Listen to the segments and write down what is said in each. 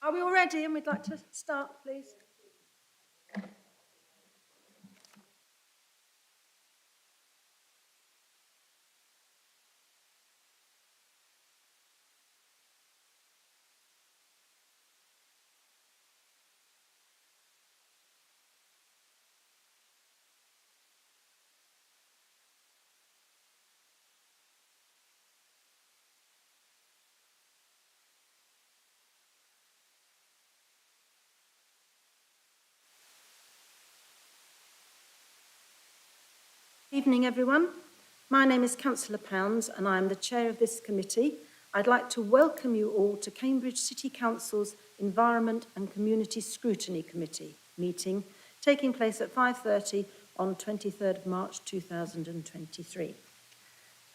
Are we all ready? And we'd like to start, please. Evening, everyone. My name is Councillor Pounds and I am the chair of this committee. I'd like to welcome you all to Cambridge City Council's Environment and Community Scrutiny Committee meeting, taking place at 5:30 on 23rd of March 2023.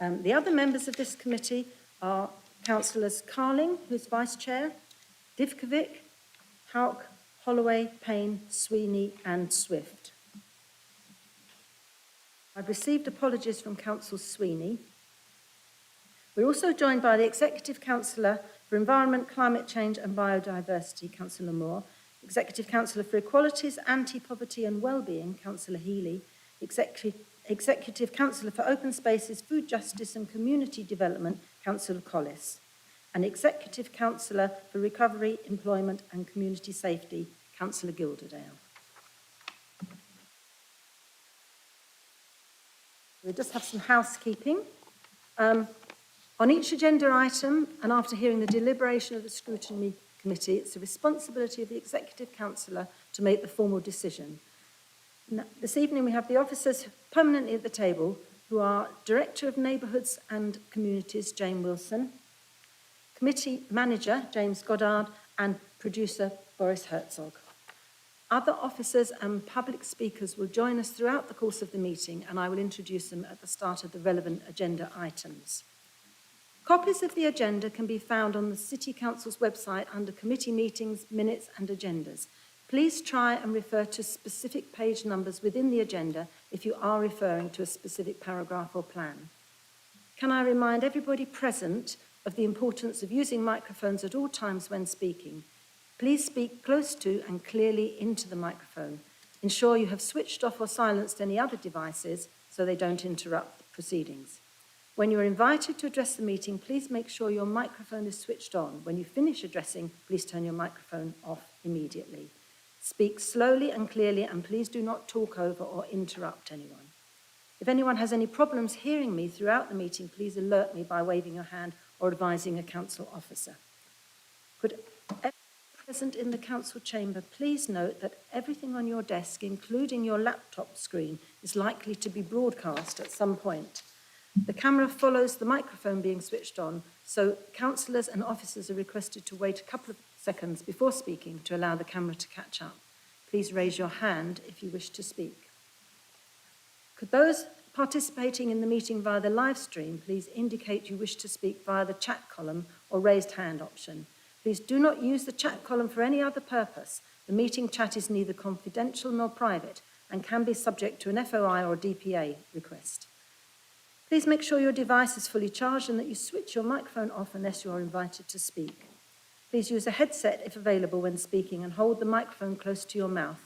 The other members of this committee are Councillors Carling, who's Vice Chair, Divkovic, Houck, Holloway, Payne, Sweeney and Swift. I've received apologies from Councillor Sweeney. We're also joined by the Executive Councillor for Environment, Climate Change and Biodiversity, Councillor Moore, Executive Councillor for Equalities, Anti-Poverty and Wellbeing, Councillor Healy, Executive Councillor for Open Spaces, Food Justice and Community Development, Councillor Collis, and Executive Councillor for Recovery, Employment and Community Safety, Councillor Gilderdale. We'll just have some housekeeping. On each agenda item, and after hearing the deliberation of the Scrutiny Committee, it's the responsibility of the Executive Councillor to make the formal decision. Now, this evening we have the officers permanently at the table, who are Director of Neighbourhoods and Communities, Jane Wilson, Committee Manager, James Goddard, and Producer, Boris Herzog. Other officers and public speakers will join us throughout the course of the meeting, and I will introduce them at the start of the relevant agenda items. Copies of the agenda can be found on the City Council's website under Committee Meetings, Minutes and Agendas. Please try and refer to specific page numbers within the agenda if you are referring to a specific paragraph or plan. Can I remind everybody present of the importance of using microphones at all times when speaking? Please speak close to and clearly into the microphone. Ensure you have switched off or silenced any other devices so they don't interrupt the proceedings. When you are invited to address the meeting, please make sure your microphone is switched on. When you finish addressing, please turn your microphone off immediately. Speak slowly and clearly, and please do not talk over or interrupt anyone. If anyone has any problems hearing me throughout the meeting, please alert me by waving your hand or advising a council officer. Could present in the council chamber, please note that everything on your desk, including your laptop screen, is likely to be broadcast at some point. The camera follows the microphone being switched on, so councillors and officers are requested to wait a couple of seconds before speaking to allow the camera to catch up. Please raise your hand if you wish to speak. Could those participating in the meeting via the live stream please indicate you wish to speak via the chat column or raised hand option. Please do not use the chat column for any other purpose. The meeting chat is neither confidential nor private and can be subject to an FOI or DPA request. Please make sure your device is fully charged and that you switch your microphone off unless you are invited to speak. Please use a headset if available when speaking and hold the microphone close to your mouth.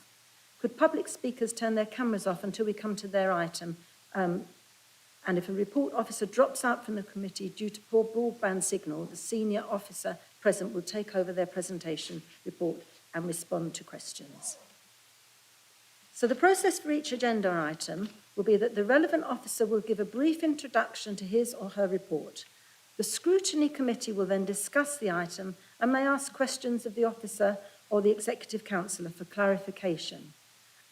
Could public speakers turn their cameras off until we come to their item? And if a report officer drops out from the committee due to poor broadband signal, the senior officer present will take over their presentation report and respond to questions. So the process for each agenda item will be that the relevant officer will give a brief introduction to his or her report. The Scrutiny Committee will then discuss the item and may ask questions of the officer or the Executive Councillor for clarification.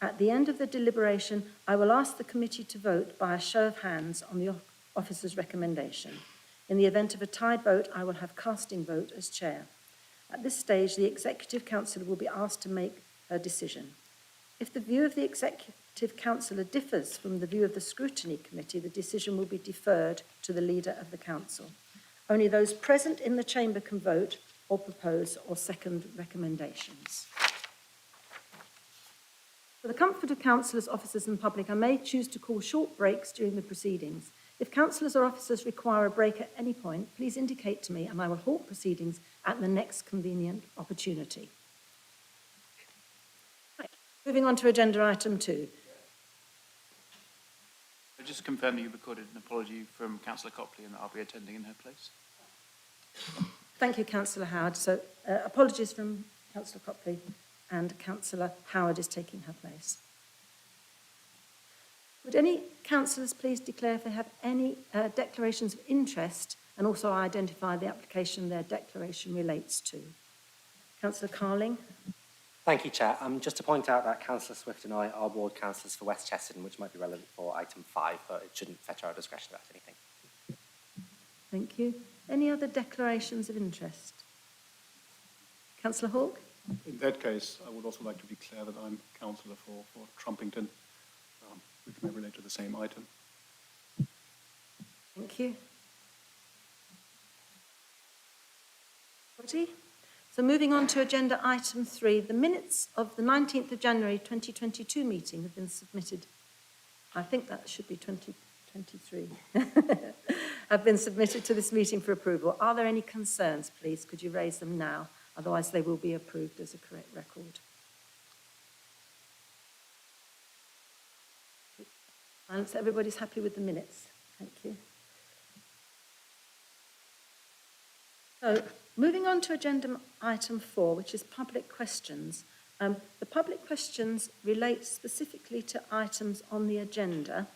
At the end of the deliberation, I will ask the committee to vote by a show of hands on the officer's recommendation. In the event of a tied vote, I will have casting vote as chair. At this stage, the Executive Councillor will be asked to make her decision. If the view of the Executive Councillor differs from the view of the Scrutiny Committee, the decision will be deferred to the leader of the council. Only those present in the chamber can vote or propose or second recommendations. For the comfort of councillors, officers and public, I may choose to call short breaks during the proceedings. If councillors or officers require a break at any point, please indicate to me and I will halt proceedings at the next convenient opportunity. Right. Moving on to agenda item 2. I just confirm that you recorded an apology from Councillor Copley and that I'll be attending in her place. Thank you, Councillor Howard. So apologies from Councillor Copley, and Councillor Howard is taking her place. Would any councillors please declare if they have any declarations of interest and also identify the application their declaration relates to? Councillor Carling. Thank you, Chair. Just to point out that Councillor Swift and I are ward councillors for West Cheston, which might be relevant for item 5, but it shouldn't fetch our discretion about anything. Thank you. Any other declarations of interest? Councillor Hawke? In that case, I would also like to declare that I'm councillor for Trumpington, which may relate to the same item. Thank you. So moving on to agenda item 3, the minutes of the 19th of January 2022 meeting have been submitted. I think that should be 2023. Have been submitted to this meeting for approval. Are there any concerns, please? Could you raise them now? Otherwise, they will be approved as a correct record. Silence. Everybody's happy with the minutes. Thank you. So, moving on to agenda item 4, which is public questions. The public questions relate specifically to items on the agenda.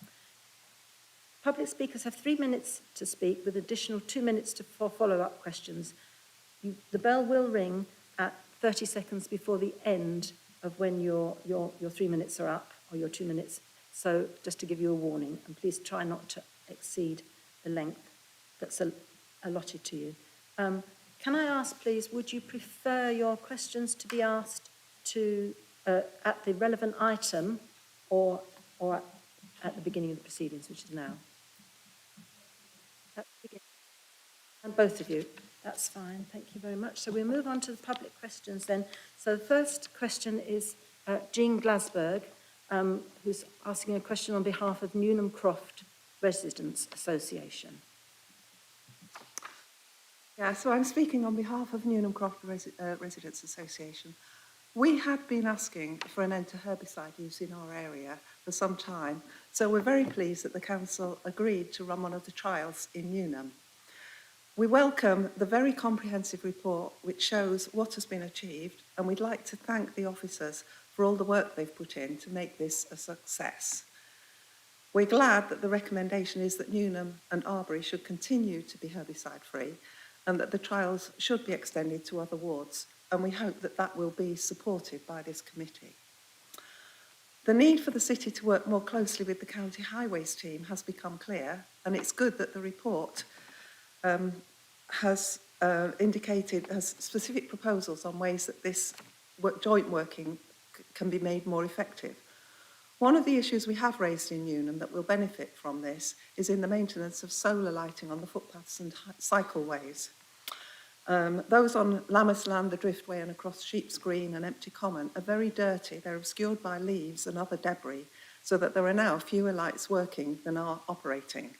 Public speakers have 3 minutes to speak with additional 2 minutes for follow-up questions. The bell will ring at 30 seconds before the end of when your 3 minutes are up, or your 2 minutes. So just to give you a warning, and please try not to exceed the length that's allotted to you. Can I ask, please, would you prefer your questions to be asked to at the relevant item or at the beginning of the proceedings, which is now? And both of you. That's fine. Thank you very much. So we'll move on to the public questions then. So the first question is Jean Glasberg, who's asking a question on behalf of Newnham Croft Residents Association. Yeah, so I'm speaking on behalf of Newnham Croft Residents Association. We had been asking for an end to herbicide use in our area for some time, so we're very pleased that the council agreed to run one of the trials in Newnham. We welcome the very comprehensive report which shows what has been achieved, and we'd like to thank the officers for all the work they've put in to make this a success. We're glad that the recommendation is that Newnham and Arbury should continue to be herbicide-free and that the trials should be extended to other wards, and we hope that that will be supported by this committee. The need for the city to work more closely with the county highways team has become clear, and it's good that the report has specific proposals on ways that this joint working can be made more effective. One of the issues we have raised in Newnham that will benefit from this is in the maintenance of solar lighting on the footpaths and cycleways. Those on Lammas Land, the Driftway and across Sheep's Green and Empty Common are very dirty. They're obscured by leaves and other debris, so that there are now fewer lights working than are operating.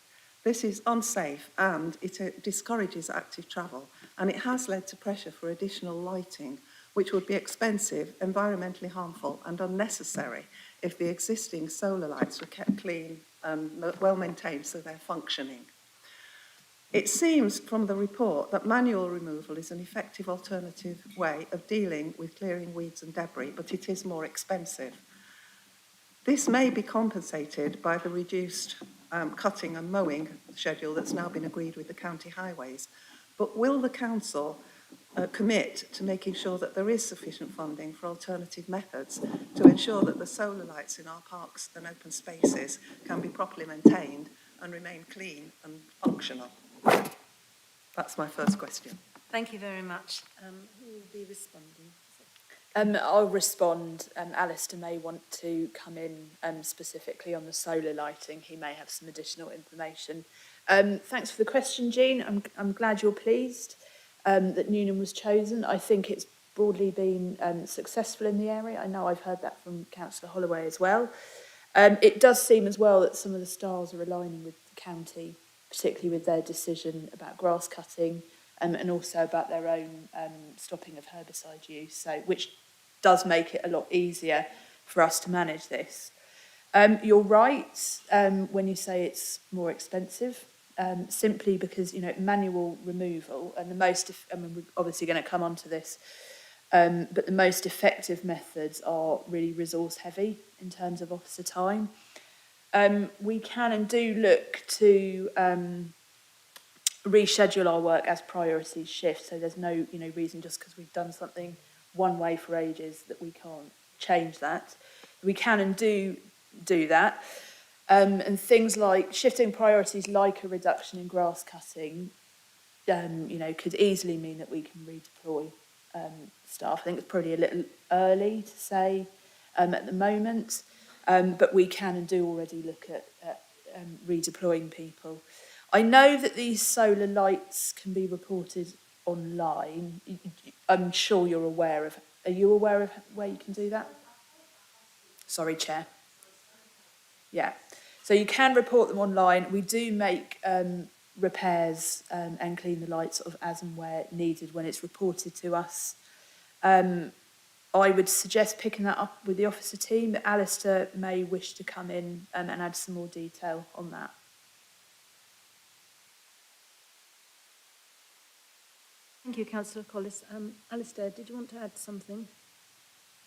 This is unsafe and it discourages active travel, and it has led to pressure for additional lighting, which would be expensive, environmentally harmful and unnecessary if the existing solar lights were kept clean and well maintained so they're functioning. It seems from the report that manual removal is an effective alternative way of dealing with clearing weeds and debris, but it is more expensive. This may be compensated by the reduced cutting and mowing schedule that's now been agreed with the county highways. But will the council commit to making sure that there is sufficient funding for alternative methods to ensure that the solar lights in our parks and open spaces can be properly maintained and remain clean and functional? That's my first question. Thank you very much. Who will be responding? I'll respond. Alistair may want to come in specifically on the solar lighting. He may have some additional information. Thanks for the question, Jean. I'm glad you're pleased that Newnham was chosen. I think it's broadly been successful in the area. I know I've heard that from Councillor Holloway as well. It does seem as well that some of the stars are aligning with the county, particularly with their decision about grass cutting and also about their own stopping of herbicide use, so which does make it a lot easier for us to manage this. You're right when you say it's more expensive, simply because, manual removal and we're obviously going to come on to this, but the most effective methods are really resource heavy in terms of officer time. We can and do look to reschedule our work as priorities shift, so there's no reason just because we've done something one way for ages that we can't change that. We can and do that. And things like shifting priorities, like a reduction in grass cutting, could easily mean that we can redeploy staff. I think it's probably a little early to say at the moment, but we can and do already look at redeploying people. I know that these solar lights can be reported online. I'm sure you're aware of. Are you aware of where you can do that? Sorry, Chair. Yeah. So you can report them online. We do make repairs and clean the lights sort of as and where needed when it's reported to us. I would suggest picking that up with the officer team. Alistair may wish to come in and add some more detail on that. Thank you, Councillor Collis. Alistair, did you want to add something?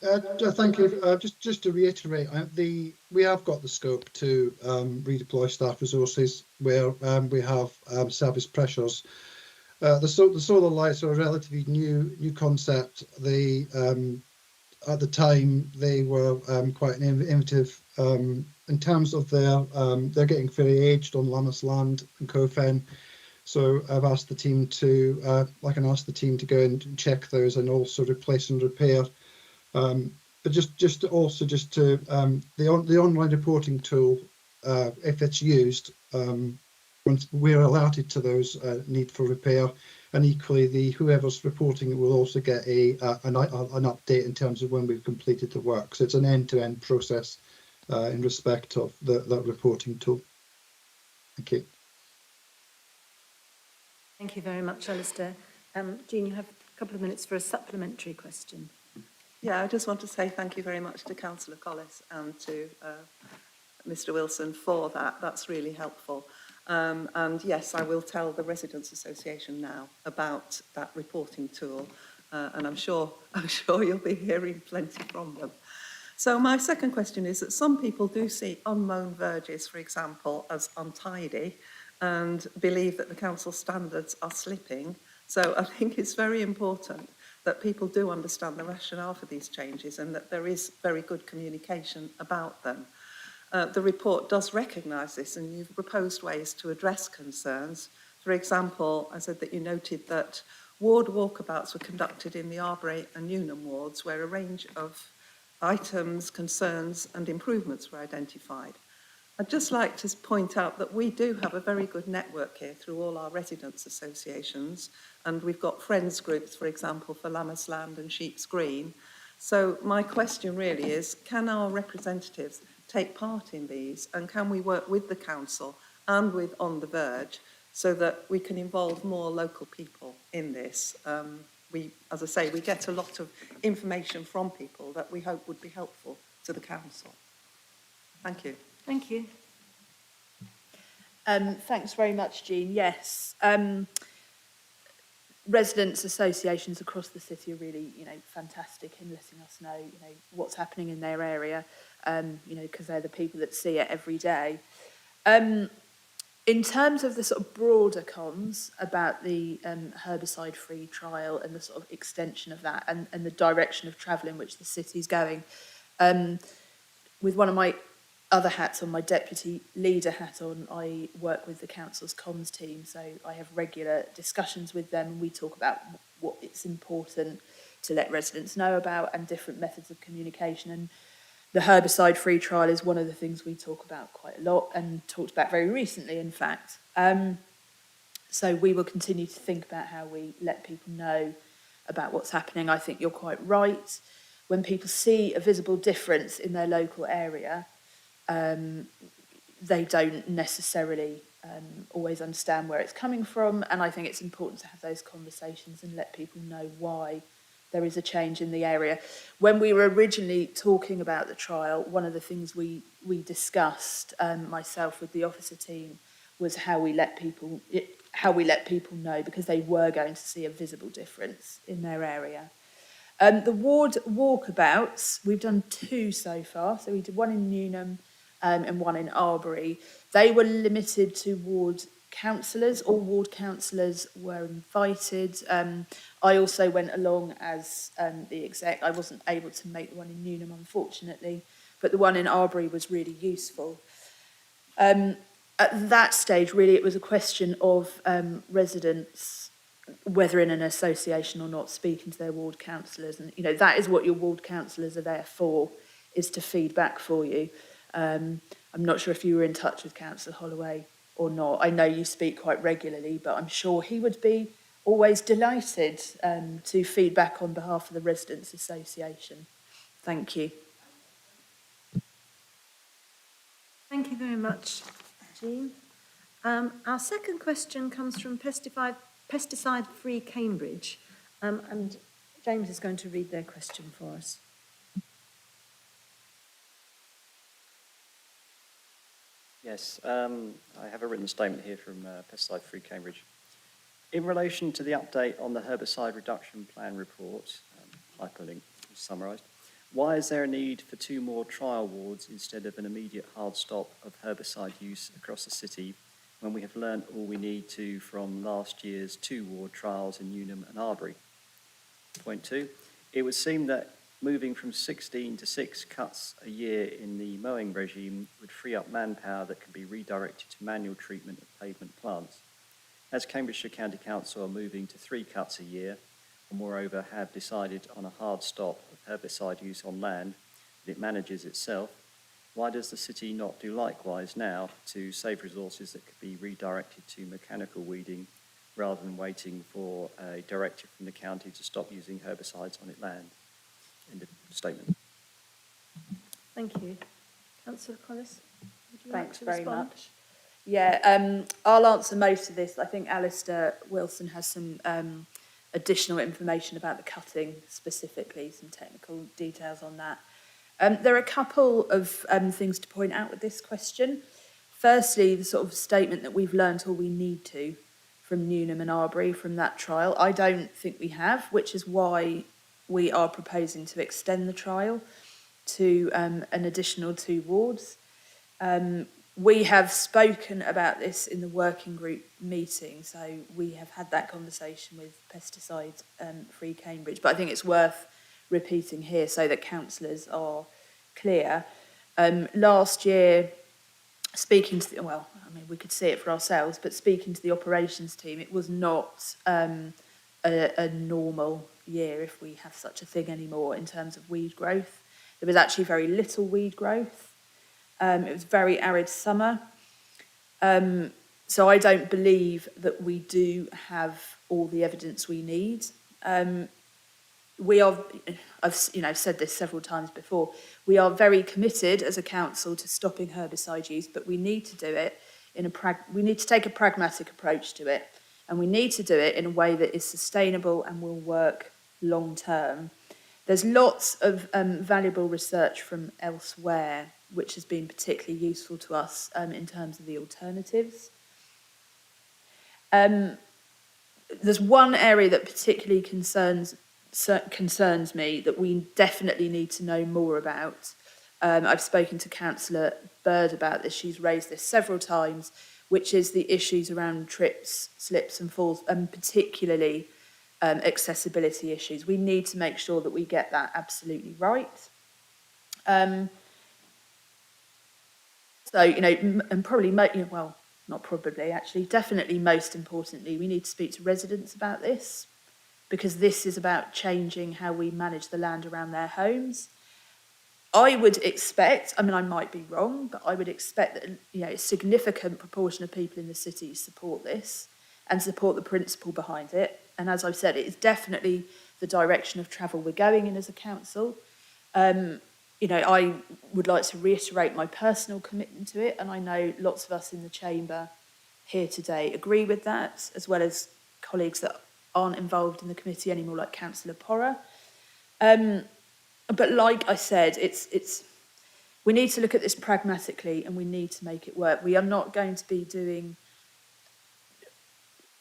Thank you. Just to reiterate, we have got the scope to redeploy staff resources where we have service pressures. The solar lights are a relatively new concept. At the time they were quite innovative in terms of they're getting very aged on Lammas Land and Cofen. So I've asked the team to go and check those and also replace and repair. But just to the online reporting tool, if it's used, once we're alerted to those need for repair, and equally whoever's reporting it will also get an update in terms of when we've completed the work. So it's an end-to-end process in respect of that reporting tool. Thank you. Thank you very much, Alistair. Jean, you have a couple of minutes for a supplementary question. Yeah, I just want to say thank you very much to Councillor Collis and to Mr Wilson for that. That's really helpful. And yes, I will tell the Residents' Association now about that reporting tool, and I'm sure you'll be hearing plenty from them. So my second question is that some people do see unmown verges, for example, as untidy and believe that the council standards are slipping. So I think it's very important that people do understand the rationale for these changes and that there is very good communication about them. The report does recognise this, and you've proposed ways to address concerns. For example, I said that you noted that ward walkabouts were conducted in the Arborate and Newnham wards, where a range of items, concerns and improvements were identified. I'd just like to point out that we do have a very good network here through all our residents' associations, and we've got friends groups, for example, for Lammas Land and Sheep's Green. So my question really is, can our representatives take part in these, and can we work with the council and with On the Verge so that we can involve more local people in this? As I say, we get a lot of information from people that we hope would be helpful to the council. Thank you. Thank you. Thanks very much, Jean. Yes. Residents' associations across the city are really, fantastic in letting us know, what's happening in their area, because they're the people that see it every day. In terms of the sort of broader comms about the herbicide-free trial and the sort of extension of that and the direction of travel in which the city's going, with one of my other hats on, my deputy leader hat on, I work with the council's comms team, so I have regular discussions with them, and we talk about what it's important to let residents know about and different methods of communication. And the herbicide-free trial is one of the things we talk about quite a lot and talked about very recently, in fact. So we will continue to think about how we let people know about what's happening. I think you're quite right. When people see a visible difference in their local area, they don't necessarily always understand where it's coming from, and I think it's important to have those conversations and let people know why there is a change in the area. When we were originally talking about the trial, one of the things we discussed, myself with the officer team, was how we let people know, because they were going to see a visible difference in their area. The ward walkabouts, we've done 2 so far. So we did one in Newnham and one in Arbury. They were limited to ward councillors. All ward councillors were invited. I also went along as the exec. I wasn't able to make the one in Newnham, unfortunately, but the one in Arbury was really useful. At that stage, really, it was a question of residents, whether in an association or not, speaking to their ward councillors. And, that is what your ward councillors are there for, is to feed back for you. I'm not sure if you were in touch with Councillor Holloway or not. I know you speak quite regularly, but I'm sure he would be always delighted to feed back on behalf of the Residents Association. Thank you. Thank you very much, Jean. Our second question comes from Pesticide Free Cambridge, and James is going to read their question for us. Yes, I have a written statement here from Pesticide Free Cambridge. In relation to the update on the herbicide reduction plan report, hyperlink summarised, why is there a need for 2 more trial wards instead of an immediate hard stop of herbicide use across the city, when we have learnt all we need to from last year's 2 ward trials in Newnham and Arbury? Point 2, it would seem that moving from 16 to 6 cuts a year in the mowing regime would free up manpower that can be redirected to manual treatment of pavement plants. As Cambridgeshire County Council are moving to 3 cuts a year, and moreover have decided on a hard stop of herbicide use on land that it manages itself, why does the city not do likewise now to save resources that could be redirected to mechanical weeding rather than waiting for a directive from the county to stop using herbicides on its land? End of statement. Thank you. Councillor Collis, would you Thanks like to very respond? much. Yeah, I'll answer most of this. I think Alistair Wilson has some additional information about the cutting specifically, some technical details on that. There are a couple of things to point out with this question. Firstly, the sort of statement that we've learnt all we need to from Newnham and Arbury from that trial. I don't think we have, which is why we are proposing to extend the trial to an additional 2 wards. We have spoken about this in the working group meeting, so we have had that conversation with Pesticide Free Cambridge, but I think it's worth repeating here so that councillors are clear. Last year, speaking to we could see it for ourselves, but speaking to the operations team, it was not a normal year, if we have such a thing anymore, in terms of weed growth. There was actually very little weed growth. It was a very arid summer. So I don't believe that we do have all the evidence we need. I've said this several times before, we are very committed as a council to stopping herbicide use, but we need to do it we need to take a pragmatic approach to it, and we need to do it in a way that is sustainable and will work long term. There's lots of valuable research from elsewhere which has been particularly useful to us in terms of the alternatives. There's one area that particularly concerns me that we definitely need to know more about. I've spoken to Councillor Bird about this. She's raised this several times, which is the issues around trips, slips and falls, and particularly accessibility issues. We need to make sure that we get that absolutely right. And probably, not probably, actually, definitely most importantly, we need to speak to residents about this, because this is about changing how we manage the land around their homes. I would expect, I might be wrong, but I would expect that a significant proportion of people in the city support this and support the principle behind it. And as I've said, it is definitely the direction of travel we're going in as a council. I would like to reiterate my personal commitment to it, and I know lots of us in the chamber here today agree with that, as well as colleagues that aren't involved in the committee anymore, like Councillor Porrer. But like I said, we need to look at this pragmatically and we need to make it work. We are not going to be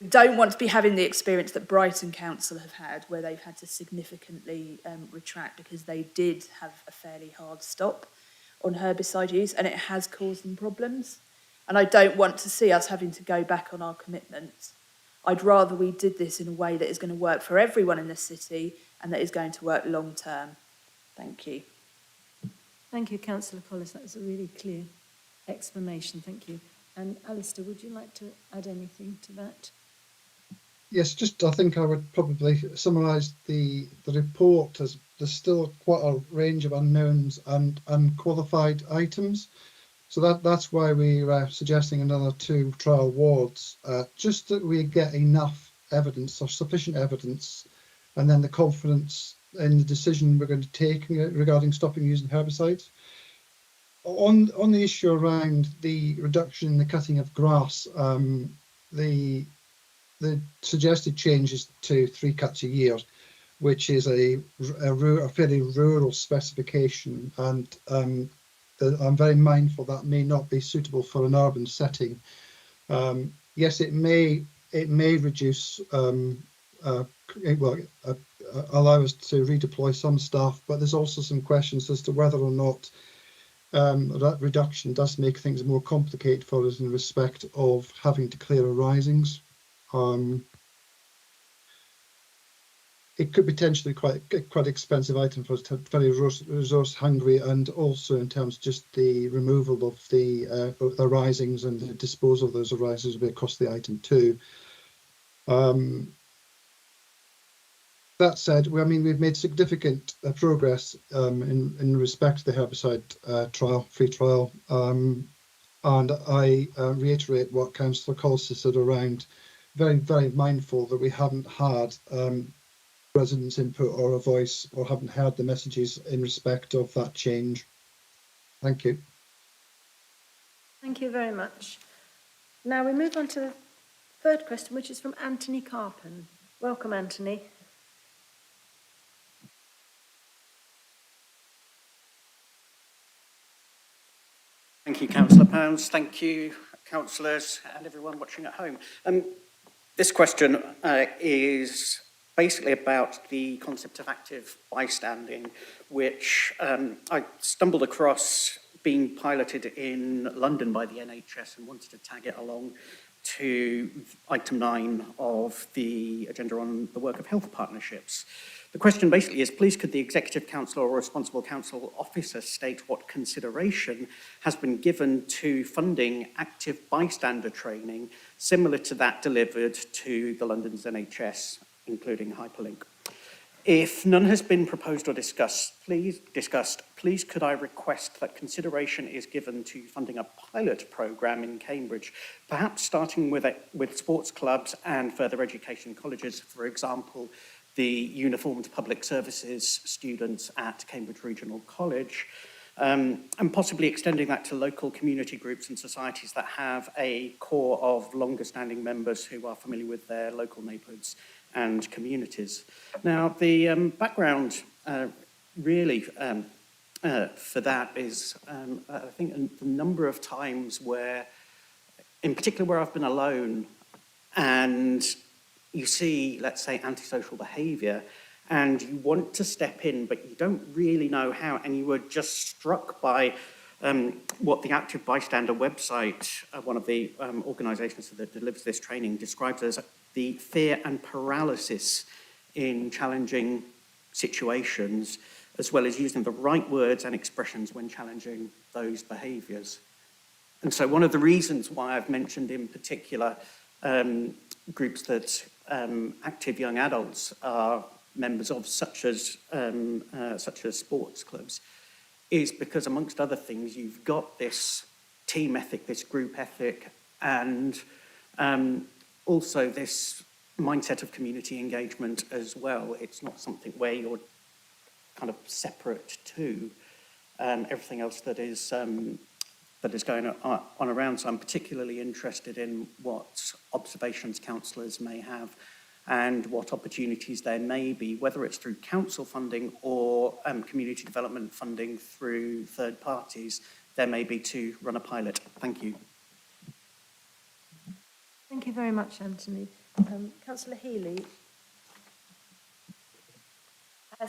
don't want to be having the experience that Brighton Council have had, where they've had to significantly retract because they did have a fairly hard stop on herbicide use and it has caused them problems. And I don't want to see us having to go back on our commitments. I'd rather we did this in a way that is going to work for everyone in the city and that is going to work long term. Thank you. Thank you, Councillor Collis. That was a really clear explanation. Thank you. And Alistair, would you like to add anything to that? Yes, I think I would probably summarise the report as there's still quite a range of unknowns and unqualified items. So that's why we're suggesting another 2 trial wards, just that we get enough evidence or sufficient evidence, and then the confidence in the decision we're going to take regarding stopping using herbicides. On the issue around the reduction in the cutting of grass, the suggested change is to 3 cuts a year, which is a fairly rural specification, and I'm very mindful that may not be suitable for an urban setting. Yes, it may reduce, allow us to redeploy some staff, but there's also some questions as to whether or not that reduction does make things more complicated for us in respect of having to clear arisings. It could potentially quite expensive item for us, very resource hungry, and also in terms of just the removal of the arisings and the disposal of those arisings will be a costly item too. That said, we've made significant progress in respect to the herbicide free trial, and I reiterate what Councillor Collis said around very, very mindful that we haven't had residents' input or a voice, or haven't heard the messages in respect of that change. Thank you. Thank you very much. Now we move on to the third question, which is from Anthony Carpen. Welcome, Anthony. Thank you, Councillor Pounds. Thank you, councillors and everyone watching at home. This question is basically about the concept of active bystanding, which I stumbled across being piloted in London by the NHS and wanted to tag it along to item 9 of the agenda on the work of health partnerships. The question basically is, please could the Executive Council or Responsible Council Officer state what consideration has been given to funding active bystander training similar to that delivered to the London's NHS, including Hyperlink? If none has been proposed or discussed, please could I request that consideration is given to funding a pilot programme in Cambridge, perhaps starting with sports clubs and further education colleges, for example, the uniformed public services students at Cambridge Regional College, and possibly extending that to local community groups and societies that have a core of longer standing members who are familiar with their local neighbourhoods and communities. Now, the background really for that is, I think, the number of times where, in particular where I've been alone and you see, let's say, antisocial behaviour, and you want to step in, but you don't really know how, and you were just struck by what the Active Bystander website, one of the organisations that delivers this training, describes as the fear and paralysis in challenging situations, as well as using the right words and expressions when challenging those behaviours. And so one of the reasons why I've mentioned in particular groups that active young adults are members of, such as sports clubs, is because, amongst other things, you've got this team ethic, this group ethic, and also this mindset of community engagement as well. It's not something where you're kind of separate to everything else that is that is going on around. So I'm particularly interested in what observations councillors may have and what opportunities there may be, whether it's through council funding or community development funding through third parties, there may be to run a pilot. Thank you. Thank you very much, Anthony. Councillor Healy.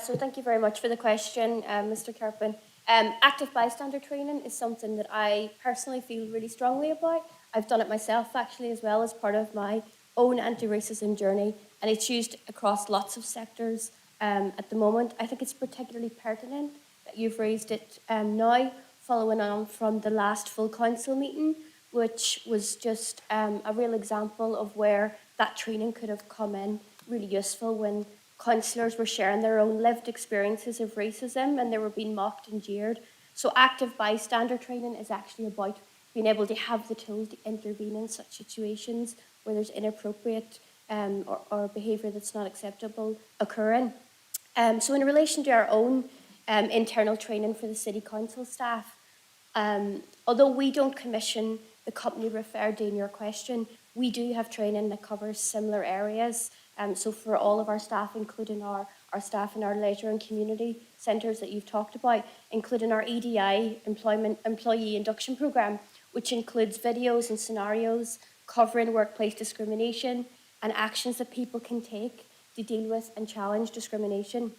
So thank you very much for the question, Mr. Kirpin. Active bystander training is something that I personally feel really strongly about. I've done it myself actually as well as part of my own anti-racism journey, and it's used across lots of sectors at the moment. I think it's particularly pertinent that you've raised it now, following on from the last full council meeting, which was just a real example of where that training could have come in really useful when councillors were sharing their own lived experiences of racism and they were being mocked and jeered. So active bystander training is actually about being able to have the tools to intervene in such situations where there's inappropriate or behaviour that's not acceptable occurring. So in relation to our own internal training for the City Council staff, although we don't commission the company referred to in your question, we do have training that covers similar areas. So for all of our staff, including our staff in our leisure and community centres that you've talked about, including our EDI, Employee Induction Programme, which includes videos and scenarios covering workplace discrimination and actions that people can take to deal with and challenge discrimination.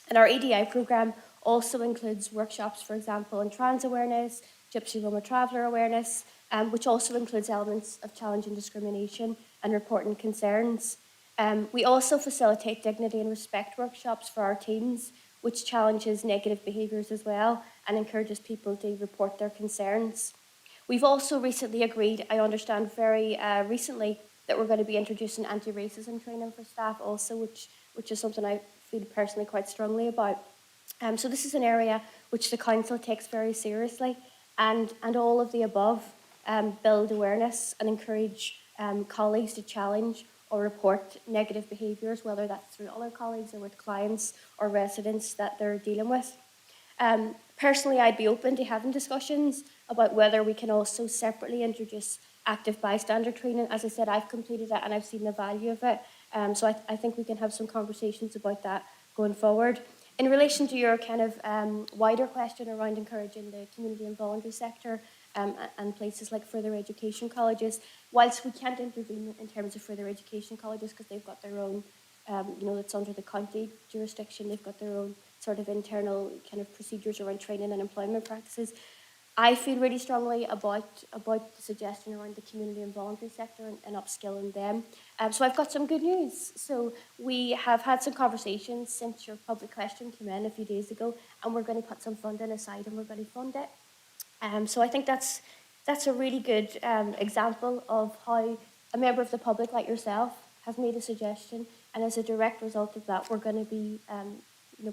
And our EDI programme also includes workshops, for example, on trans awareness, Gypsy Roma traveller awareness, which also includes elements of challenging discrimination and reporting concerns. We also facilitate dignity and respect workshops for our teams, which challenges negative behaviours as well and encourages people to report their concerns. We've also recently agreed, I understand very recently, that we're going to be introducing anti-racism training for staff also, which is something I feel personally quite strongly about. So this is an area which the council takes very seriously, and all of the above build awareness and encourage colleagues to challenge or report negative behaviours, whether that's through other colleagues or with clients or residents that they're dealing with. Personally, I'd be open to having discussions about whether we can also separately introduce active bystander training. As I said, I've completed it and I've seen the value of it. So I think we can have some conversations about that going forward. In relation to your kind of wider question around encouraging the community and voluntary sector and places like further education colleges, whilst we can't intervene in terms of further education colleges because they've got their own, it's under the county jurisdiction, they've got their own sort of internal kind of procedures around training and employment practices. I feel really strongly about the suggestion around the community and voluntary sector and upskilling them. So I've got some good news. So we have had some conversations since your public question came in a few days ago, and we're going to put some funding aside and we're going to fund it. So I think that's a really good example of how a member of the public like yourself has made a suggestion, and as a direct result of that, we're going to be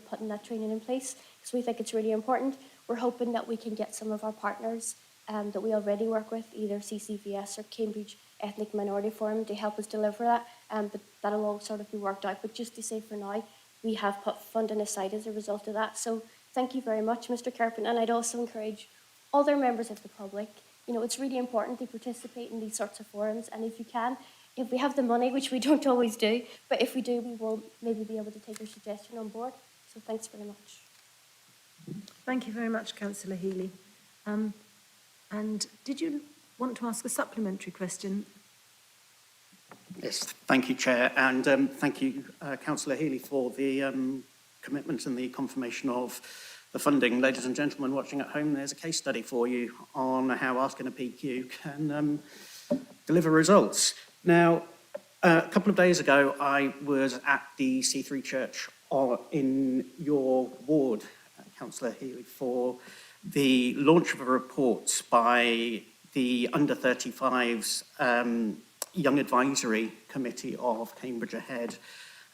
putting that training in place because we think it's really important. We're hoping that we can get some of our partners that we already work with, either CCVS or Cambridge Ethnic Minority Forum, to help us deliver that, but that'll all sort of be worked out. But just to say for now, we have put funding aside as a result of that. So thank you very much, Mr. Kirpin, and I'd also encourage other members of the public, it's really important to participate in these sorts of forums, and if you can, if we have the money, which we don't always do, but if we do, we will maybe be able to take your suggestion on board. So thanks very much. Thank you very much, Councillor Healy. And did you want to ask a supplementary question? Yes, thank you, Chair, and thank you, Councillor Healy, for the commitment and the confirmation of the funding. Ladies and gentlemen watching at home, there's a case study for you on how asking a PQ can deliver results. Now, a couple of days ago, I was at the C3 Church in your ward, Councillor Healy, for the launch of a report by the Under 35s Young Advisory Committee of Cambridge Ahead,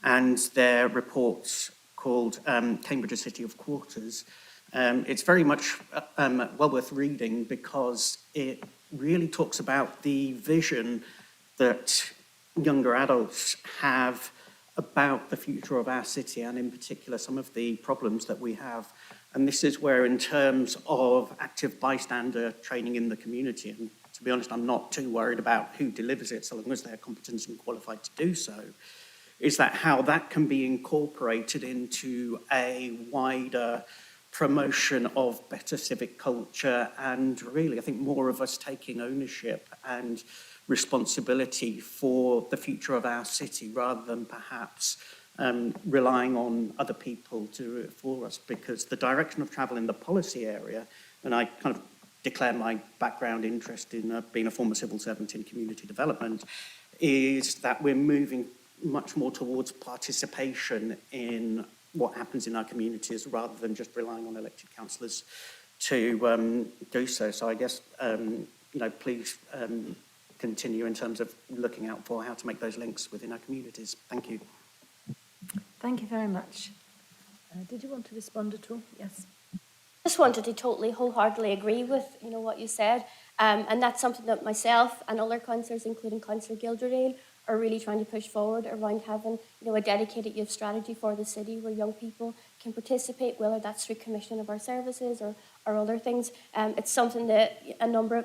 and their report called Cambridge, a City of Quarters. It's very much well worth reading because it really talks about the vision that younger adults have about the future of our city and in particular some of the problems that we have. And this is where, in terms of active bystander training in the community, and to be honest, I'm not too worried about who delivers it so long as they're competent and qualified to do so, is that how that can be incorporated into a wider promotion of better civic culture and really, I think, more of us taking ownership and responsibility for the future of our city rather than perhaps relying on other people to do it for us, because the direction of travel in the policy area, and I kind of declare my background interest in being a former civil servant in community development, is that we're moving much more towards participation in what happens in our communities rather than just relying on elected councillors to do so. So I guess, please continue in terms of looking out for how to make those links within our communities. Thank you. Thank you very much. Did you want to respond at all? Yes. Just wanted to totally wholeheartedly agree with what you said, and that's something that myself and other councillors, including Councillor Gilderale, are really trying to push forward around having a dedicated youth strategy for the city where young people can participate, whether that's through commissioning of our services or other things. It's something that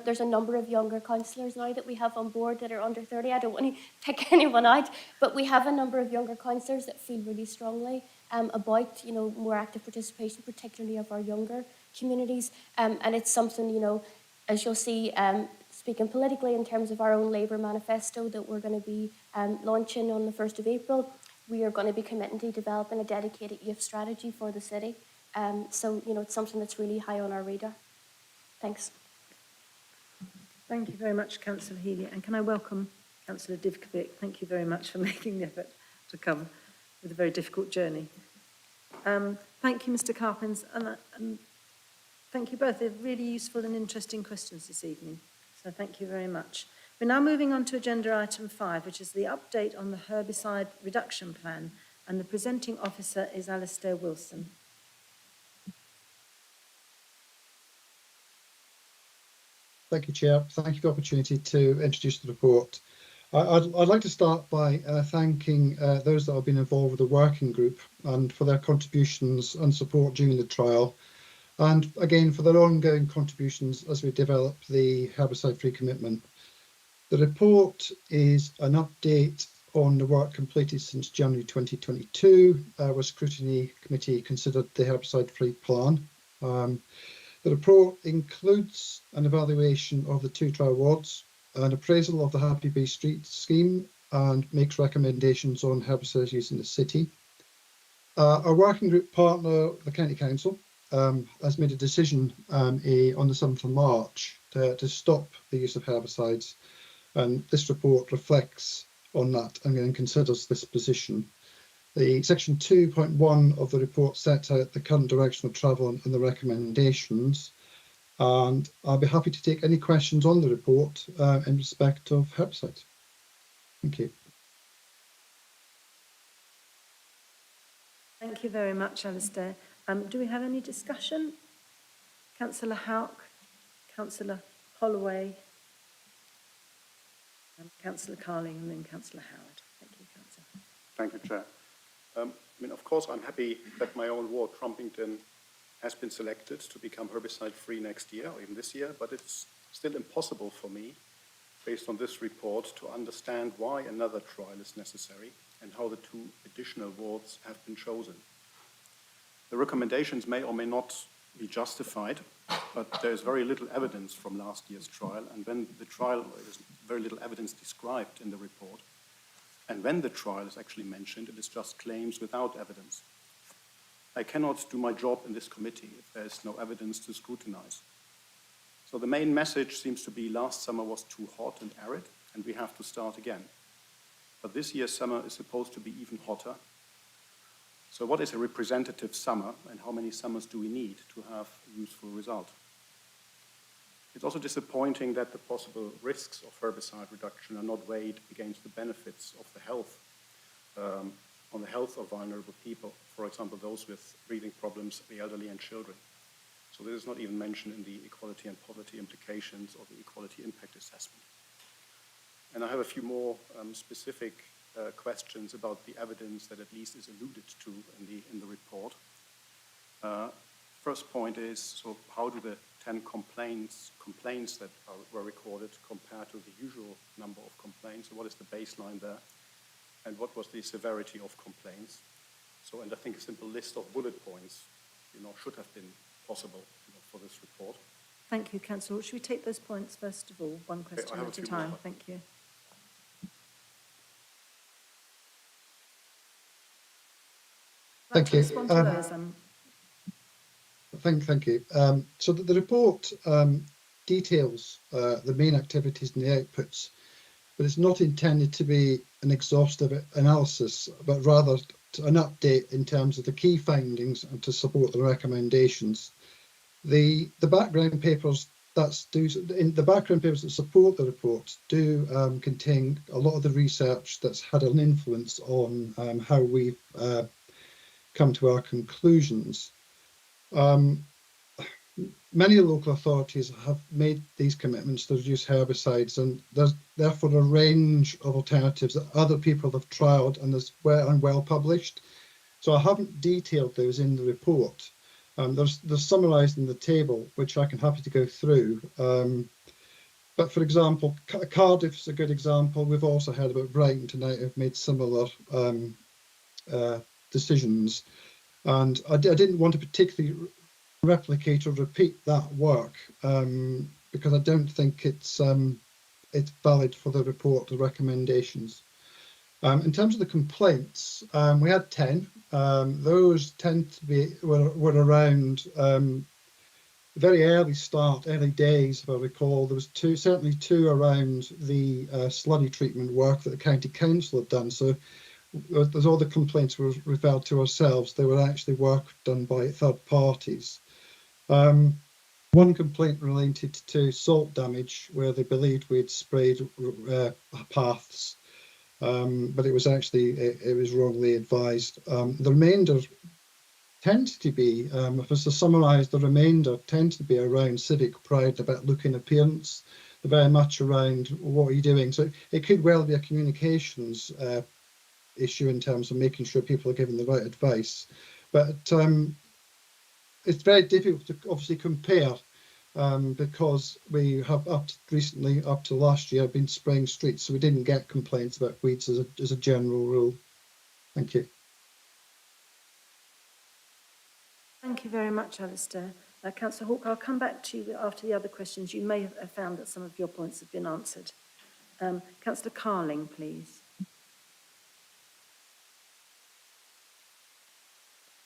there's a number of younger councillors now that we have on board that are under 30. I don't want to pick anyone out, but we have a number of younger councillors that feel really strongly about more active participation, particularly of our younger communities. And it's something, as you'll see, speaking politically in terms of our own Labour manifesto that we're going to be launching on the 1st of April, we are going to be committing to developing a dedicated youth strategy for the city. So, it's something that's really high on our radar. Thanks. Thank you very much, Councillor Healy. And can I welcome Councillor Divkovic? Thank you very much for making the effort to come with a very difficult journey. Thank you, Mr. Carpins, and thank you both. They're really useful and interesting questions this evening. So thank you very much. We're now moving on to agenda item 5, which is the update on the herbicide reduction plan, and the presenting officer is Alistair Wilson. Thank you, Chair. Thank you for the opportunity to introduce the report. I'd like to start by thanking those that have been involved with the working group and for their contributions and support during the trial, and again for their ongoing contributions as we develop the herbicide-free commitment. The report is an update on the work completed since January 2022, where Scrutiny Committee considered the herbicide-free plan. The report includes an evaluation of the 2 trial wards, an appraisal of the Happy Bee Street scheme, and makes recommendations on herbicides used in the city. Our working group partner, the County Council, has made a decision on the 7th of March to stop the use of herbicides, and this report reflects on that and considers this position. The section 2.1 of the report sets out the current direction of travel and the recommendations, and I'll be happy to take any questions on the report in respect of herbicides. Thank you. Thank you very much, Alistair. Do we have any discussion? Councillor Houck, Councillor Holloway, Councillor Carling, and then Councillor Howard. Thank you, Councillor. Thank you, Chair. Of course, I'm happy that my own ward, Trumpington, has been selected to become herbicide-free next year, or even this year, but it's still impossible for me, based on this report, to understand why another trial is necessary and how the 2 additional wards have been chosen. The recommendations may or may not be justified, but there is very little evidence from last year's trial, and when the trial, there's very little evidence described in the report, and when the trial is actually mentioned, it is just claims without evidence. I cannot do my job in this committee if there is no evidence to scrutinize. So the main message seems to be last summer was too hot and arid, and we have to start again. But this year's summer is supposed to be even hotter. So what is a representative summer, and how many summers do we need to have a useful result? It's also disappointing that the possible risks of herbicide reduction are not weighed against the benefits of the health, on the health of vulnerable people, for example, those with breathing problems, the elderly and children. So this is not even mentioned in the equality and poverty implications or the equality impact assessment. And I have a few more specific questions about the evidence that at least is alluded to in the report. First point is, so how do the 10 complaints that were recorded compare to the usual number of complaints? So what is the baseline there? And what was the severity of complaints? So, and I think a simple list of bullet points, should have been possible for this report. Thank you, Councillor. Should we take those points first of all, one question at a time? More. Thank you. Thank you. Respond to those, Thank you. So the report details the main activities and the outputs, but it's not intended to be an exhaustive analysis, but rather an update in terms of the key findings and to support the recommendations. The background papers that support the report do contain a lot of the research that's had an influence on how we've come to our conclusions. Many local authorities have made these commitments to reduce herbicides, and there's therefore a range of alternatives that other people have trialled and is well published. So I haven't detailed those in the report. They're summarised in the table, which I can happy to go through. But for example, Cardiff's a good example. We've also heard about Brighton tonight, who've made similar decisions. And I didn't want to particularly replicate or repeat that work because I don't think it's valid for the report, the recommendations. In terms of the complaints, we had 10. Those tend to be were around very early days, if I recall. There was certainly two around the slurry treatment work that the county council had done. So there's all the complaints were referred to ourselves. They were actually work done by third parties. One complaint related to salt damage, where they believed we'd sprayed paths, but it was wrongly advised. The remainder tends to be, if I was to summarise, the remainder tends to be around civic pride, about look and appearance. They're very much around what are you doing. So it could well be a communications issue in terms of making sure people are given the right advice, but it's very difficult to obviously compare because we have up to last year been spraying streets, so we didn't get complaints about weeds as a general rule. Thank you. Thank you very much, Alistair. Councillor Hawke, I'll come back to you after the other questions. You may have found that some of your points have been answered. Councillor Carling, please.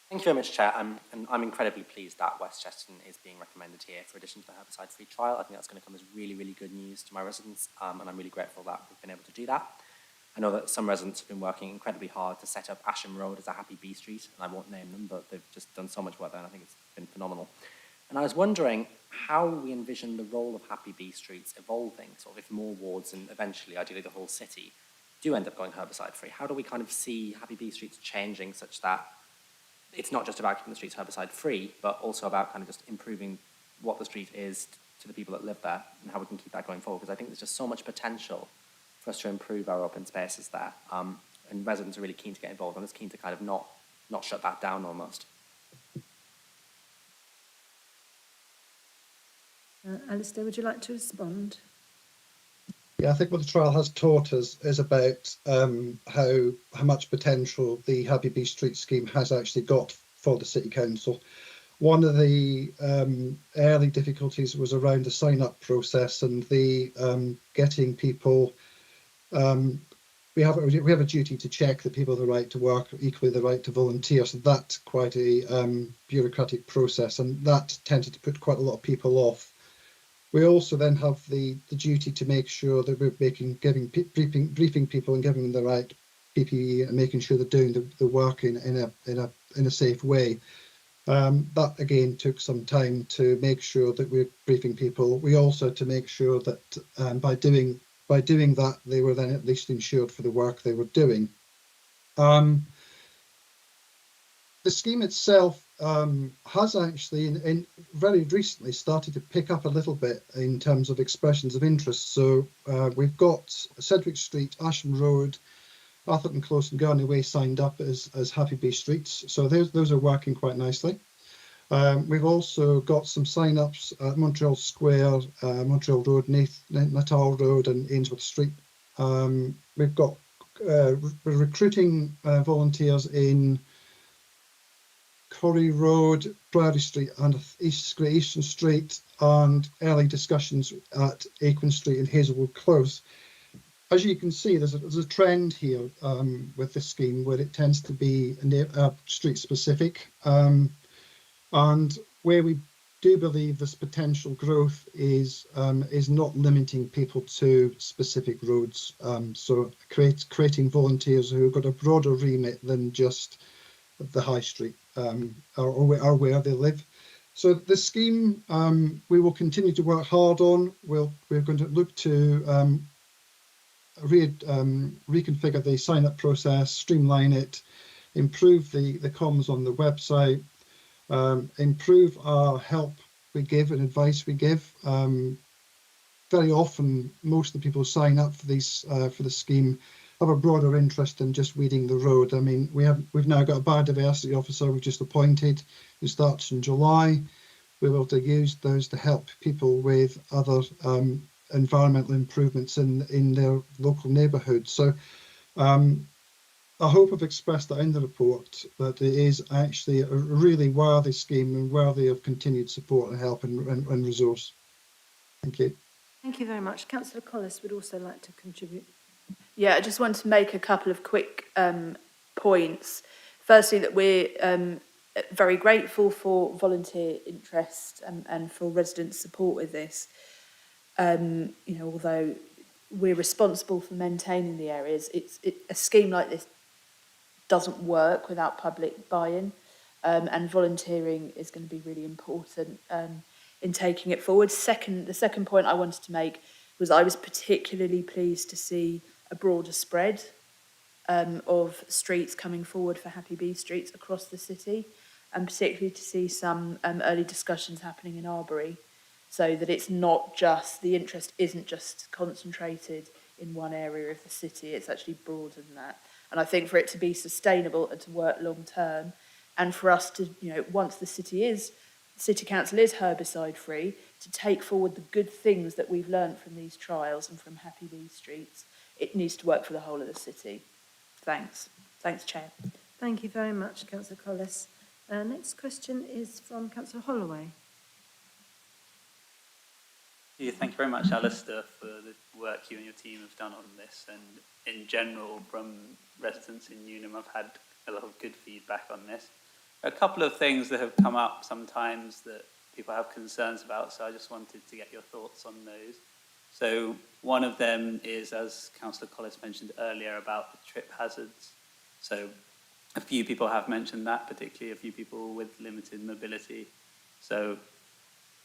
Thank you very much, Chair. And I'm incredibly pleased that West Cheston is being recommended here for addition to the herbicide-free trial. I think that's going to come as really, really good news to my residents, and I'm really grateful that we've been able to do that. I know that some residents have been working incredibly hard to set up Asham Road as a Happy Bee Street, and I won't name them, but they've just done so much work there, and I think it's been phenomenal. And I was wondering how we envision the role of Happy Bee Streets evolving, sort of if more wards and eventually, ideally, the whole city do end up going herbicide-free. How do we kind of see Happy Bee Streets changing such that it's not just about keeping the streets herbicide-free, but also about kind of just improving what the street is to the people that live there and how we can keep that going forward? Because I think there's just so much potential for us to improve our open spaces there. And residents are really keen to get involved. I'm just keen to kind of not shut that down almost. Alistair, would you like to respond? Yeah, I think what the trial has taught us is about how much potential the Happy Bee Street scheme has actually got for the City Council. One of the early difficulties was around the sign-up process and the getting people. We have a duty to check that people have the right to work, equally the right to volunteer. So that's quite a bureaucratic process, and that tended to put quite a lot of people off. We also then have the duty to make sure that we're briefing people and giving them the right PPE and making sure they're doing the work in a safe way. That again took some time to make sure that we're briefing people. We also to make sure that by doing that they were then at least insured for the work they were doing. The scheme itself has actually in very recently started to pick up a little bit in terms of expressions of interest. So we've got Sedgwick Street, Asham Road, Atherton Close and Garney Way signed up as Happy Bee Streets. So those are working quite nicely. We've also got some sign-ups at Montreal Square, Montreal Road, Natal Road and Ainsworth Street. We've got we're recruiting volunteers in Corrie Road, Priory Street and Eastern Street, and early discussions at Acorn Street and Hazelwood Close. As you can see, there's a trend here with this scheme where it tends to be street specific. And where we do believe this potential growth is not limiting people to specific roads. So creating volunteers who have got a broader remit than just the high street or where they live. So the scheme we will continue to work hard on. We're going to look to reconfigure the sign-up process, streamline it, improve the comms on the website, improve our help we give and advice we give. Very often, most of the people who sign up for these for the scheme have a broader interest than just weeding the road. I mean, we've now got a biodiversity officer we've just appointed who starts in July. We're able to use those to help people with other environmental improvements in their local neighbourhoods. So I hope I've expressed that in the report, that it is actually a really worthy scheme and worthy of continued support and help and resource. Thank you. Thank you very much. Councillor Collis would also like to contribute. Yeah, I just want to make a couple of quick points. Firstly, that we're very grateful for volunteer interest and for resident support with this. You know, although we're responsible for maintaining the areas, a scheme like this doesn't work without public buy-in, and volunteering is going to be really important in taking it forward. The second point I wanted to make was I was particularly pleased to see a broader spread of streets coming forward for Happy Bee Streets across the city, and particularly to see some early discussions happening in Arbury, so that it's not just, the interest isn't just concentrated in one area of the city, it's actually broader than that. And I think for it to be sustainable and to work long term, and for us to, you know, once the city council is herbicide free, to take forward the good things that we've learned from these trials and from Happy Bee Streets, it needs to work for the whole of the city. Thanks. Thanks, Chair. Thank you very much, Councillor Collis. Next question is from Councillor Holloway. Yeah, thank you very much, Alistair, for the work you and your team have done on this. And in general, from residents in Newnham, I've had a lot of good feedback on this. A couple of things that have come up sometimes that people have concerns about, so I just wanted to get your thoughts on those. So one of them is, as Councillor Collis mentioned earlier, about the trip hazards. So a few people have mentioned that, particularly a few people with limited mobility. So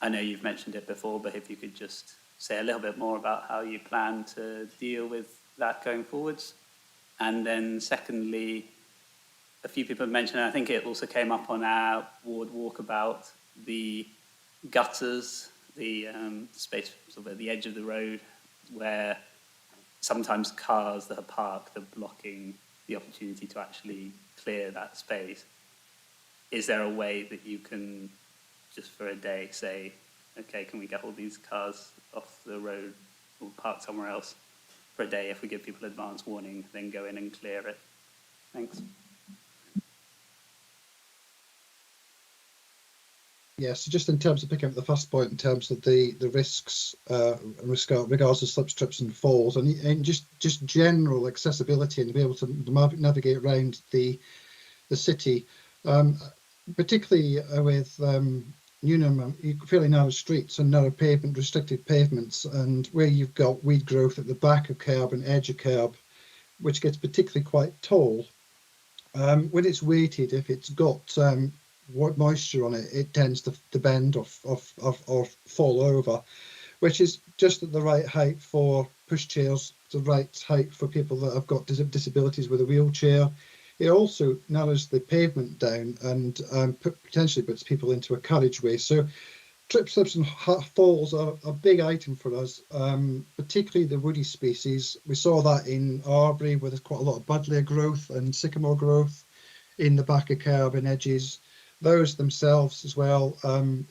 I know you've mentioned it before, but if you could just say a little bit more about how you plan to deal with that going forwards. And then secondly, a few people have mentioned, and I think it also came up on our ward walkabout, the gutters, the space sort of at the edge of the road where sometimes cars that are parked are blocking the opportunity to actually clear that space. Is there a way that you can, just for a day, say, okay, can we get all these cars off the road or park somewhere else for a day? If we give people advance warning, then go in and clear it. Thanks. Yes, so just in terms of picking up the first point, in terms of the risks regards to slips, trips and falls, and just general accessibility and to be able to navigate around the city, particularly with Newnham, fairly narrow streets and narrow pavement, restricted pavements, and where you've got weed growth at the back of curb and edge of curb, which gets particularly quite tall. When it's weighted, if it's got moisture on it, it tends to bend or fall over, which is just at the right height for pushchairs, the right height for people that have got disabilities with a wheelchair. It also narrows the pavement down and potentially puts people into a carriageway. So trip slips and falls are a big item for us, particularly the woody species. We saw that in Arbury, where there's quite a lot of buddleia growth and sycamore growth in the back of curb and edges. Those themselves as well,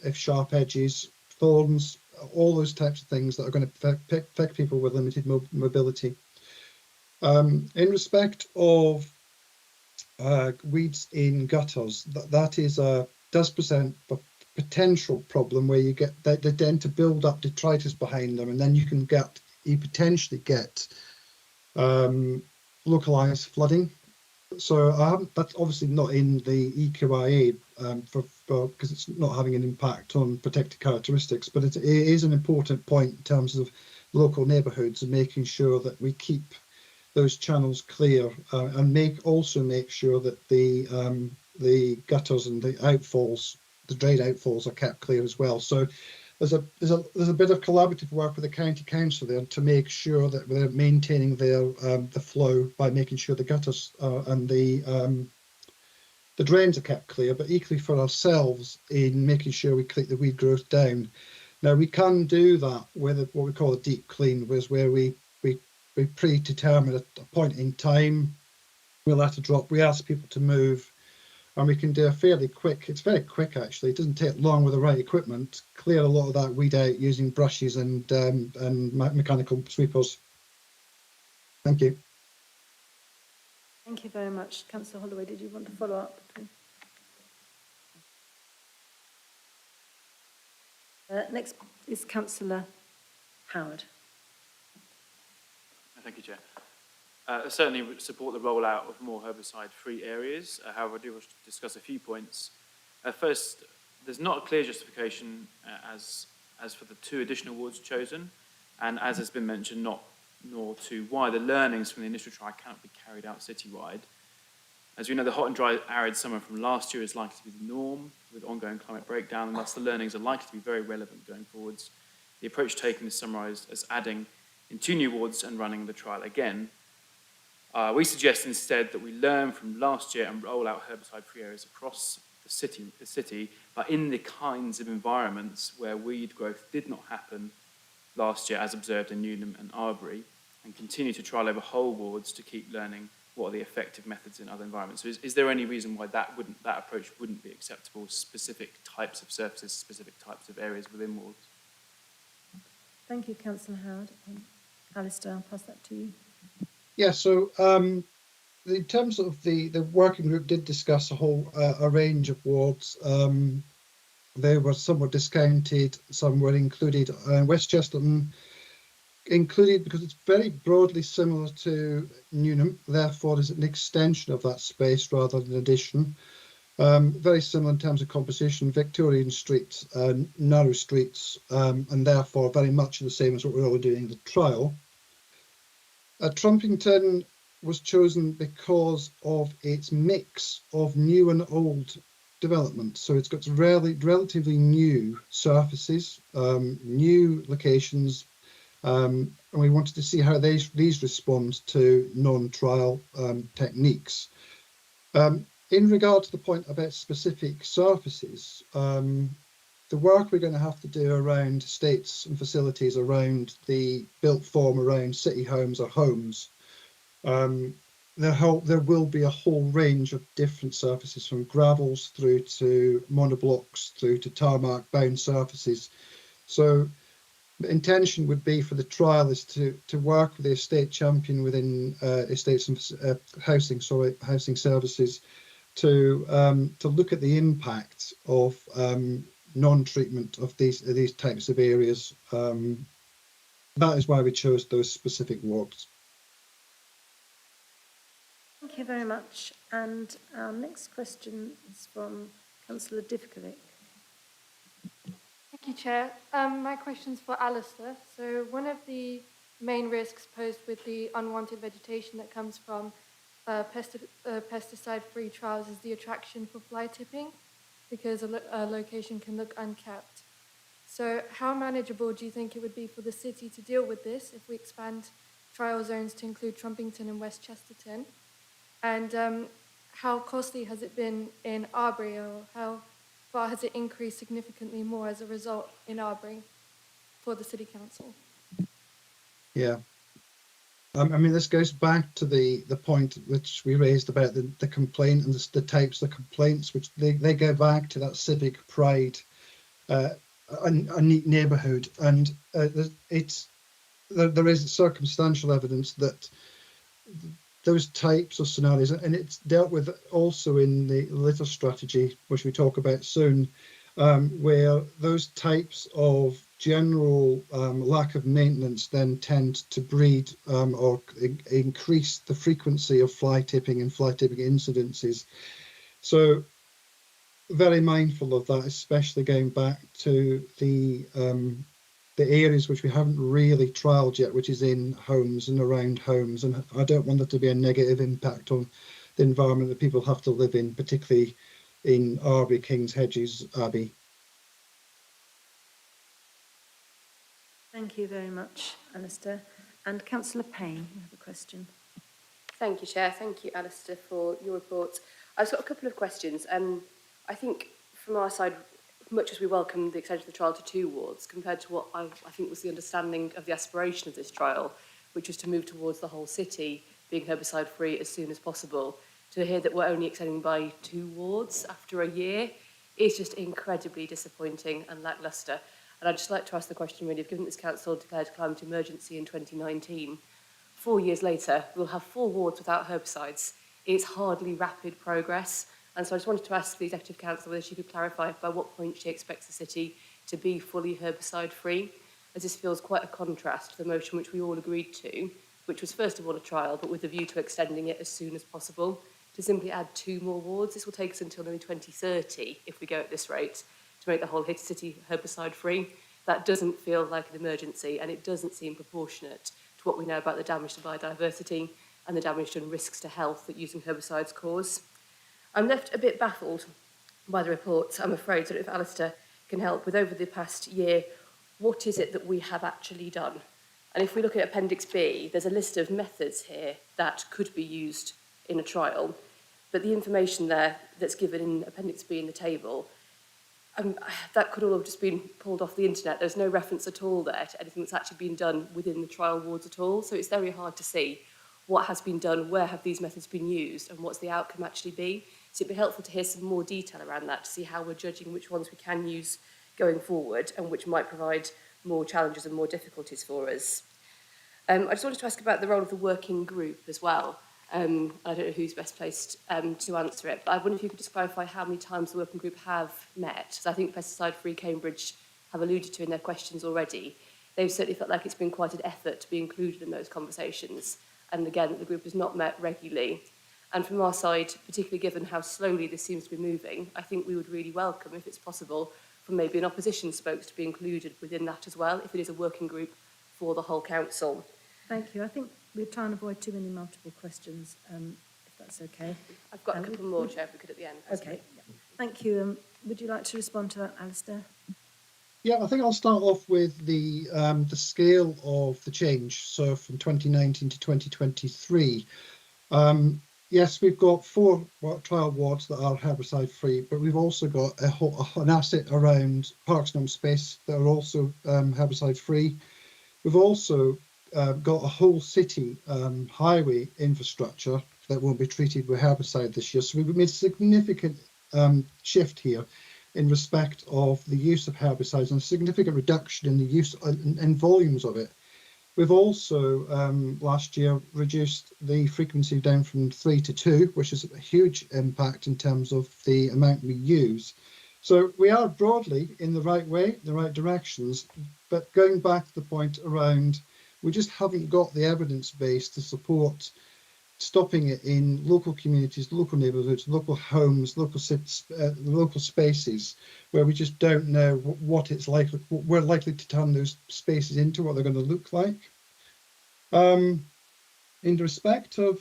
if sharp edges, thorns, all those types of things that are going to affect people with limited mobility. In respect of weeds in gutters, that is does present a potential problem where you get they tend to build up detritus behind them, and then you potentially get localized flooding. So that's obviously not in the EQIA because it's not having an impact on protected characteristics, but it is an important point in terms of local neighbourhoods and making sure that we keep those channels clear and also make sure that the gutters and the outfalls, the drain outfalls, are kept clear as well. So there's a bit of collaborative work with the county council there to make sure that they're maintaining their the flow by making sure the gutters and the drains are kept clear, but equally for ourselves in making sure we keep the weed growth down. Now we can do that with what we call a deep clean, where we predetermine at a point in time. We'll have to drop. We ask people to move, and we can do a fairly quick. It's very quick actually. It doesn't take long with the right equipment. Clear a lot of that weed out using brushes and mechanical sweepers. Thank you. Thank you very much. Councillor Holloway, did you want to follow up? Next is Councillor Howard. Thank you, Chair. I certainly would support the rollout of more herbicide-free areas. However, I do wish to discuss a few points. First, there's not a clear justification as for the 2 additional wards chosen, and as has been mentioned, nor to why the learnings from the initial trial cannot be carried out citywide. As we know, the hot and dry arid summer from last year is likely to be the norm with ongoing climate breakdown, and thus the learnings are likely to be very relevant going forwards. The approach taken is summarised as adding in 2 new wards and running the trial again. We suggest instead that we learn from last year and roll out herbicide-free areas across the city, but in the kinds of environments where weed growth did not happen last year, as observed in Newnham and Arbury, and continue to trial over whole wards to keep learning what are the effective methods in other environments. So is there any reason why that approach wouldn't be acceptable, specific types of surfaces, specific types of areas within wards? Thank you, Councillor Howard. Alistair, I'll pass that to you. Yeah, so in terms of the working group did discuss a range of wards. Some were discounted, some were included. West Chesterton included because it's very broadly similar to Newnham, therefore is an extension of that space rather than an addition. Very similar in terms of composition, Victorian streets, narrow streets, and therefore very much the same as what we're already doing in the trial. Trumpington was chosen because of its mix of new and old development. So it's got relatively new surfaces, new locations, and we wanted to see how these respond to non-trial techniques. In regard to the point about specific surfaces, the work we're going to have to do around estates and facilities around the built form around city homes or homes, there will be a whole range of different surfaces, from gravels through to monoblocks through to tarmac bound surfaces. So the intention would be for the trial is to work with the estate champion within estates and housing services to look at the impact of non-treatment of these types of areas. That is why we chose those specific wards. Thank you very much. And our next question is from Councillor Divkovic. Thank you, Chair. My question's for Alistair. So one of the main risks posed with the unwanted vegetation that comes from pesticide-free trials is the attraction for fly tipping, because a location can look unkept. So how manageable do you think it would be for the city to deal with this if we expand trial zones to include Trumpington and West Chesterton? And how costly has it been in Arbury, or how but has it increased significantly more as a result in Arbury for the City Council? Yeah. I mean, this goes back to the point which we raised about the complaint and the types of complaints, which they go back to that civic pride, a neat neighbourhood, and there is circumstantial evidence that those types of scenarios, and it's dealt with also in the litter strategy, which we talk about soon, where those types of general lack of maintenance then tend to breed or increase the frequency of fly tipping and fly tipping incidences. So very mindful of that, especially going back to the areas which we haven't really trialled yet, which is in homes and around homes. And I don't want there to be a negative impact on the environment that people have to live in, particularly in Arbury, King's Hedges, Abbey. Thank you very much, Alistair. And Councillor Payne, you have a question. Thank you, Chair. Thank you, Alistair, for your report. I've got a couple of questions. I think from our side, much as we welcome the extension of the trial to 2 wards, compared to what I think was the understanding of the aspiration of this trial, which was to move towards the whole city being herbicide-free as soon as possible, to hear that we're only extending by 2 wards after a year is just incredibly disappointing and lacklustre. And I'd just like to ask the question, really, given this council declared climate emergency in 2019, 4 years later, we'll have 4 wards without herbicides. It's hardly rapid progress. And so I just wanted to ask the Executive Council whether she could clarify by what point she expects the city to be fully herbicide-free, as this feels quite a contrast to the motion which we all agreed to, which was first of all a trial, but with a view to extending it as soon as possible. To simply add 2 more wards, this will take us until nearly 2030, if we go at this rate, to make the whole city herbicide-free. That doesn't feel like an emergency, and it doesn't seem proportionate to what we know about the damage to biodiversity and the damage and risks to health that using herbicides cause. I'm left a bit baffled by the report, I'm afraid, so if Alistair can help with over the past year, what is it that we have actually done? And if we look at Appendix B, there's a list of methods here that could be used in a trial, but the information there that's given in Appendix B in the table, that could all have just been pulled off the internet. There's no reference at all there to anything that's actually been done within the trial wards at all, so it's very hard to see what has been done, where have these methods been used, and what's the outcome actually be. So it'd be helpful to hear some more detail around that to see how we're judging which ones we can use going forward and which might provide more challenges and more difficulties for us. I just wanted to ask about the role of the working group as well. I don't know who's best placed to answer it, but I wonder if you could just clarify how many times the working group have met. So I think Pesticide Free Cambridge have alluded to in their questions already. They've certainly felt like it's been quite an effort to be included in those conversations. And again, the group has not met regularly. And from our side, particularly given how slowly this seems to be moving, I think we would really welcome, if it's possible, for maybe an opposition spokes to be included within that as well, if it is a working group for the whole council. Thank you. I think we're trying to avoid too many multiple questions, if that's okay. I've got a couple more, Chair, if we could at the end. Okay. Yeah. Thank you. Would you like to respond to that, Alistair? Yeah, I think I'll start off with the scale of the change. So from 2019 to 2023, yes, we've got 4 trial wards that are herbicide free, but we've also got an asset around parks and open space that are also herbicide free. We've also got a whole city highway infrastructure that will be treated with herbicide this year. So we've made a significant shift here in respect of the use of herbicides and a significant reduction in the use and volumes of it. We've also last year reduced the frequency down from 3 to 2, which is a huge impact in terms of the amount we use. So we are broadly in the right way, the right directions, but going back to the point around, we just haven't got the evidence base to support stopping it in local communities, local neighbourhoods, local homes, local spaces, where we just don't know what it's likely, what we're likely to turn those spaces into, what they're going to look like. In respect of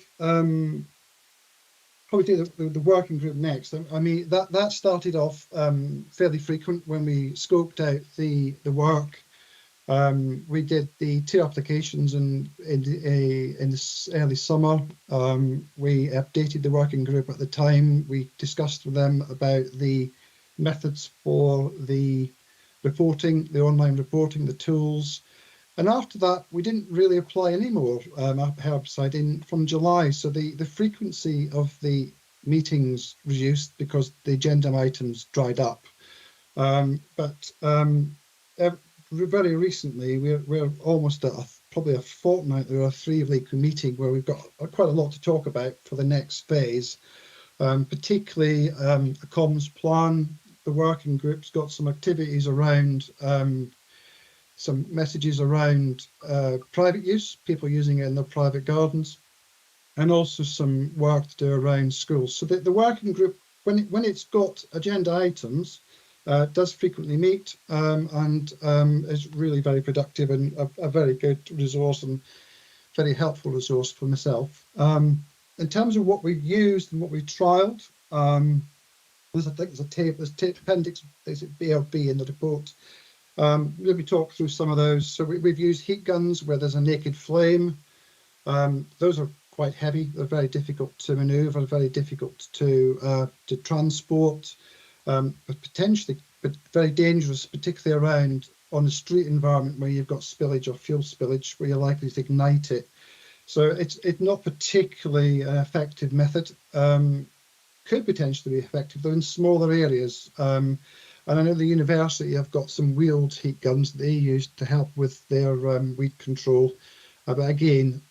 probably do the working group next. I mean that started off fairly frequent when we scoped out the work. We did the 2 applications in this early summer. We updated the working group at the time. We discussed with them about the methods for the reporting, the online reporting, the tools. And after that, we didn't really apply any more herbicide in from July. So the frequency of the meetings reduced because the agenda items dried up. Very recently, we're almost at probably a fortnightly or a 3-week meeting where we've got quite a lot to talk about for the next phase, particularly a comms plan. The working group's got some activities around, some messages around private use, people using it in their private gardens, and also some work to do around schools. So the working group, when it's got agenda items, does frequently meet and is really very productive and a very good resource and very helpful resource for myself. In terms of what we've used and what we've trialled, there's a table, there's appendix, there's a BLB in the report. Let me talk through some of those. So we've used heat guns where there's a naked flame. Those are quite heavy. They're very difficult to manoeuvre, very difficult to transport, but very dangerous, particularly around on a street environment where you've got spillage or fuel spillage, where you're likely to ignite it. So it's not particularly an effective method. Could potentially be effective though in smaller areas. And I know the university have got some wheeled heat guns that they use to help with their weed control. But again,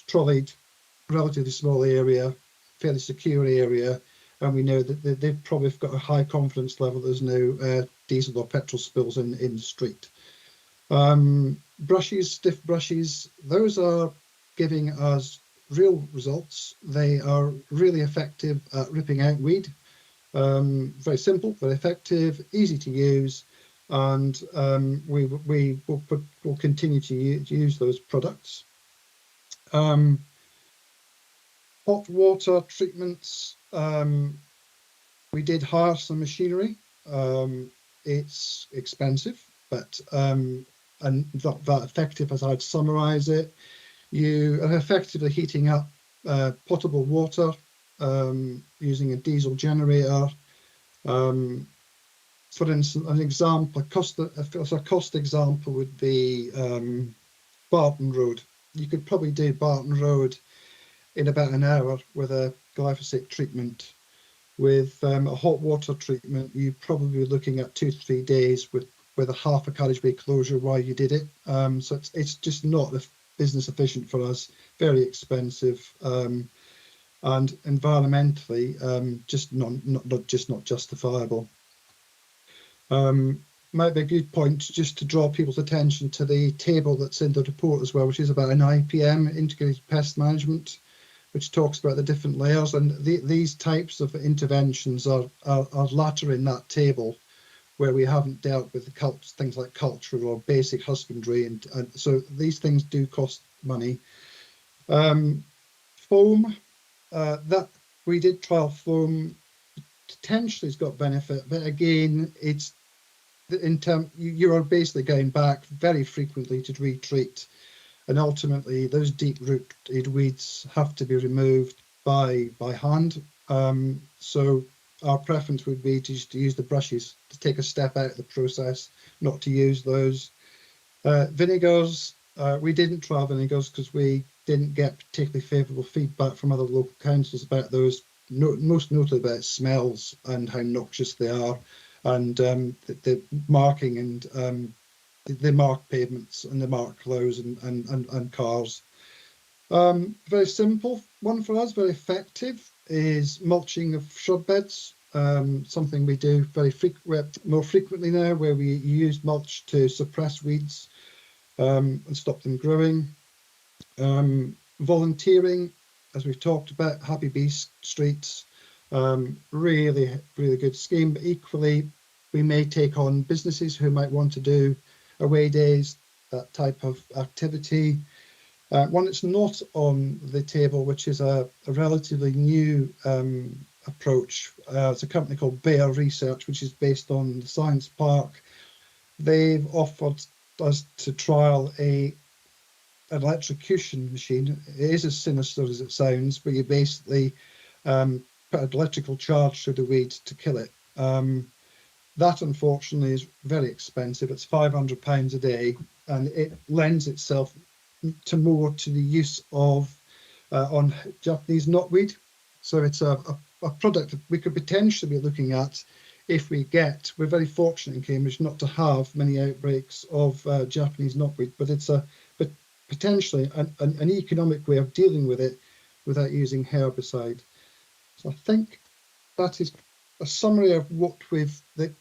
trolleyed, relatively small area, fairly secure area, and we know that they've probably got a high confidence level. There's no diesel or petrol spills in the street. Brushes, stiff brushes, those are giving us real results. They are really effective at ripping out weed. Very simple, very effective, easy to use, and we will continue to use those products. Hot water treatments, we did hire some machinery. It's expensive, but and not that effective as I'd summarize it. You are effectively heating up potable water using a diesel generator. For instance, an example, a cost example would be Barton Road. You could probably do Barton Road in about an hour with a glyphosate treatment. With a hot water treatment, you're probably looking at 2 to 3 days with a half a carriageway closure while you did it. So it's just not business efficient for us, very expensive, and environmentally just not justifiable. Might be a good point just to draw people's attention to the table that's in the report as well, which is about an IPM, integrated pest management, which talks about the different layers, and these types of interventions are latter in that table, where we haven't dealt with the things like culture or basic husbandry, and so these things do cost money. Foam, that we did trial foam, potentially has got benefit, but again, it's you are basically going back very frequently to retreat. And ultimately, those deep-rooted weeds have to be removed by hand. So our preference would be to just use the brushes, to take a step out of the process, not to use those. Vinegars, we didn't trial vinegars because we didn't get particularly favourable feedback from other local councils about those, most notably about smells and how noxious they are, and the marking and they mark pavements and they mark clothes and cars. Very simple one for us, very effective, is mulching of shrub beds. Something we do more frequently now, where we use mulch to suppress weeds and stop them growing. Volunteering, as we've talked about, Happy Bee Streets, really good scheme, but equally we may take on businesses who might want to do away days, that type of activity. One that's not on the table, which is a relatively new approach. It's a company called Bayer Research, which is based on the Science Park. They've offered us to trial an electrocution machine. It is as sinister as it sounds, but you basically put an electrical charge through the weed to kill it. that unfortunately is very expensive. It's £500 a day, and it lends itself to more to the use of on Japanese knotweed. So it's a product that we could potentially be looking at if we're very fortunate in Cambridge not to have many outbreaks of Japanese knotweed, but it's but potentially an economic way of dealing with it without using herbicide. So I think that is a summary of what the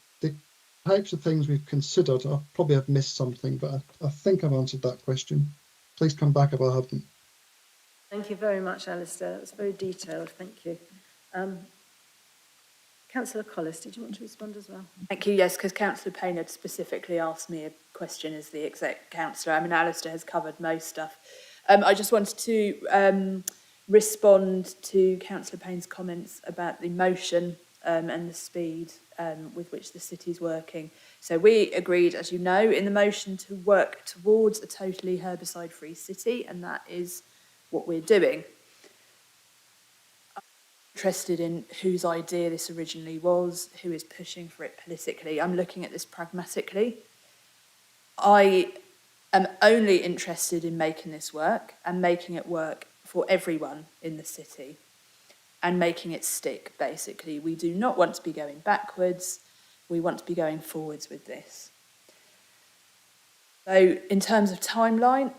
types of things we've considered. I probably have missed something, but I think I've answered that question. Please come back if I haven't. Thank you very much, Alistair. That was very detailed. Thank you. Councillor Collis, did you want to respond as well? Thank you, yes, because Councillor Payne had specifically asked me a question as the exec councillor. I mean, Alistair has covered most stuff. I just wanted to respond to Councillor Payne's comments about the motion and the speed with which the city's working. So we agreed, as you know, in the motion to work towards a totally herbicide-free city, and that is what we're doing. Interested in whose idea this originally was, who is pushing for it politically. I'm looking at this pragmatically. I am only interested in making this work and making it work for everyone in the city and making it stick, basically. We do not want to be going backwards. We want to be going forwards with this. So in terms of timeline,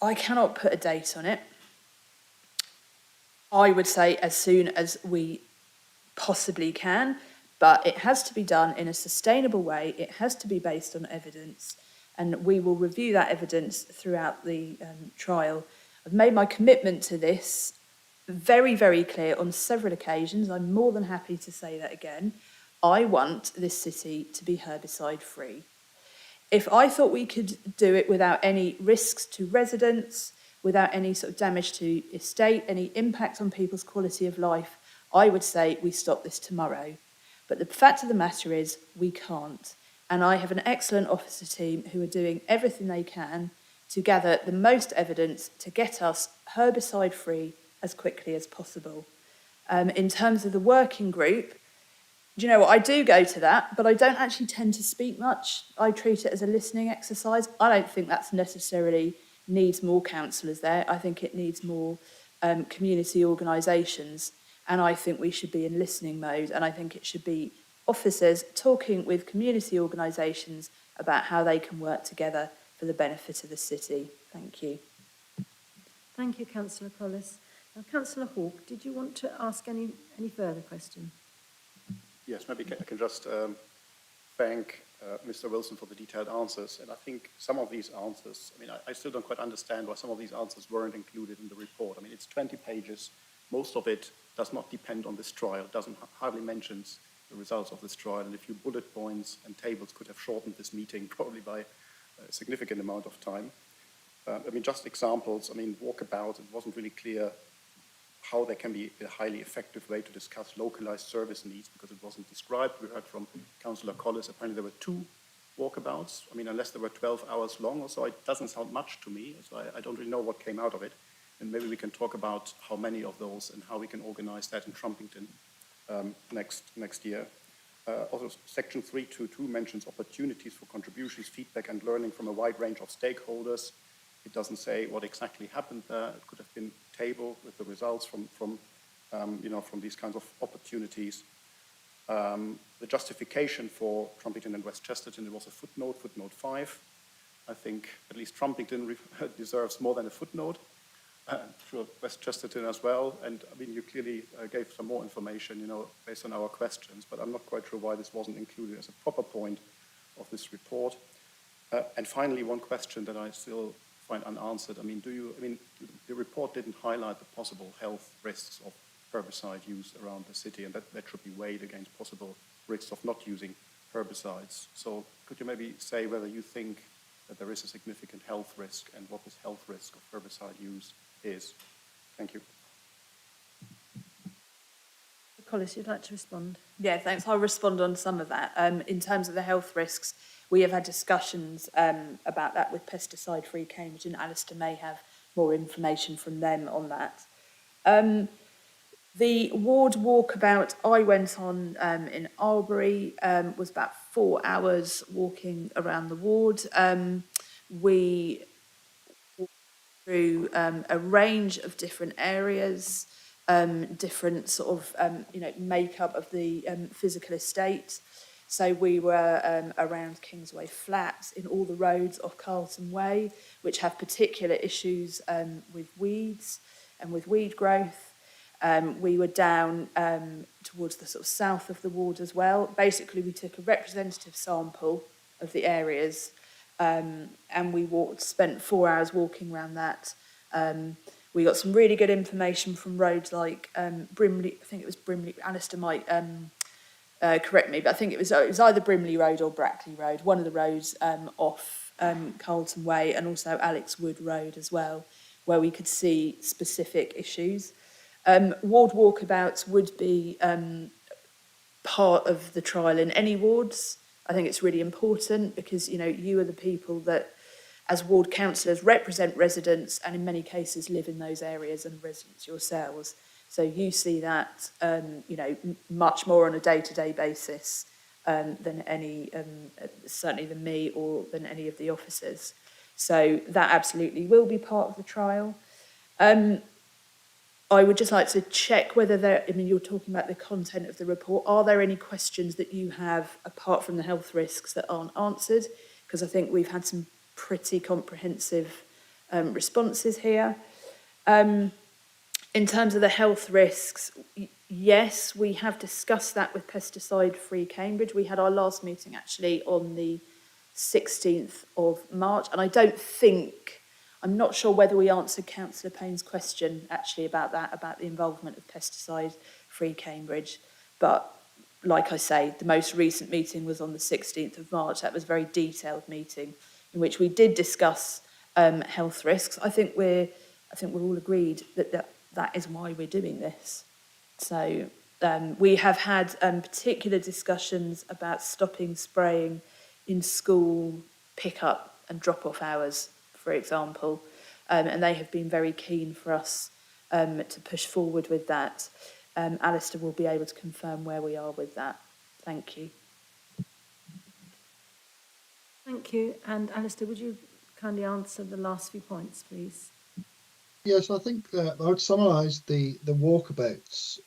I cannot put a date on it. I would say as soon as we possibly can, but it has to be done in a sustainable way. It has to be based on evidence, and we will review that evidence throughout the trial. I've made my commitment to this very, very clear on several occasions. I'm more than happy to say that again. I want this city to be herbicide-free. If I thought we could do it without any risks to residents, without any sort of damage to estate, any impact on people's quality of life, I would say we stop this tomorrow. But the fact of the matter is we can't. And I have an excellent officer team who are doing everything they can to gather the most evidence to get us herbicide-free as quickly as possible. In terms of the working group, do you know what? I do go to that, but I don't actually tend to speak much. I treat it as a listening exercise. I don't think that's necessarily needs more councillors there. I think it needs more community organisations, and I think we should be in listening mode, and I think it should be officers talking with community organisations about how they can work together for the benefit of the city. Thank you. Thank you, Councillor Collis. Now, Councillor Hawke, did you want to ask any further question? Yes, maybe I can just thank Mr. Wilson for the detailed answers. And I think some of these answers, I mean, I still don't quite understand why some of these answers weren't included in the report. I mean, it's 20 pages. Most of it does not depend on this trial, doesn't hardly mentions the results of this trial. And a few bullet points and tables could have shortened this meeting probably by a significant amount of time. I mean, just examples. I mean, walkabout, it wasn't really clear how there can be a highly effective way to discuss localized service needs because it wasn't described. We heard from Councillor Collis, apparently there were 2 walkabouts. I mean, unless they were 12 hours long or so, it doesn't sound much to me. So I don't really know what came out of it. And maybe we can talk about how many of those and how we can organize that in Trumpington next year. Also, Section 322 mentions opportunities for contributions, feedback and learning from a wide range of stakeholders. It doesn't say what exactly happened there. It could have been tabled with the results from these kinds of opportunities. The justification for Trumpington and West Chesterton, it was a footnote 5. I think at least Trumpington deserves more than a footnote. Sure, West Chesterton as well. And I mean, you clearly gave some more information, based on our questions, but I'm not quite sure why this wasn't included as a proper point of this report. And finally, one question that I still find unanswered. I mean, the report didn't highlight the possible health risks of herbicide use around the city, and that should be weighed against possible risks of not using herbicides. So could you maybe say whether you think that there is a significant health risk and what this health risk of herbicide use is? Thank you. Collis, you'd like to respond? Yeah, thanks. I'll respond on some of that. In terms of the health risks, we have had discussions about that with Pesticide Free Cambridge, and Alistair may have more information from them on that. The ward walkabout I went on in Albury was about 4 hours walking around the ward. We walked through a range of different areas, different sort of makeup of the physical estate. So we were around Kingsway Flats, in all the roads off Carlton Way, which have particular issues with weeds and with weed growth. We were down towards the sort of south of the ward as well. Basically, we took a representative sample of the areas and we spent 4 hours walking around that. We got some really good information from roads like Brimley, I think it was Brimley, Alistair might correct me, but I think it was either Brimley Road or Brackley Road, one of the roads off Carlton Way, and also Alex Wood Road as well, where we could see specific issues. Ward walkabouts would be part of the trial in any wards. I think it's really important because, you know, you are the people that, as ward councillors, represent residents and in many cases live in those areas and residents yourselves. So you see that, much more on a day-to-day basis than any, certainly than me or than any of the officers. So that absolutely will be part of the trial. I would just like to check whether you're talking about the content of the report. Are there any questions that you have, apart from the health risks, that aren't answered? Because I think we've had some pretty comprehensive responses here. In terms of the health risks, yes, we have discussed that with Pesticide-Free Cambridge. We had our last meeting actually on the 16th of March, and I'm not sure whether we answered Councillor Payne's question actually about that, about the involvement of Pesticide-Free Cambridge. But like I say, the most recent meeting was on the 16th of March. That was a very detailed meeting in which we did discuss health risks. I think we're all agreed that is why we're doing this. So we have had particular discussions about stopping spraying in school pick-up and drop-off hours, for example, and they have been very keen for us to push forward with that. Alistair will be able to confirm where we are with that. Thank you. Thank you. And Alistair, would you kindly answer the last few points, please? Yes, I think that I would summarise the walkabouts,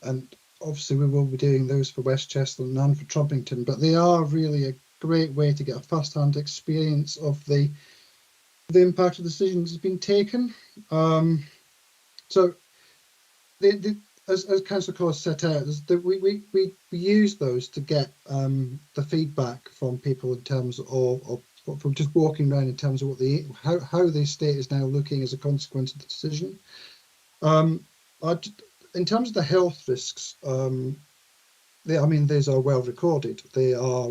and obviously we will be doing those for Westchester and none for Trumpington, but they are really a great way to get a first-hand experience of the impact of decisions that's been taken. So as Councillor Corr set out, we use those to get the feedback from people in terms of from just walking around in terms of what how the estate is now looking as a consequence of the decision. In terms of the health risks, these are well recorded. They are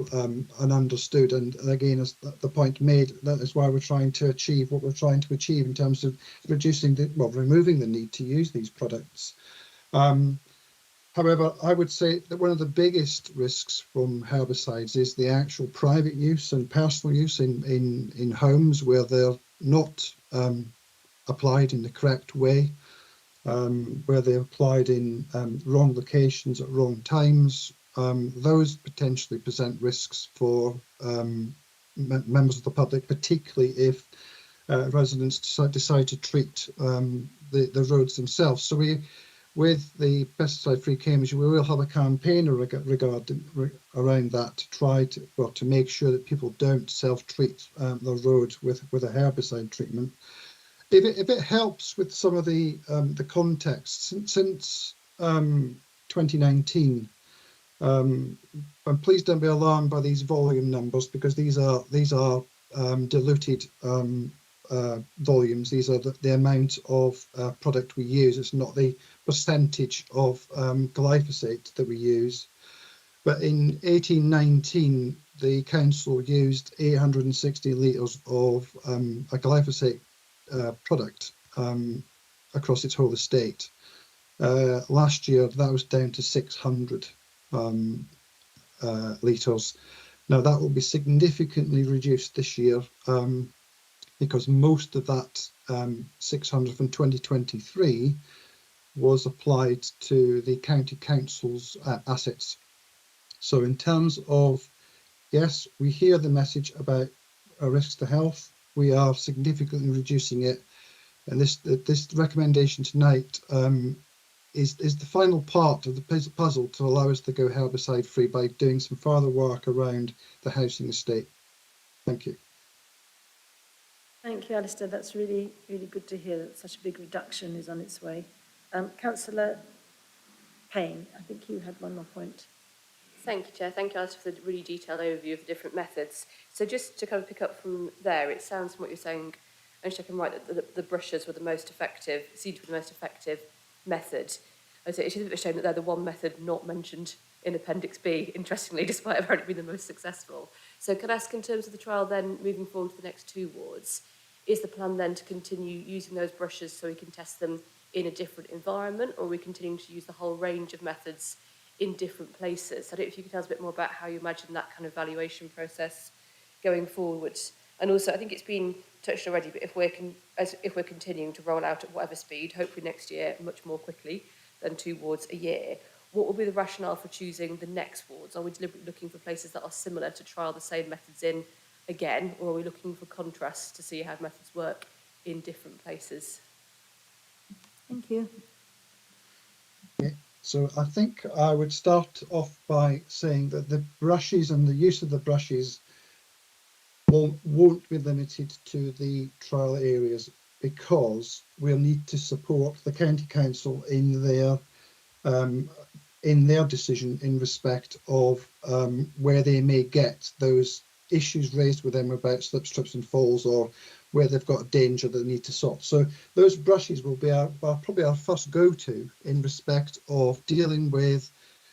understood, and again, as the point made, that is why we're trying to achieve what we're trying to achieve in terms of removing the need to use these products. However, I would say that one of the biggest risks from herbicides is the actual private use and personal use in homes where they're not applied in the correct way, where they're applied in wrong locations at wrong times. Those potentially present risks for members of the public, particularly if residents decide to treat the roads themselves. So with the Pesticide-Free Cambridge, we will have a campaign around that to try to make sure that people don't self-treat the roads with a herbicide treatment. If it helps with some of the context, since 2019, and please don't be alarmed by these volume numbers, because these are diluted volumes. These are the amount of product we use. It's not the percentage of glyphosate that we use. But in 1819, the council used 860 litres of a glyphosate product across its whole estate. Last year, that was down to 600 litres. Now, that will be significantly reduced this year because most of that 600 from 2023 was applied to the county council's assets. So in terms of, yes, we hear the message about risks to health. We are significantly reducing it. And this recommendation tonight is the final part of the puzzle to allow us to go herbicide free by doing some further work around the housing estate. Thank you. Thank you, Alistair. That's really, really good to hear that such a big reduction is on its way. Councillor Payne, I think you had one more point. Thank you, Chair. Thank you, Alistair, for the really detailed overview of the different methods. So just to kind of pick up from there, it sounds from what you're saying, and check I'm right, that the brushes were the most effective, seem to be the most effective method. It's a bit of a shame that they're the one method not mentioned in Appendix B, interestingly, despite apparently being the most successful. So can I ask, in terms of the trial then, moving forward to the next 2 wards, is the plan then to continue using those brushes so we can test them in a different environment, or are we continuing to use the whole range of methods in different places? So I don't know if you could tell us a bit more about how you imagine that kind of evaluation process going forward. And also, I think it's been touched already, but if we're continuing to roll out at whatever speed, hopefully next year much more quickly than 2 wards a year, what will be the rationale for choosing the next wards? Are we deliberately looking for places that are similar to trial the same methods in again, or are we looking for contrast to see how methods work in different places? Thank you. Okay. So I think I would start off by saying that the brushes and the use of the brushes won't be limited to the trial areas, because we'll need to support the county council in their decision in respect of where they may get those issues raised with them about slips, trips and falls, or where they've got a danger they need to sort. So those brushes will be probably our first go-to in respect of dealing with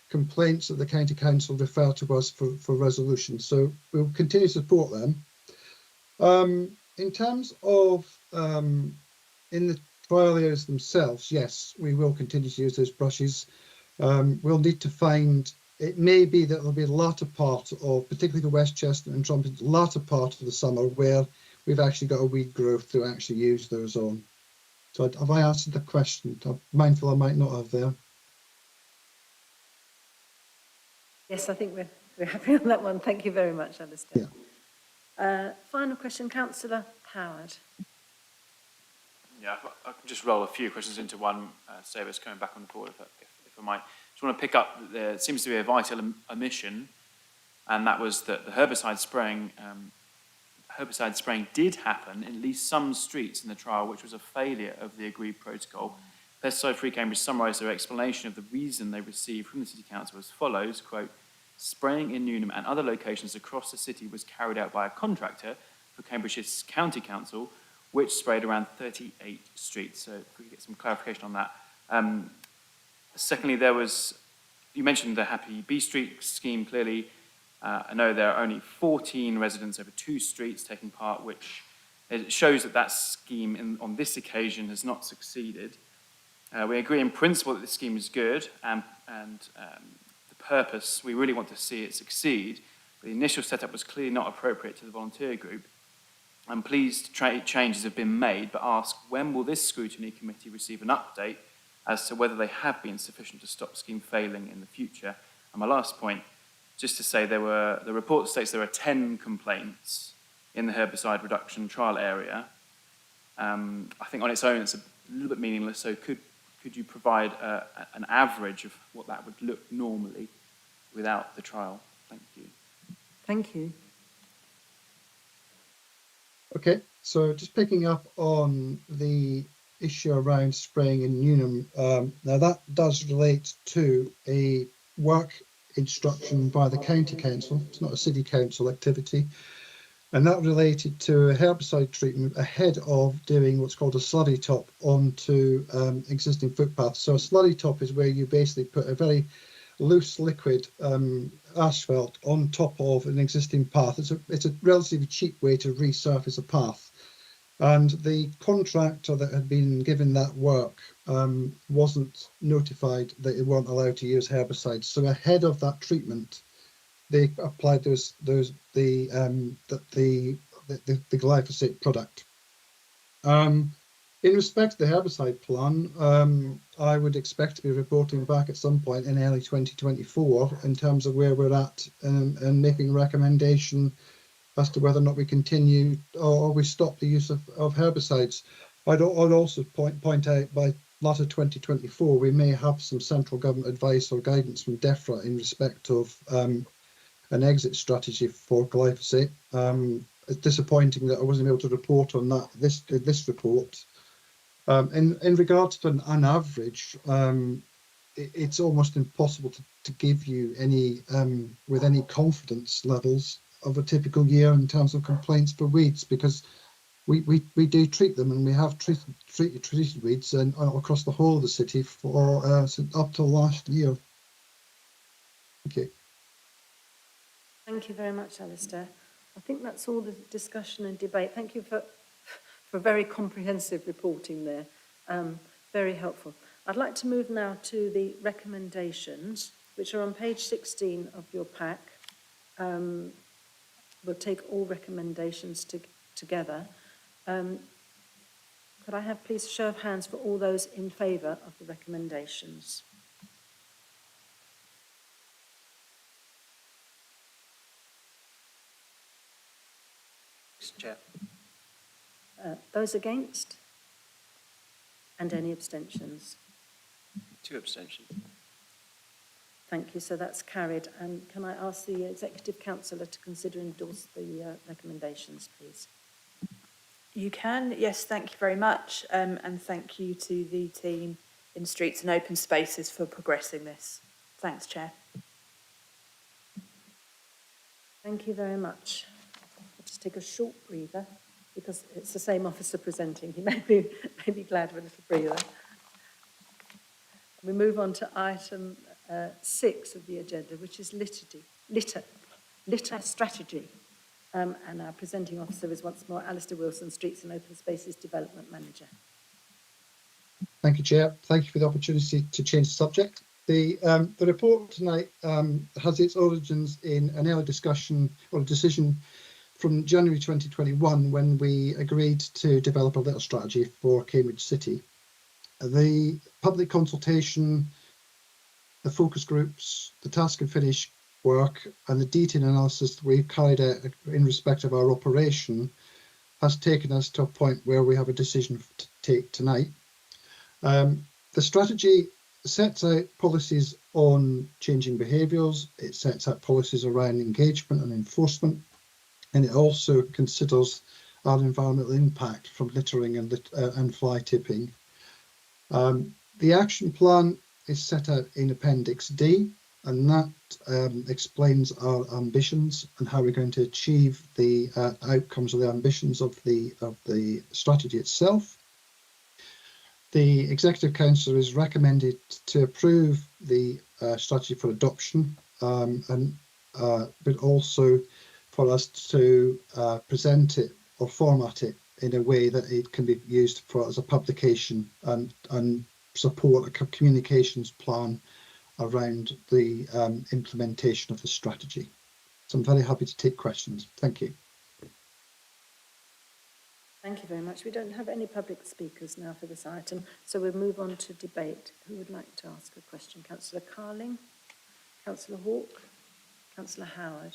complaints that the county council refer to us for resolution. So we'll continue to support them. In terms of in the trial areas themselves, yes, we will continue to use those brushes. We'll need to find, it may be that there'll be a latter part of, particularly the West Chestnut and Trumpet, latter part of the summer where we've actually got a weed growth to actually use those on. So have I answered the question? I'm mindful I might not have there. Yes, I think we're happy on that one. Thank you very much, Alistair. Yeah. Final question, Councillor Howard. Yeah, I can just roll a few questions into one, save us coming back on the board, if I might. Just want to pick up that there seems to be a vital omission, and that was that the herbicide spraying did happen in at least some streets in the trial, which was a failure of the agreed protocol. Pesticide Free Cambridge summarised their explanation of the reason they received from the City Council as follows, quote, spraying in Newnham and other locations across the city was carried out by a contractor for Cambridge's County Council, which sprayed around 38 streets. So if we could get some clarification on that. Secondly, you mentioned the Happy Bee Street scheme clearly. I know there are only 14 residents over 2 streets taking part, which it shows that scheme on this occasion has not succeeded. We agree in principle that the scheme is good and the purpose, we really want to see it succeed, but the initial setup was clearly not appropriate to the volunteer group. I'm pleased changes have been made, but ask, when will this scrutiny committee receive an update as to whether they have been sufficient to stop scheme failing in the future? And my last point, just to say the report states there are 10 complaints in the herbicide reduction trial area. I think on its own it's a little bit meaningless, so could you provide an average of what that would look normally without the trial? Thank you. Thank you. Okay, so just picking up on the issue around spraying in Newnham, now that does relate to a work instruction by the county council. It's not a city council activity, and that related to a herbicide treatment ahead of doing what's called a slurry top onto existing footpaths. So a slurry top is where you basically put a very loose liquid asphalt on top of an existing path. It's a relatively cheap way to resurface a path. And the contractor that had been given that work wasn't notified that they weren't allowed to use herbicides. So ahead of that treatment, they applied the glyphosate product. In respect to the herbicide plan, I would expect to be reporting back at some point in early 2024 in terms of where we're at and making a recommendation as to whether or not we continue or we stop the use of herbicides. I'd also point out by latter 2024 we may have some central government advice or guidance from DEFRA in respect of an exit strategy for glyphosate. It's disappointing that I wasn't able to report on that this report. In regards to an average, it's almost impossible to give you any with any confidence levels of a typical year in terms of complaints for weeds, because we do treat them, and we have treated weeds and across the whole of the city for up till last year. Thank you. Thank you very much, Alistair. I think that's all the discussion and debate. Thank you for very comprehensive reporting there. Very helpful. I'd like to move now to the recommendations, which are on page 16 of your pack. We'll take all recommendations together. Could I have please a show of hands for all those in favour of the recommendations? Mr. Chair. Those against? And any abstentions? 2 abstentions. Thank you. So that's carried. And can I ask the Executive Councillor to consider and endorse the recommendations, please? You can, yes, thank you very much. And thank you to the team in Streets and Open Spaces for progressing this. Thanks, Chair. Thank you very much. I'll just take a short breather because it's the same officer presenting. He may be glad of a little breather. We move on to item 6 of the agenda, which is litter strategy. And our presenting officer is once more Alistair Wilson, Streets and Open Spaces Development Manager. Thank you, Chair. Thank you for the opportunity to change the subject. The report tonight has its origins in an early discussion or decision from January 2021 when we agreed to develop a litter strategy for Cambridge City. The public consultation, the focus groups, the task and finish work and the detailed analysis that we've carried out in respect of our operation has taken us to a point where we have a decision to take tonight. The strategy sets out policies on changing behaviours, it sets out policies around engagement and enforcement, and it also considers our environmental impact from littering and fly tipping. The action plan is set out in Appendix D, and that explains our ambitions and how we're going to achieve the outcomes of the ambitions of the strategy itself. The Executive Council is recommended to approve the strategy for adoption, but also for us to present it or format it in a way that it can be used as a publication and support a communications plan around the implementation of the strategy. So I'm very happy to take questions. Thank you. Thank you very much. We don't have any public speakers now for this item, so we'll move on to debate. Who would like to ask a question? Councillor Carling, Councillor Hawke, Councillor Howard.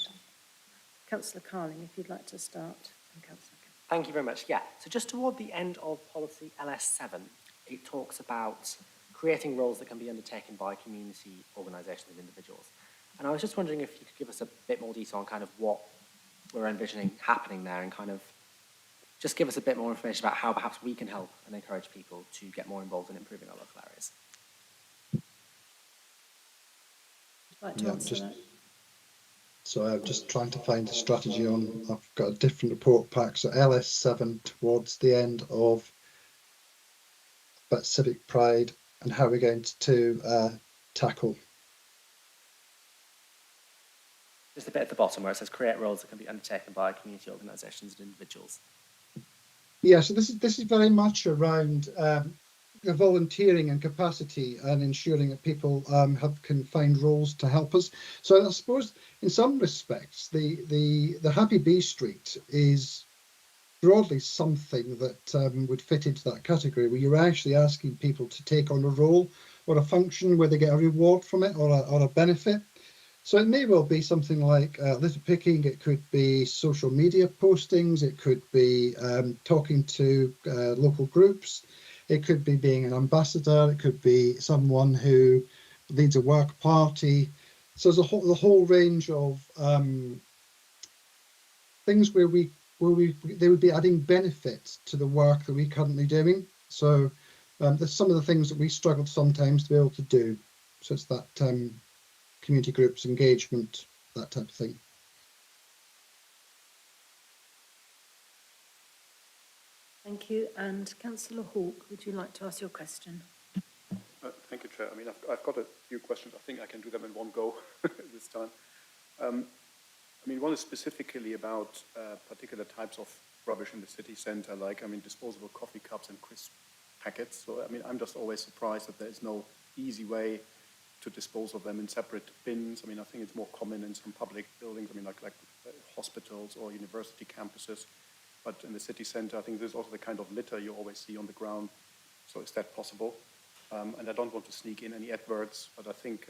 Councillor Carling, if you'd like to start. And Councillor. Thank you very much. Yeah, so just toward the end of policy LS7, it talks about creating roles that can be undertaken by community organisations and individuals. And I was just wondering if you could give us a bit more detail on kind of what we're envisioning happening there and kind of just give us a bit more information about how perhaps we can help and encourage people to get more involved in improving our local areas. Would you like to answer that? So I'm just trying to find the strategy on, I've got a different report pack, so LS7 towards the end of civic pride and how we're going to tackle. Just a bit at the bottom where it says create roles that can be undertaken by community organisations and individuals. Yeah, so this is very much around the volunteering and capacity and ensuring that people can find roles to help us. So I suppose in some respects the Happy Bee Street is broadly something that would fit into that category, where you're actually asking people to take on a role or a function where they get a reward from it or a benefit. So it may well be something like litter picking, it could be social media postings, it could be talking to local groups, it could be being an ambassador, it could be someone who leads a work party. So there's the whole range of things where they would be adding benefit to the work that we're currently doing. So there's some of the things that we struggled sometimes to be able to do. So it's that community groups, engagement, that type of thing. Thank you. And Councillor Hawke, would you like to ask your question? Thank you, Chair. I mean, I've got a few questions. I think I can do them in one go this time. I mean, one is specifically about particular types of rubbish in the city centre, like, I mean, disposable coffee cups and crisp packets. So, I mean, I'm just always surprised that there is no easy way to dispose of them in separate bins. I mean, I think it's more common in some public buildings, I mean, like hospitals or university campuses. But in the city centre, I think there's also the kind of litter you always see on the ground. So is that possible? And I don't want to sneak in any adverts, but I think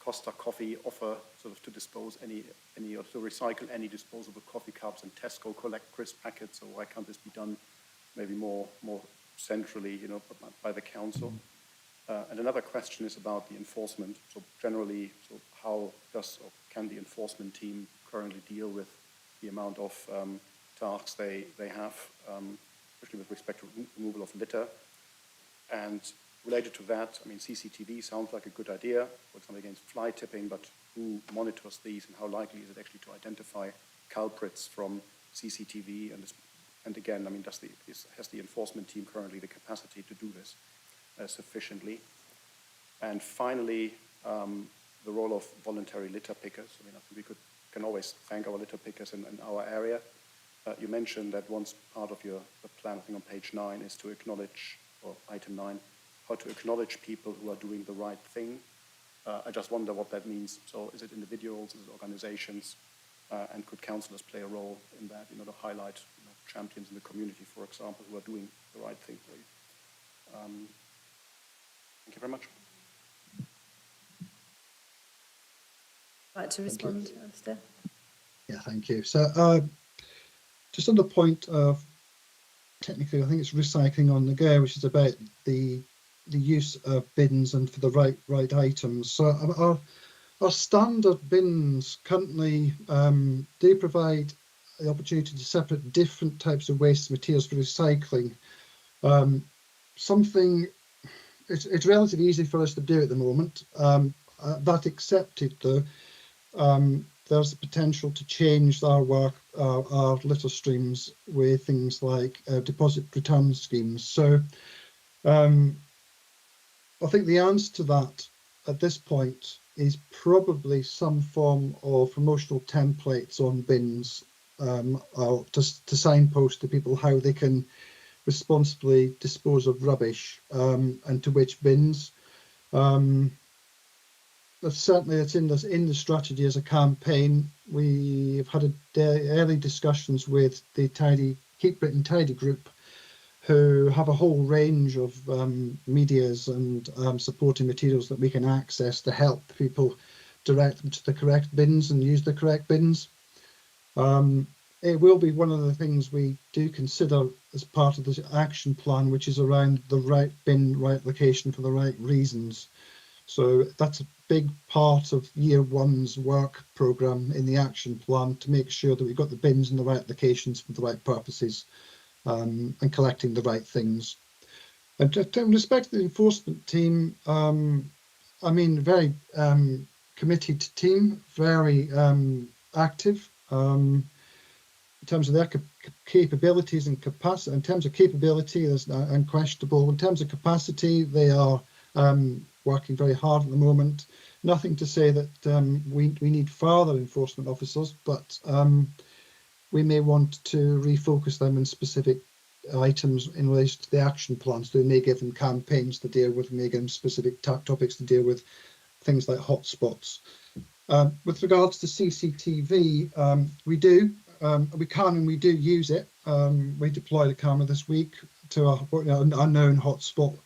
Costa Coffee offer sort of to dispose any or to recycle any disposable coffee cups, and Tesco collect crisp packets. So why can't this be done maybe more centrally, you know, by the council? And another question is about the enforcement. So generally, so how does or can the enforcement team currently deal with the amount of tasks they have, especially with respect to removal of litter? And related to that, I mean, CCTV sounds like a good idea, for example, against fly tipping, but who monitors these and how likely is it actually to identify culprits from CCTV? And again, I mean, has the enforcement team currently the capacity to do this sufficiently? And finally, the role of voluntary litter pickers. I mean, I think we can always thank our litter pickers in our area. You mentioned that once part of the plan, I think on page 9, is to acknowledge, or item 9, how to acknowledge people who are doing the right thing. I just wonder what that means. So is it individuals, is it organizations, and could councillors play a role in that, you know, to highlight, you know, champions in the community, for example, who are doing the right thing for you? Thank you very much. Like to respond, Alistair? Yeah, thank you. So just on the point of, technically, I think it's recycling on the go, which is about the use of bins and for the right items. So our standard bins currently do provide the opportunity to separate different types of waste materials for recycling. It's relatively easy for us to do at the moment. That accepted, though, there's the potential to change our work, our litter streams with things like deposit return schemes. So I think the answer to that at this point is probably some form of promotional templates on bins, or to signpost to people how they can responsibly dispose of rubbish, and to which bins. Certainly it's in the strategy as a campaign. We've had early discussions with the Keep Britain Tidy group, who have a whole range of medias and supporting materials that we can access to help people direct them to the correct bins and use the correct bins. It will be one of the things we do consider as part of the action plan, which is around the right bin, right location for the right reasons. So that's a big part of year 1's work programme in the action plan, to make sure that we've got the bins in the right locations for the right purposes, and collecting the right things. And to respect the enforcement team, I mean, very committed team, very active in terms of their capabilities and capacity. In terms of capability, there's unquestionable. In terms of capacity, they are working very hard at the moment. Nothing to say that we need further enforcement officers, but we may want to refocus them in specific items in relation to the action plans. So we may give them campaigns to deal with, may give them specific topics to deal with, things like hotspots. With regards to CCTV, we do we can and we do use it. We deployed a camera this week to an unknown hotspot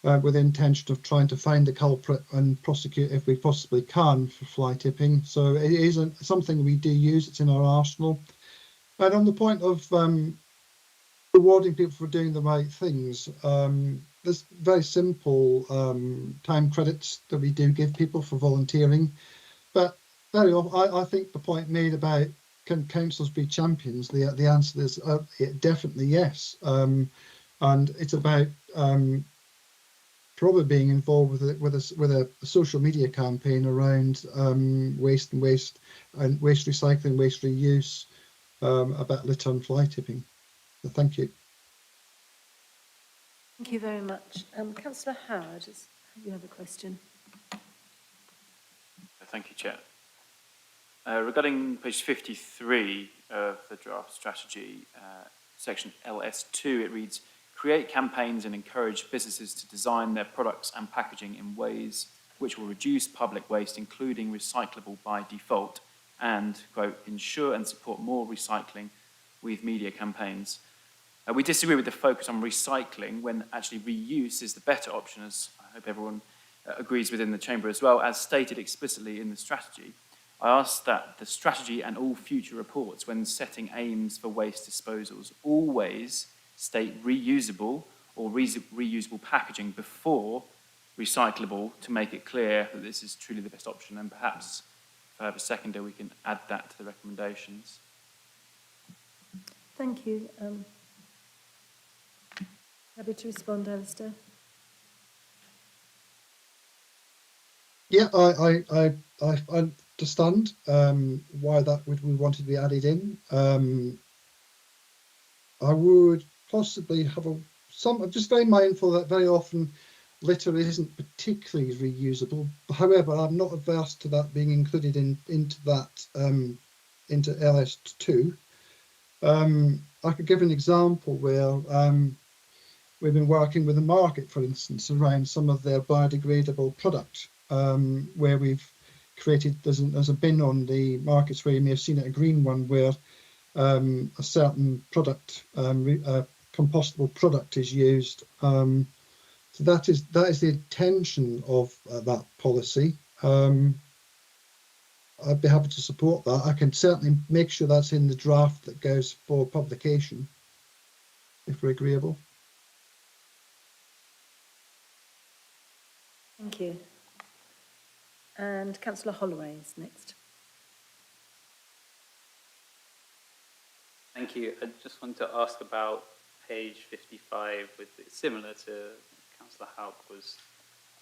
with the intention of trying to find the culprit and prosecute if we possibly can for fly tipping. So it is something we do use. It's in our arsenal. And on the point of rewarding people for doing the right things, there's very simple time credits that we do give people for volunteering. But very often, I think the point made about can councils be champions, the answer is definitely yes. And it's about probably being involved with a social media campaign around waste and waste recycling, waste reuse, about litter and fly tipping. So thank you. Thank you very much. Councillor Howard, you have a question. Thank you, Chair. Regarding page 53 of the draft strategy, section LS2, it reads, create campaigns and encourage businesses to design their products and packaging in ways which will reduce public waste, including recyclable by default, and, quote, ensure and support more recycling with media campaigns. We disagree with the focus on recycling when actually reuse is the better option, as I hope everyone agrees within the chamber as well, as stated explicitly in the strategy. I ask that the strategy and all future reports, when setting aims for waste disposals, always state reusable or reusable packaging before recyclable to make it clear that this is truly the best option, and perhaps if I have a seconder we can add that to the recommendations. Thank you. Happy to respond, Alistair. Yeah, I understand why that we wanted to be added in. I would possibly have I'm just very mindful that very often litter isn't particularly reusable. However, I'm not averse to that being included into LS2. I could give an example where we've been working with the market, for instance, around some of their biodegradable product, where we've created, there's a bin on the markets where you may have seen it, a green one, where a certain product, compostable product is used. So that is the intention of that policy. I'd be happy to support that. I can certainly make sure that's in the draft that goes for publication, if we're agreeable. Thank you. And Councillor Holloway is next. Thank you. I just want to ask about page 55, similar to Councillor Hauck was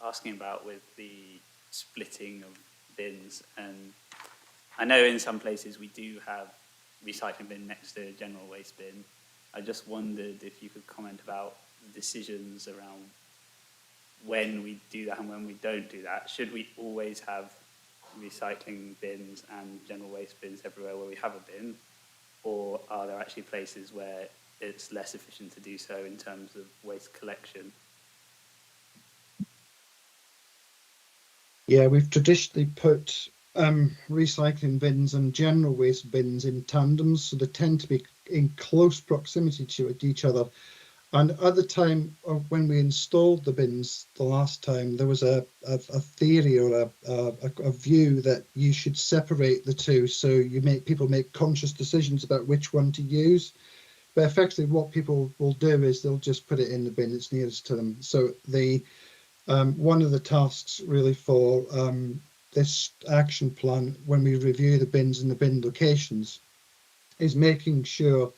asking about with the splitting of bins. And I know in some places we do have recycling bin next to a general waste bin. I just wondered if you could comment about the decisions around when we do that and when we don't do that. Should we always have recycling bins and general waste bins everywhere where we have a bin? Or are there actually places where it's less efficient to do so in terms of waste collection? Yeah, we've traditionally put recycling bins and general waste bins in tandems, so they tend to be in close proximity to each other. And at the time of when we installed the bins the last time, there was a theory or a view that you should separate the two, so people make conscious decisions about which one to use. But effectively, what people will do is they'll just put it in the bin that's nearest to them. So one of the tasks really for this action plan, when we review the bins and the bin locations, is making sure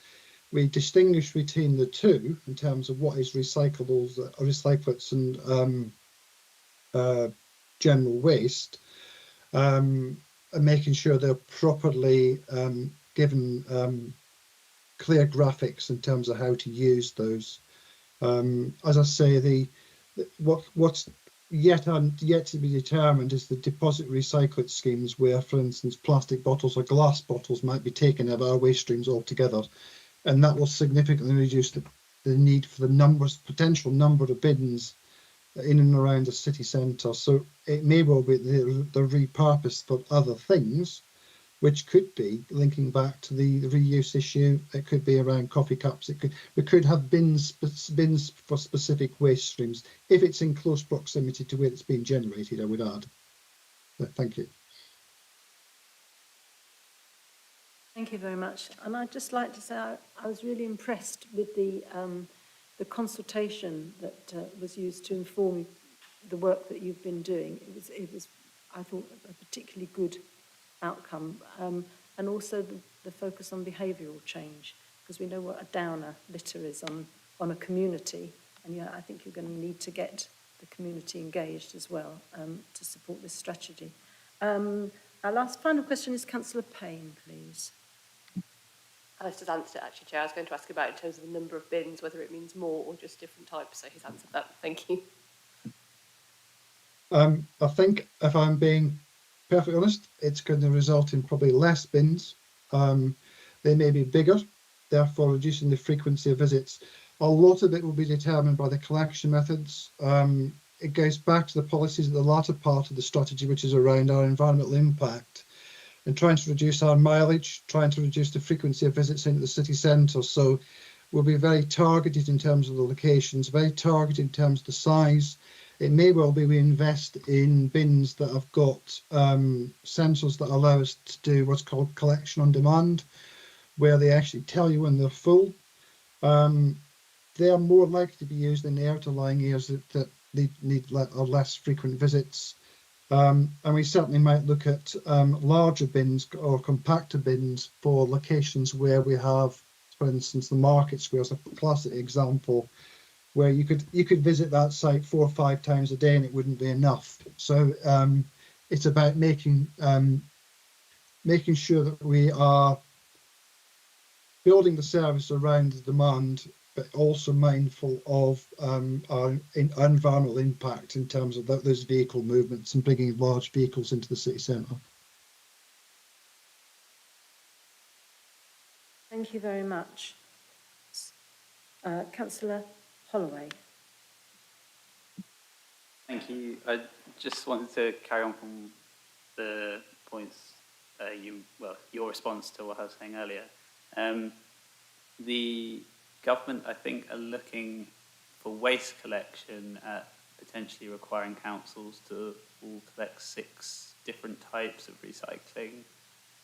we distinguish between the two in terms of what is recyclables, recyclates and general waste, and making sure they're properly given clear graphics in terms of how to use those. As I say, what's yet to be determined is the deposit recyclate schemes, where, for instance, plastic bottles or glass bottles might be taken out of our waste streams altogether, and that will significantly reduce the need for the potential number of bins in and around the city centre. So it may well be they're repurposed for other things, which could be linking back to the reuse issue. It could be around coffee cups. We could have bins for specific waste streams if it's in close proximity to where it's being generated, I would add. Thank you. Thank you very much. And I'd just like to say I was really impressed with the consultation that was used to inform the work that you've been doing. It was, I thought, a particularly good outcome. And also the focus on behavioural change, because we know what a downer litter is on a community. And yeah, I think you're going to need to get the community engaged as well to support this strategy. Our final question is Councillor Payne, please. Alistair's answered it, actually, Chair. I was going to ask about in terms of the number of bins, whether it means more or just different types, so he's answered that. Thank you. I think, if I'm being perfectly honest, it's going to result in probably less bins. They may be bigger, therefore reducing the frequency of visits. A lot of it will be determined by the collection methods. It goes back to the policies at the latter part of the strategy, which is around our environmental impact and trying to reduce our mileage, trying to reduce the frequency of visits into the city centre. So we'll be very targeted in terms of the locations, very targeted in terms of the size. It may well be we invest in bins that have got sensors that allow us to do what's called collection on demand, where they actually tell you when they're full. They are more likely to be used in the outerlying areas that need less frequent visits. And we certainly might look at larger bins or compactor bins for locations where we have, for instance, the market square is a classic example, where you could visit that site 4 or 5 times a day and it wouldn't be enough. So it's about making sure that we are building the service around the demand, but also mindful of our environmental impact in terms of those vehicle movements and bringing large vehicles into the city centre. Thank you very much. Councillor Holloway. Thank you. I just wanted to carry on from the points your response to what I was saying earlier. The government, I think, are looking for waste collection at potentially requiring councils to all collect 6 different types of recycling.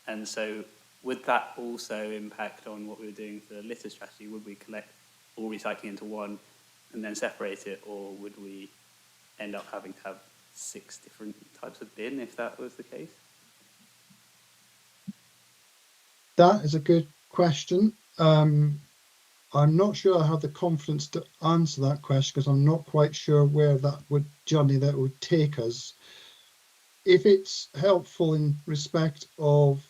And so would that also impact on what we were doing for the litter strategy? Would we collect all recycling into one and then separate it, or would we end up having to have 6 different types of bin if that was the case? That is a good question. I'm not sure I have the confidence to answer that question because I'm not quite sure where that would take us. If it's helpful in respect of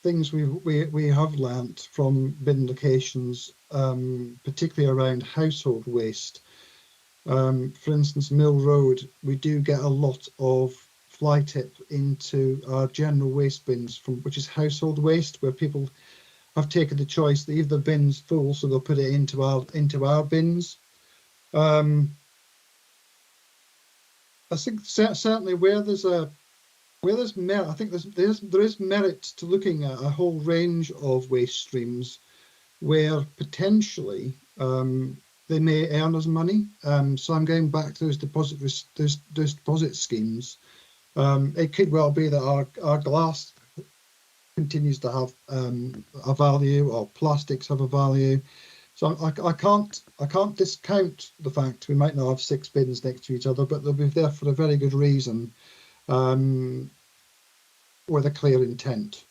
things we have learnt from bin locations, particularly around household waste. For instance, Mill Road, we do get a lot of fly tip into our general waste bins, which is household waste, where people have taken the choice that if the bin's full, so they'll put it into our bins. I think certainly where there's merit, I think there is merit to looking at a whole range of waste streams where potentially they may earn us money. So I'm going back to those deposit schemes. It could well be that our glass continues to have a value, or plastics have a value. So I can't discount the fact we might not have 6 bins next to each other, but they'll be there for a very good reason, with a clear intent.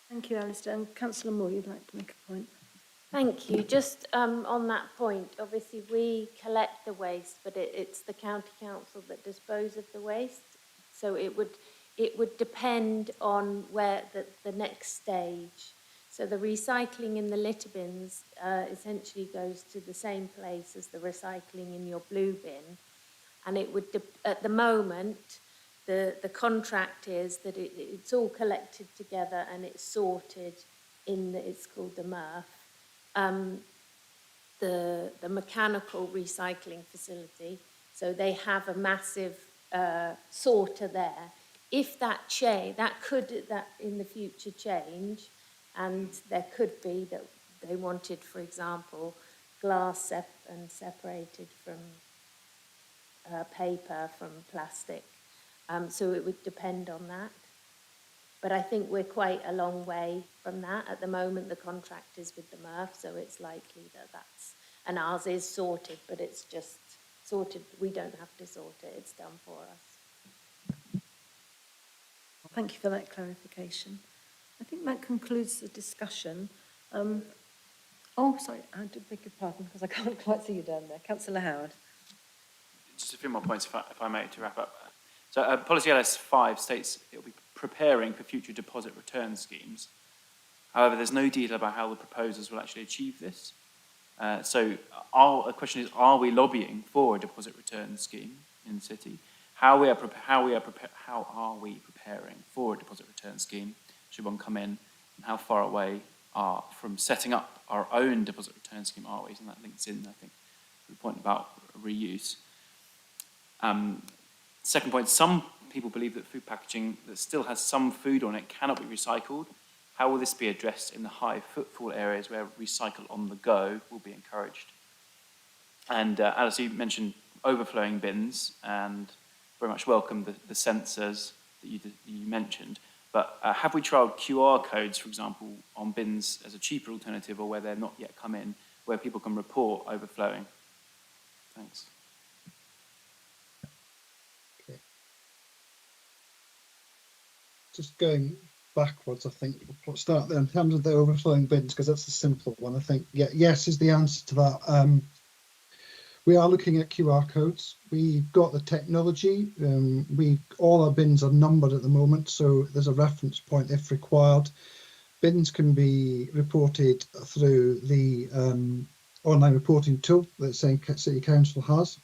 Thank you, Alistair. And Councillor Moore, you'd like to make a point? Thank you. Just on that point, obviously we collect the waste, but it's the county council that dispose of the waste. So it would depend on where the next stage. So the recycling in the litter bins essentially goes to the same place as the recycling in your blue bin. And it would, at the moment, the contract is that it's all collected together and it's sorted it's called the MRF, the mechanical recycling facility. So they have a massive sorter there. If that could in the future change, and there could be that they wanted, for example, glass and separated from paper from plastic. So it would depend on that. But I think we're quite a long way from that. At the moment, the contract is with the MRF, so it's likely that and ours is sorted, but it's just sorted. We don't have to sort it. It's done for us. Thank you for that clarification. I think that concludes the discussion. Sorry, I do beg your pardon because I can't quite see you down there. Councillor Howard. Just a few more points, if I may, to wrap up. So Policy LS 5 states it will be preparing for future deposit return schemes. However, there's no detail about how the proposals will actually achieve this. So the question is, are we lobbying for a deposit return scheme in the city? How are we preparing for a deposit return scheme, should one come in, and how far away from setting up our own deposit return scheme are we? And that links in, I think, to the point about reuse. Second point, some people believe that food packaging that still has some food on it cannot be recycled. How will this be addressed in the high footfall areas where recycle on the go will be encouraged? And Alice, you mentioned overflowing bins, and very much welcome the sensors that you mentioned. But have we trialled QR codes, for example, on bins as a cheaper alternative, or where they're not yet come in, where people can report overflowing? Thanks. Just going backwards, I think we'll start there in terms of the overflowing bins, because that's the simpler one. I think yes is the answer to that. We are looking at QR codes. We've got the technology. All our bins are numbered at the moment, so there's a reference point if required. Bins can be reported through the online reporting tool that City Council has.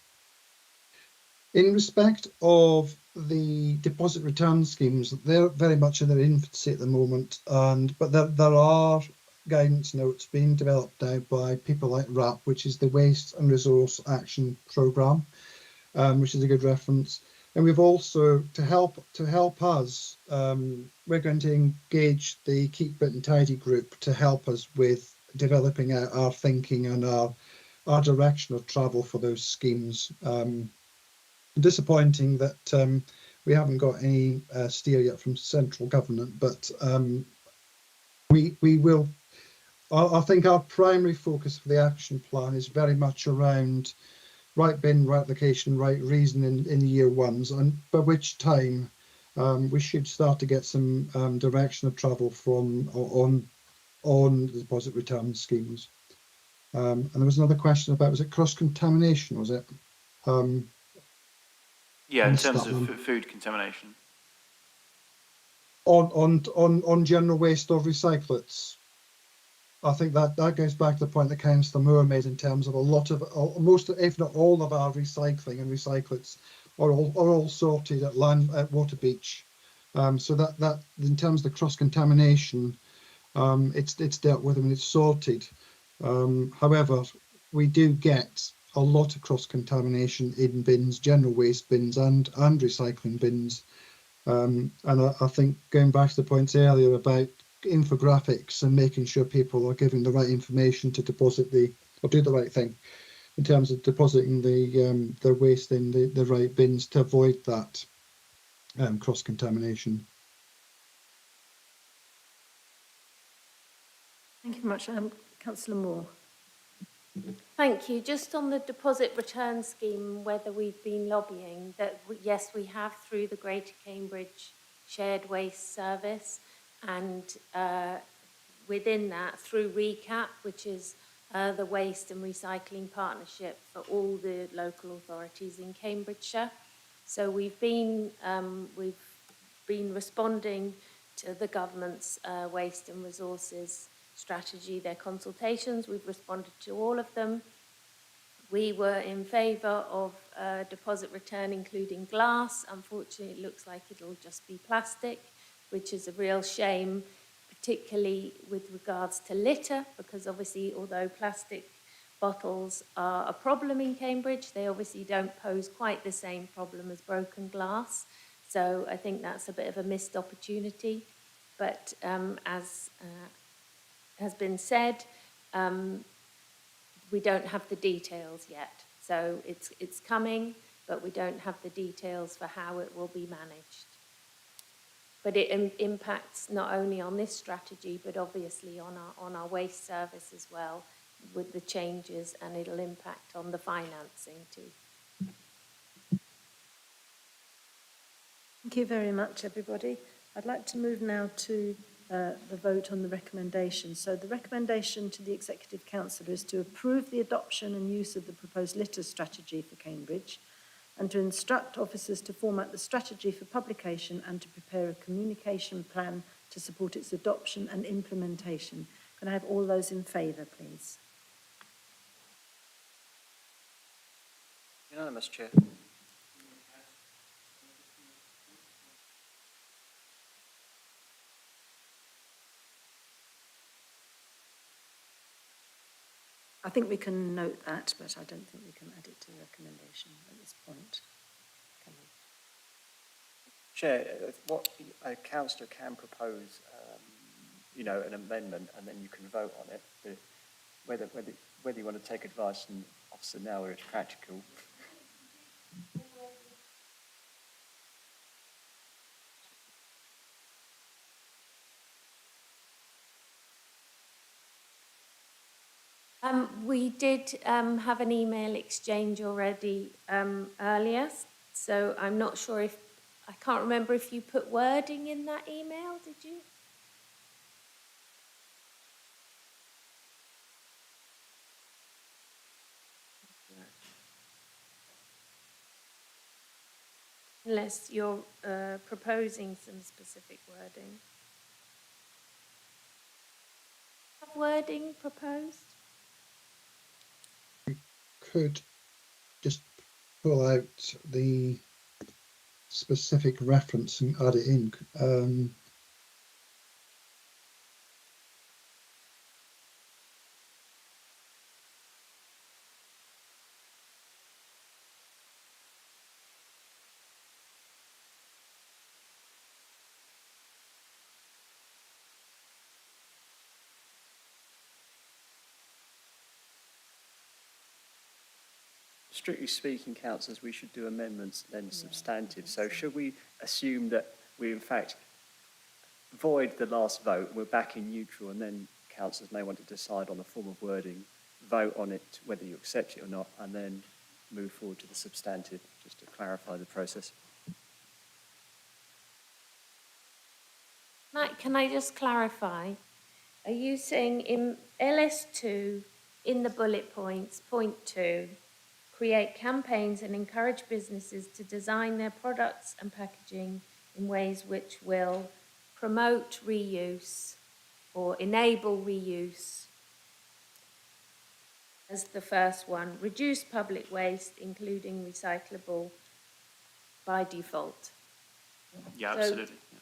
In respect of the deposit return schemes, they're very much in their infancy at the moment, but there are guidance notes being developed now by people like RAP, which is the Waste and Resource Action Programme, which is a good reference. And we've also, to help us, we're going to engage the Keep Britain Tidy group to help us with developing out our thinking and our direction of travel for those schemes. Disappointing that we haven't got any steer yet from central government, but we will. I think our primary focus for the action plan is very much around right bin, right location, right reason in the year ones, and by which time we should start to get some direction of travel from on the deposit return schemes. And there was another question about, was it cross-contamination, was it? Yeah, in terms of food contamination. On general waste or recyclates. I think that goes back to the point that Councillor Moore made in terms of a lot of, most, if not all of our recycling and recyclates are all sorted at Waterbeach. So that in terms of the cross-contamination, it's dealt with and it's sorted. However, we do get a lot of cross-contamination in bins, general waste bins and recycling bins. And I think going back to the points earlier about infographics and making sure people are giving the right information to deposit or do the right thing in terms of depositing the waste in the right bins to avoid that cross-contamination. Thank you very much. Councillor Moore. Thank you. Just on the deposit return scheme, whether we've been lobbying, yes, we have through the Greater Cambridge Shared Waste Service, and within that through RECAP, which is the Waste and Recycling Partnership for all the local authorities in Cambridgeshire. So we've been responding to the government's waste and resources strategy, their consultations. We've responded to all of them. We were in favour of deposit return, including glass. Unfortunately, it looks like it'll just be plastic, which is a real shame, particularly with regards to litter, because obviously, although plastic bottles are a problem in Cambridge. They obviously don't pose quite the same problem as broken glass. So I think that's a bit of a missed opportunity. But as has been said, we don't have the details yet. So it's coming, but we don't have the details for how it will be managed. But it impacts not only on this strategy, but obviously on our waste service as well, with the changes, and it'll impact on the financing too. Thank you very much, everybody. I'd like to move now to the vote on the recommendation. So the recommendation to the Executive Council is to approve the adoption and use of the proposed litter strategy for Cambridge, and to instruct officers to format the strategy for publication and to prepare a communication plan to support its adoption and implementation. Can I have all those in favour, please? Unanimous, Chair. I think we can note that, but I don't think we can add it to the recommendation at this point. Can we? Chair, what a councillor can propose, an amendment, and then you can vote on it. But whether you want to take advice from officer now or it's practical. We did have an email exchange already earlier, so I'm not sure if, I can't remember if you put wording in that email, did you? Unless you're proposing some specific wording. Have wording proposed? Could just pull out the specific reference and add it in. Strictly speaking, councillors, we should do amendments then substantive. So should we assume that we in fact void the last vote, we're back in neutral, and then councillors may want to decide on the form of wording, vote on it, whether you accept it or not, and then move forward to the substantive, just to clarify the process. Can I just clarify? Are you saying in LS2, in the bullet points, point 2, create campaigns and encourage businesses to design their products and packaging in ways which will promote reuse or enable reuse as the first one, reduce public waste, including recyclable by default? Yeah, So- absolutely. Yeah.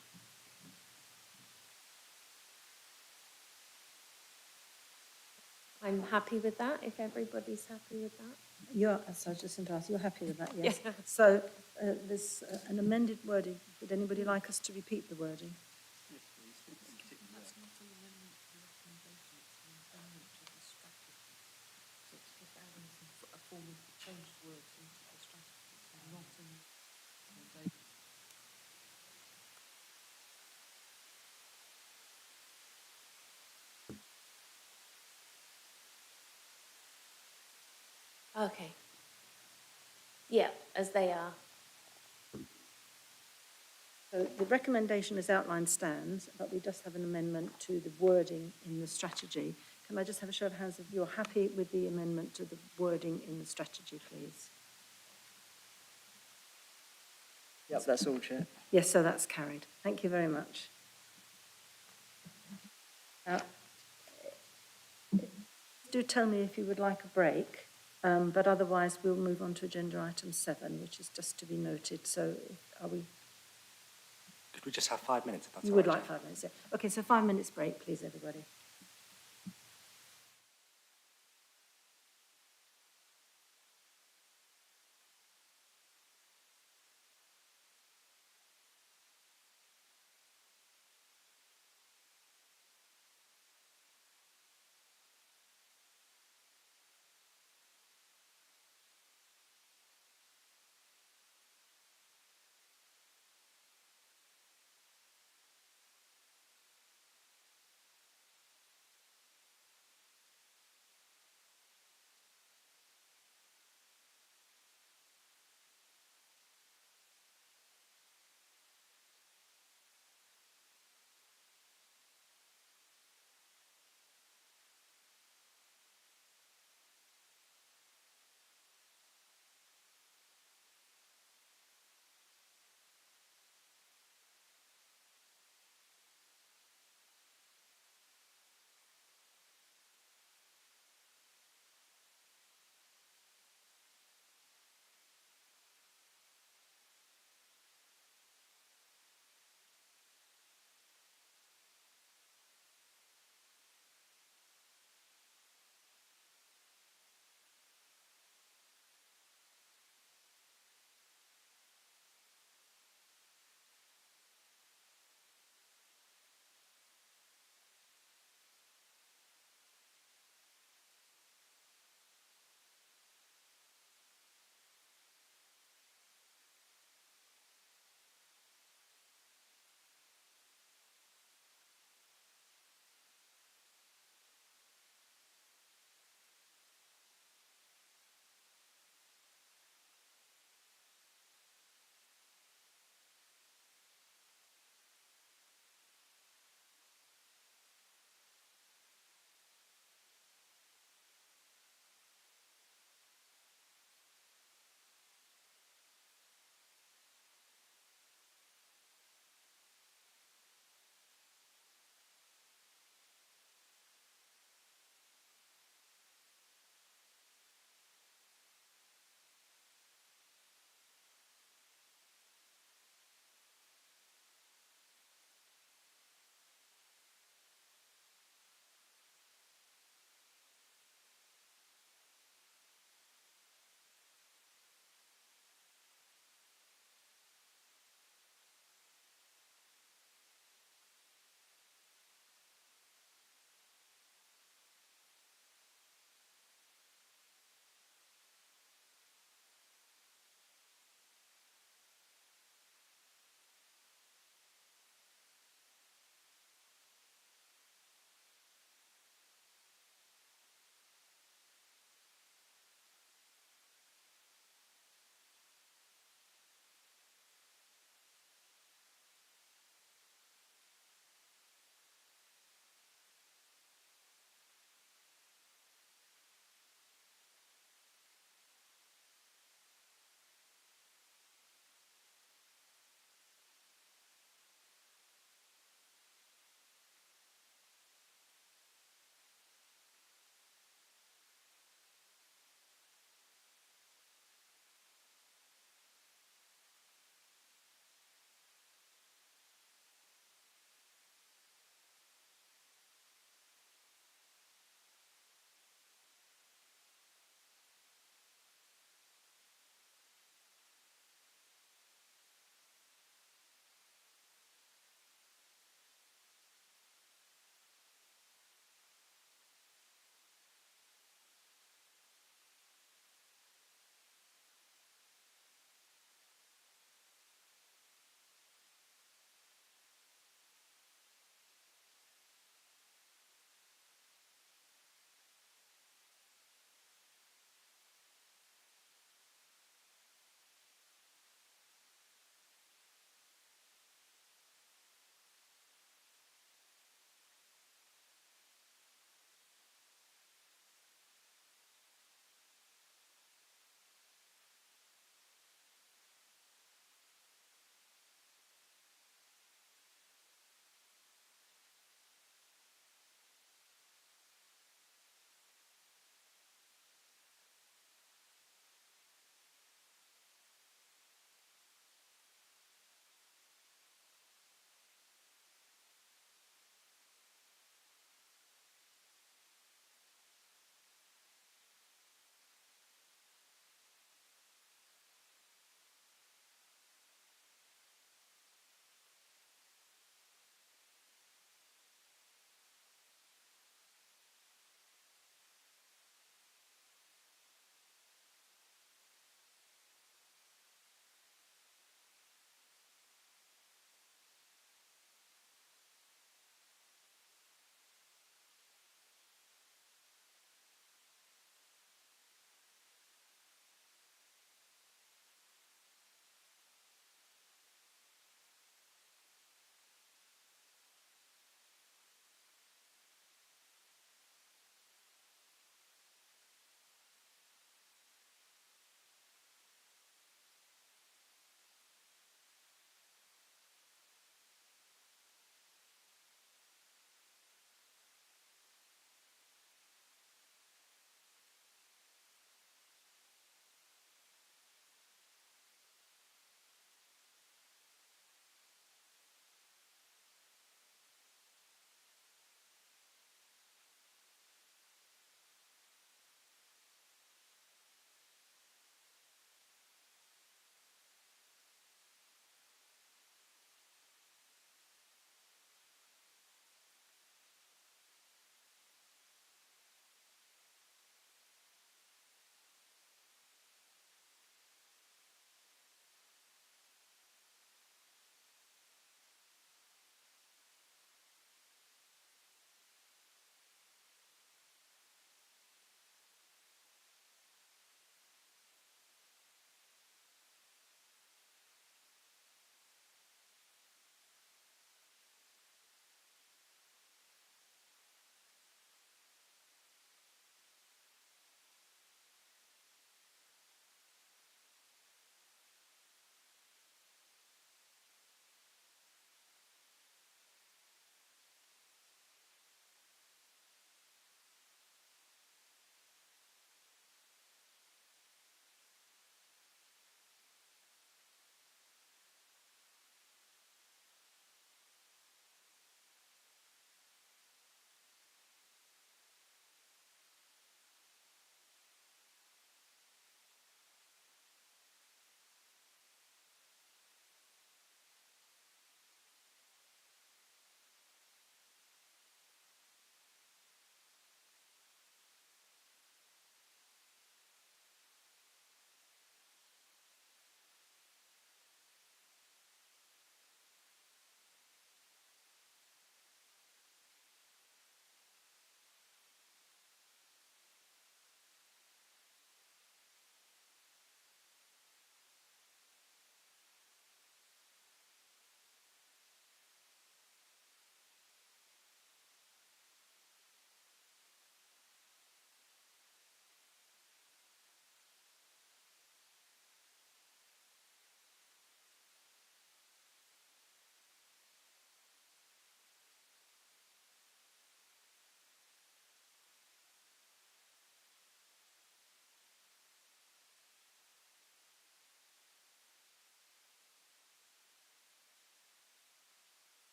I'm happy with that, if everybody's happy with that. So I was just going to ask, you're happy with that, yes? Yeah. So there's an amended wording. Would anybody like us to repeat the wording? Okay. Yeah, as they are. So the recommendation as outlined stands, but we just have an amendment to the wording in the strategy. Can I just have a show of hands if you're happy with the amendment to the wording in the strategy, please? Yep, that's all, Chair. Yes, so that's carried. Thank you very much. Do tell me if you would like a break, but otherwise we'll move on to agenda item 7, which is just to be noted. So are we... Could we just have 5 minutes? If that's You all would right, like 5 minutes, yeah. Okay, so 5 minutes break, please, everybody.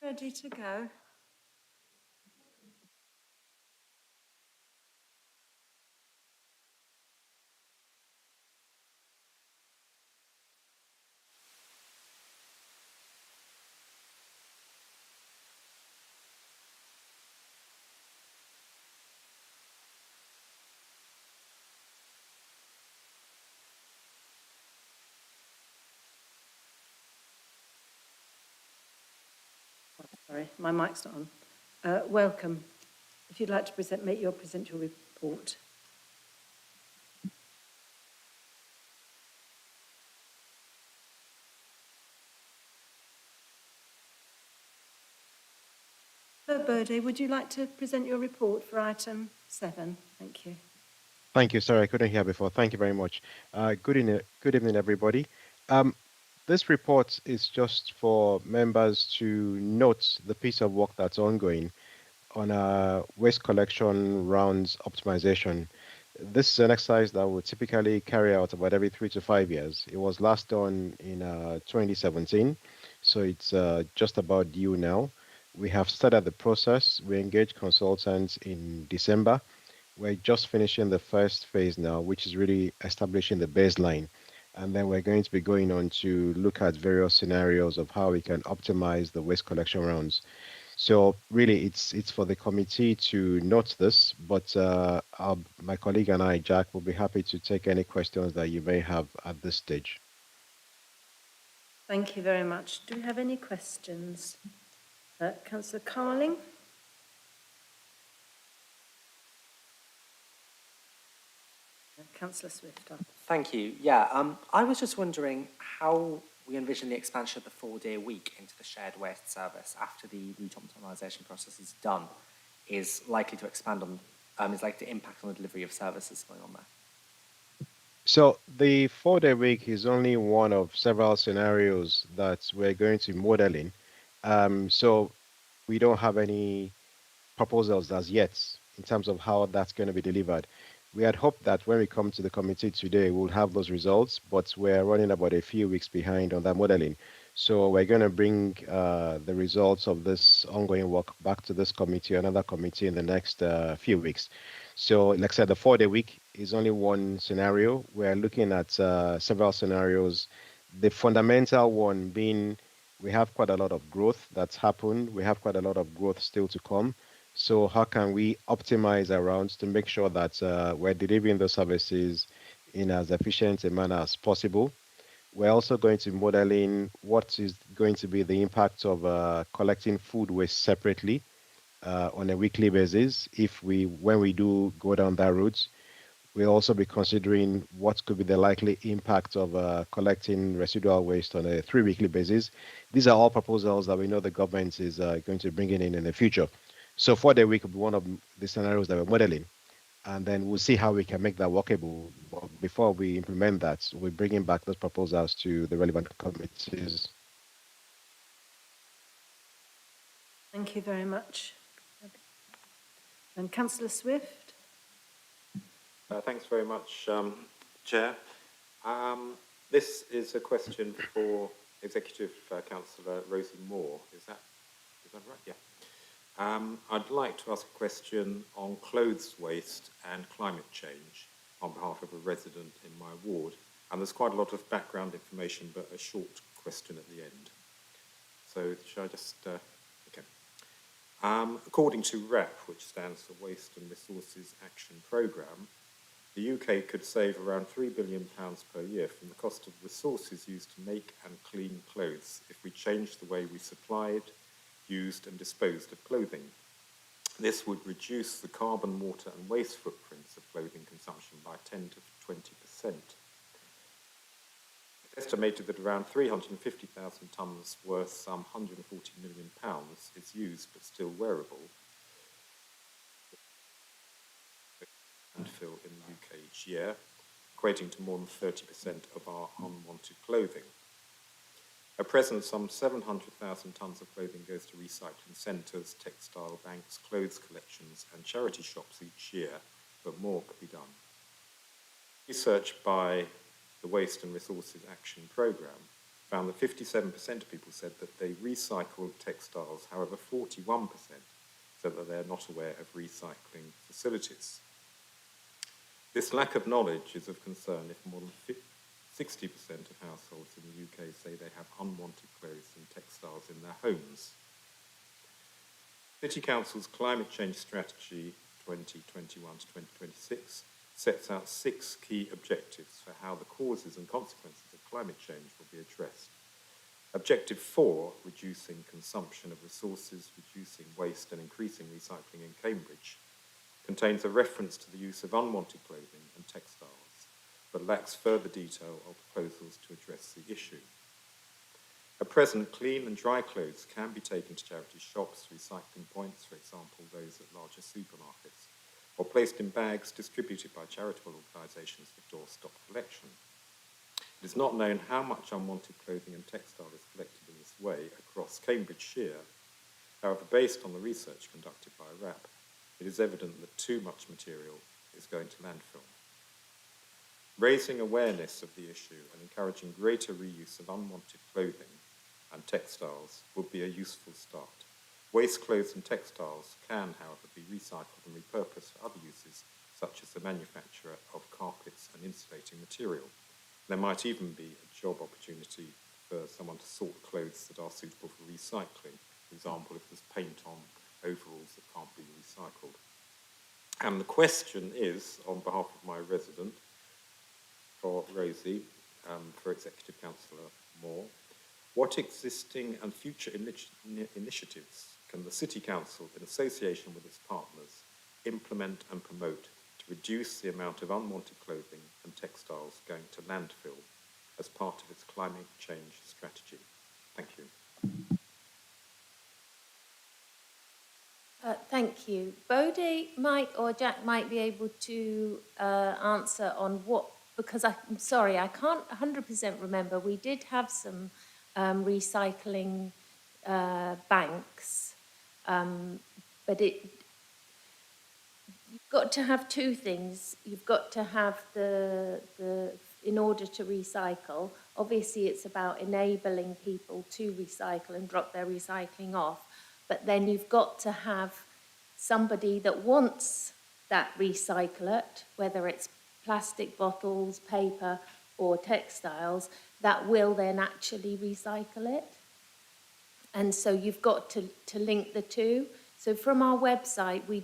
Ready to go? Sorry, my mic's not on. Welcome. If you'd like to present your report. Hello, Bode, would you like to present your report for item 7? Thank you. Thank you. Sorry, I couldn't hear before. Thank you very much. Good evening, everybody. This report is just for members to note the piece of work that's ongoing on waste collection rounds optimization. This is an exercise that we typically carry out about every 3 to 5 years. It was last done in 2017, so it's just about due now. We have started the process. We engaged consultants in December. We're just finishing the first phase now, which is really establishing the baseline. And then we're going to be going on to look at various scenarios of how we can optimize the waste collection rounds. So really, it's for the committee to note this, but my colleague and I, Jack, will be happy to take any questions that you may have at this stage. Thank you very much. Do we have any questions? Councillor Carling? Councillor Swift. Thank you. Yeah, I was just wondering how we envision the expansion of the 4-day week into the shared waste service after the route optimisation process is done is likely to expand on, is likely to impact on the delivery of services going on there. So the 4-day week is only one of several scenarios that we're going to be modeling. So we don't have any proposals as yet in terms of how that's going to be delivered. We had hoped that when we come to the committee today, we'll have those results, but we're running about a few weeks behind on that modeling. So we're going to bring the results of this ongoing work back to this committee, another committee in the next few weeks. So like I said, the 4-day week is only one scenario. We're looking at several scenarios. The fundamental one being we have quite a lot of growth that's happened. We have quite a lot of growth still to come. So how can we optimize our rounds to make sure that we're delivering the services in as efficient a manner as possible? We're also going to be modeling what is going to be the impact of collecting food waste separately on a weekly basis when we do go down that route. We'll also be considering what could be the likely impact of collecting residual waste on a 3-weekly basis. These are all proposals that we know the government is going to bring in the future. So 4-day week will be one of the scenarios that we're modeling. And then we'll see how we can make that workable. But before we implement that, we're bringing back those proposals to the relevant committees. Thank you very much. And Councillor Swift? Thanks very much, Chair. This is a question for Executive Councillor Rosie Moore. Is that right? Yeah. I'd like to ask a question on clothes waste and climate change on behalf of a resident in my ward. And there's quite a lot of background information, but a short question at the end. So shall I just... okay. According to REP, which stands for Waste and Resources Action Programme, the UK could save around £3 billion per year from the cost of resources used to make and clean clothes if we changed the way we supplied, used and disposed of clothing. This would reduce the carbon, water and waste footprints of clothing consumption by 10 to 20%. It's estimated that around 350,000 tonnes worth some £140 million is used but still wearable landfill in the UK each year, equating to more than 30% of our unwanted clothing. At present, some 700,000 tonnes of clothing goes to recycling centres, textile banks, clothes collections and charity shops each year, but more could be done. Research by the Waste and Resources Action Programme found that 57% of people said that they recycle textiles. However, 41% said that they're not aware of recycling facilities. This lack of knowledge is of concern if more than 60% of households in the UK say they have unwanted clothes and textiles in their homes. City Council's Climate Change Strategy 2021 to 2026 sets out 6 key objectives for how the causes and consequences of climate change will be addressed. Objective 4, reducing consumption of resources, reducing waste and increasing recycling in Cambridge, contains a reference to the use of unwanted clothing and textiles, but lacks further detail or proposals to address the issue. At present, clean and dry clothes can be taken to charity shops, recycling points, for example, those at larger supermarkets, or placed in bags distributed by charitable organisations for doorstop collection. It is not known how much unwanted clothing and textile is collected in this way across Cambridgeshire. However, based on the research conducted by RAP, it is evident that too much material is going to landfill. Raising awareness of the issue and encouraging greater reuse of unwanted clothing and textiles would be a useful start. Waste clothes and textiles can, however, be recycled and repurposed for other uses, such as the manufacture of carpets and insulating material. There might even be a job opportunity for someone to sort clothes that are suitable for recycling. For example, if there's paint on overalls that can't be recycled. And the question is, on behalf of my resident, for Rosie, for Executive Councillor Moore, what existing and future initiatives can the City Council, in association with its partners, implement and promote to reduce the amount of unwanted clothing and textiles going to landfill as part of its climate change strategy? Thank you. Thank you. Bodie or Jack might be able to answer on what, because I'm sorry, I can't 100% remember. We did have some recycling banks, but you've got to have two things. You've got to have in order to recycle, obviously it's about enabling people to recycle and drop their recycling off, but then you've got to have somebody that wants that recyclate, whether it's plastic bottles, paper or textiles, that will then actually recycle it. And so you've got to link the two. So from our website, we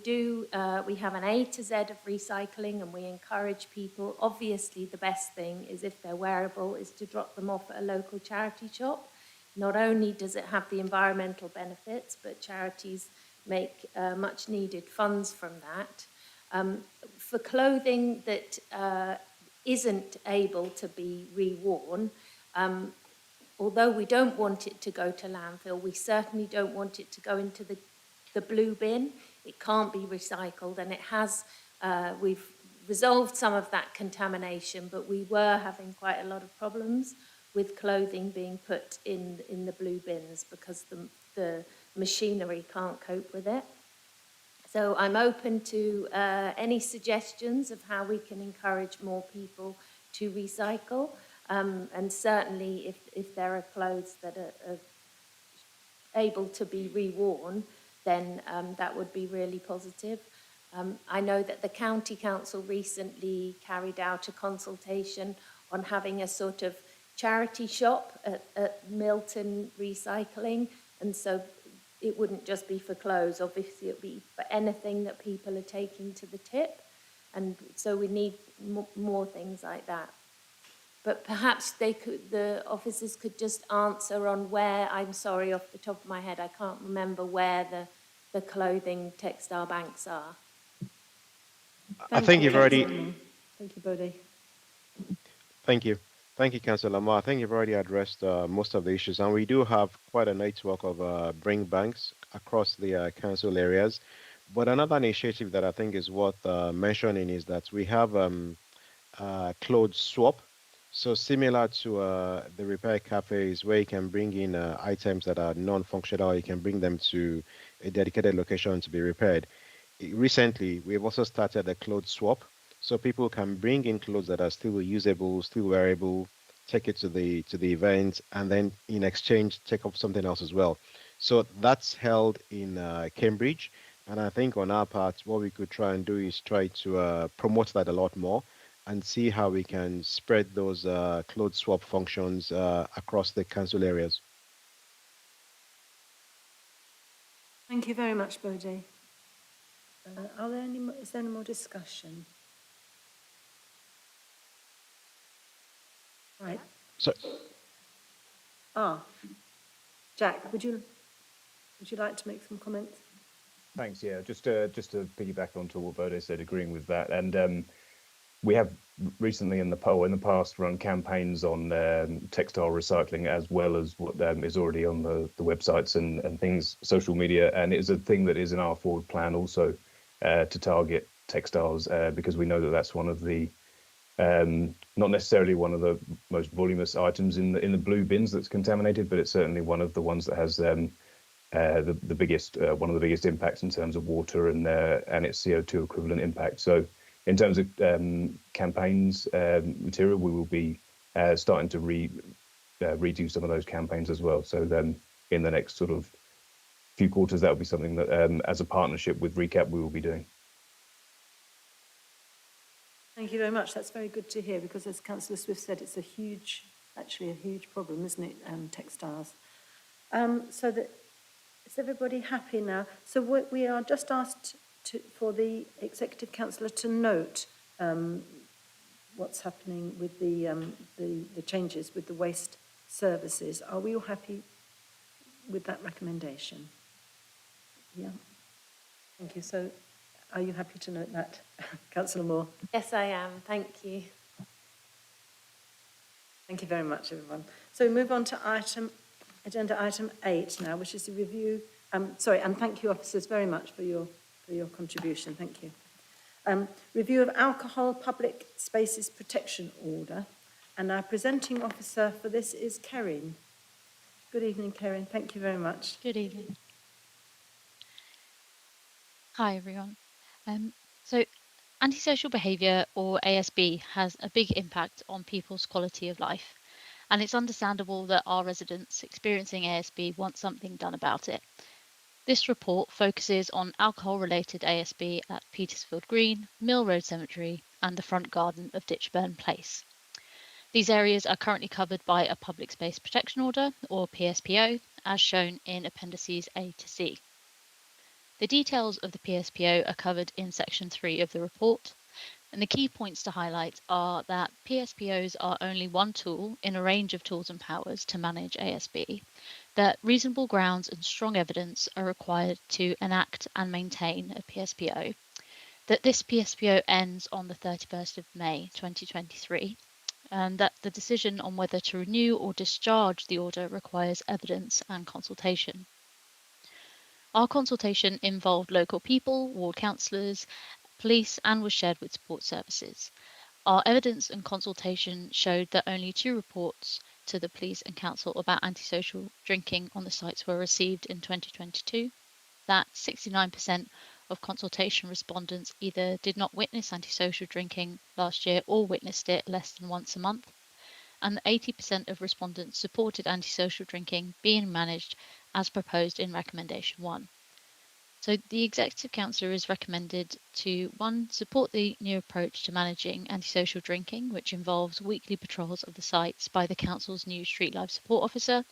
have an A to Z of recycling, and we encourage people. Obviously, the best thing is, if they're wearable, is to drop them off at a local charity shop. Not only does it have the environmental benefits, but charities make much needed funds from that. For clothing that isn't able to be reworn, although we don't want it to go to landfill, we certainly don't want it to go into the blue bin. It can't be recycled, and it has, we've resolved some of that contamination, but we were having quite a lot of problems with clothing being put in the blue bins because the machinery can't cope with it. So I'm open to any suggestions of how we can encourage more people to recycle, and certainly if there are clothes that are able to be reworn, then that would be really positive. I know that the County Council recently carried out a consultation on having a sort of charity shop at Milton Recycling, and so it wouldn't just be for clothes, obviously it would be for anything that people are taking to the tip, and so we need more things like that. But perhaps the officers could just answer on where, I'm sorry, off the top of my head, I can't remember where the clothing textile banks are. I think you've already... Thank you, Bodie. Thank you. Thank you, Councillor Ma. I think you've already addressed most of the issues, and we do have quite a network of bring banks across the council areas. But another initiative that I think is worth mentioning is that we have clothes swap. So similar to the repair cafes, where you can bring in items that are non-functional, you can bring them to a dedicated location to be repaired. Recently, we've also started a clothes swap. So people can bring in clothes that are still usable, still wearable, take it to the event, and then in exchange take up something else as well. So that's held in Cambridge, and I think on our part, what we could try and do is try to promote that a lot more and see how we can spread those clothes swap functions across the council areas. Thank you very much, Bode. Is there any more discussion? Right. So, Jack, would you like to make some comments? Thanks. Yeah, just to piggyback onto what Bode said, agreeing with that, and we have recently in the past run campaigns on textile recycling, as well as what is already on the websites and things, social media, and it is a thing that is in our forward plan also to target textiles because we know that that's one of the not necessarily one of the most voluminous items in the blue bins that's contaminated, but it's certainly one of the ones that has the biggest one of the biggest impacts in terms of water and its CO2 equivalent impact. So in terms of campaigns material, we will be starting to redo some of those campaigns as well. So then in the next sort of few quarters, that will be something that as a partnership with Recap, we will be doing. Thank you very much. That's very good to hear, because as Councillor Swift said, it's actually a huge problem, isn't it, textiles? So that, is everybody happy now? So we are just asked for the Executive Councillor to note what's happening with the changes with the waste services. Are we all happy with that recommendation? Yeah. Thank you. So are you happy to note that, Councillor Moore? Yes, I am. Thank you. Thank you very much, everyone. So we move on to agenda item 8 now, which is the review. And thank you, officers, very much for your contribution. Thank you. Review of Alcohol Public Spaces Protection Order. And our presenting officer for this is Kerrin. Good evening, Kerrin. Thank you very much. Good evening. Hi, everyone. So antisocial behaviour, or ASB, has a big impact on people's quality of life. And it's understandable that our residents experiencing ASB want something done about it. This report focuses on alcohol-related ASB at Petersfield Green, Mill Road Cemetery and the front garden of Ditchburn Place. These areas are currently covered by a Public Space Protection Order, or PSPO, as shown in Appendices A to C. The details of the PSPO are covered in Section 3 of the report, and the key points to highlight are that PSPOs are only one tool in a range of tools and powers to manage ASB, that reasonable grounds and strong evidence are required to enact and maintain a PSPO, that this PSPO ends on the 31st of May 2023, and that the decision on whether to renew or discharge the order requires evidence and consultation. Our consultation involved local people, ward councillors, police, and was shared with support services. Our evidence and consultation showed that only 2 reports to the police and council about antisocial drinking on the sites were received in 2022, that 69% of consultation respondents either did not witness antisocial drinking last year or witnessed it less than once a month, and 80% of respondents supported antisocial drinking being managed as proposed in Recommendation 1. So the Executive Councillor is recommended to 1. Support the new approach to managing antisocial drinking, which involves weekly patrols of the sites by the Council's new Street Life Support Officer,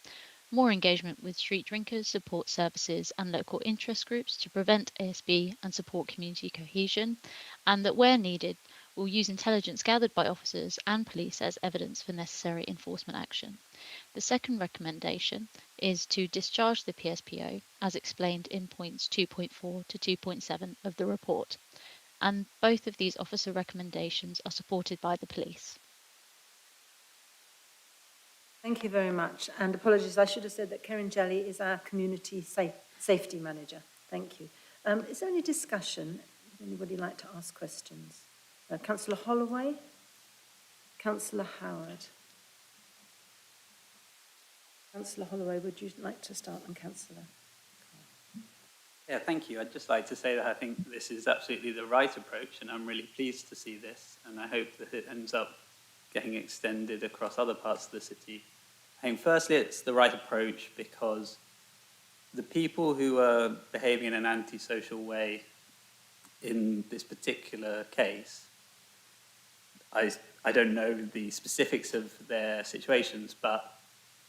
more engagement with street drinkers, support services and local interest groups to prevent ASB and support community cohesion, and that where needed, will use intelligence gathered by officers and police as evidence for necessary enforcement action. The second recommendation is to discharge the PSPO, as explained in points 2.4 to 2.7 of the report, and both of these officer recommendations are supported by the police. Thank you very much. And apologies, I should have said that Kerrin Jelly is our Community Safety Manager. Thank you. Is there any discussion? Would anybody like to ask questions? Councillor Holloway? Councillor Howard? Councillor Holloway, would you like to start, and Councillor? Yeah, thank you. I'd just like to say that I think this is absolutely the right approach, and I'm really pleased to see this, and I hope that it ends up getting extended across other parts of the city. I think firstly it's the right approach because the people who are behaving in an antisocial way in this particular case, I don't know the specifics of their situations, but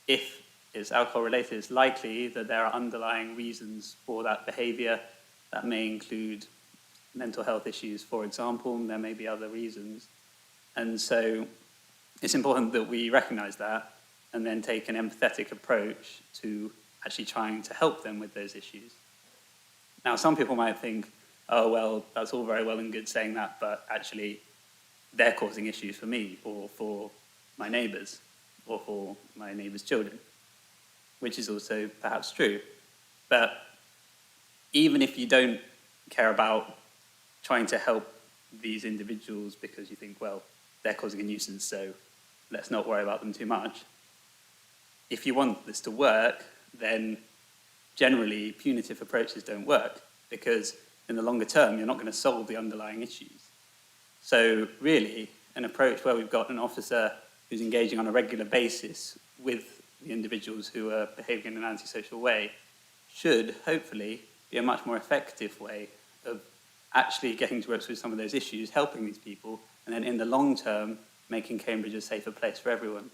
if it's alcohol related, it's likely that there are underlying reasons for that behaviour. That may include mental health issues, for example, and there may be other reasons. And so it's important that we recognise that and then take an empathetic approach to actually trying to help them with those issues. Now, some people might think, oh, well, that's all very well and good saying that, but actually they're causing issues for me or for my neighbours or for my neighbours' children, which is also perhaps true. But even if you don't care about trying to help these individuals because you think, well, they're causing a nuisance, so let's not worry about them too much. If you want this to work, then generally punitive approaches don't work because in the longer term, you're not going to solve the underlying issues. So really, an approach where we've got an officer who's engaging on a regular basis with the individuals who are behaving in an antisocial way should hopefully be a much more effective way of actually getting to grips with some of those issues, helping these people, and then in the long term, making Cambridge a safer place for everyone.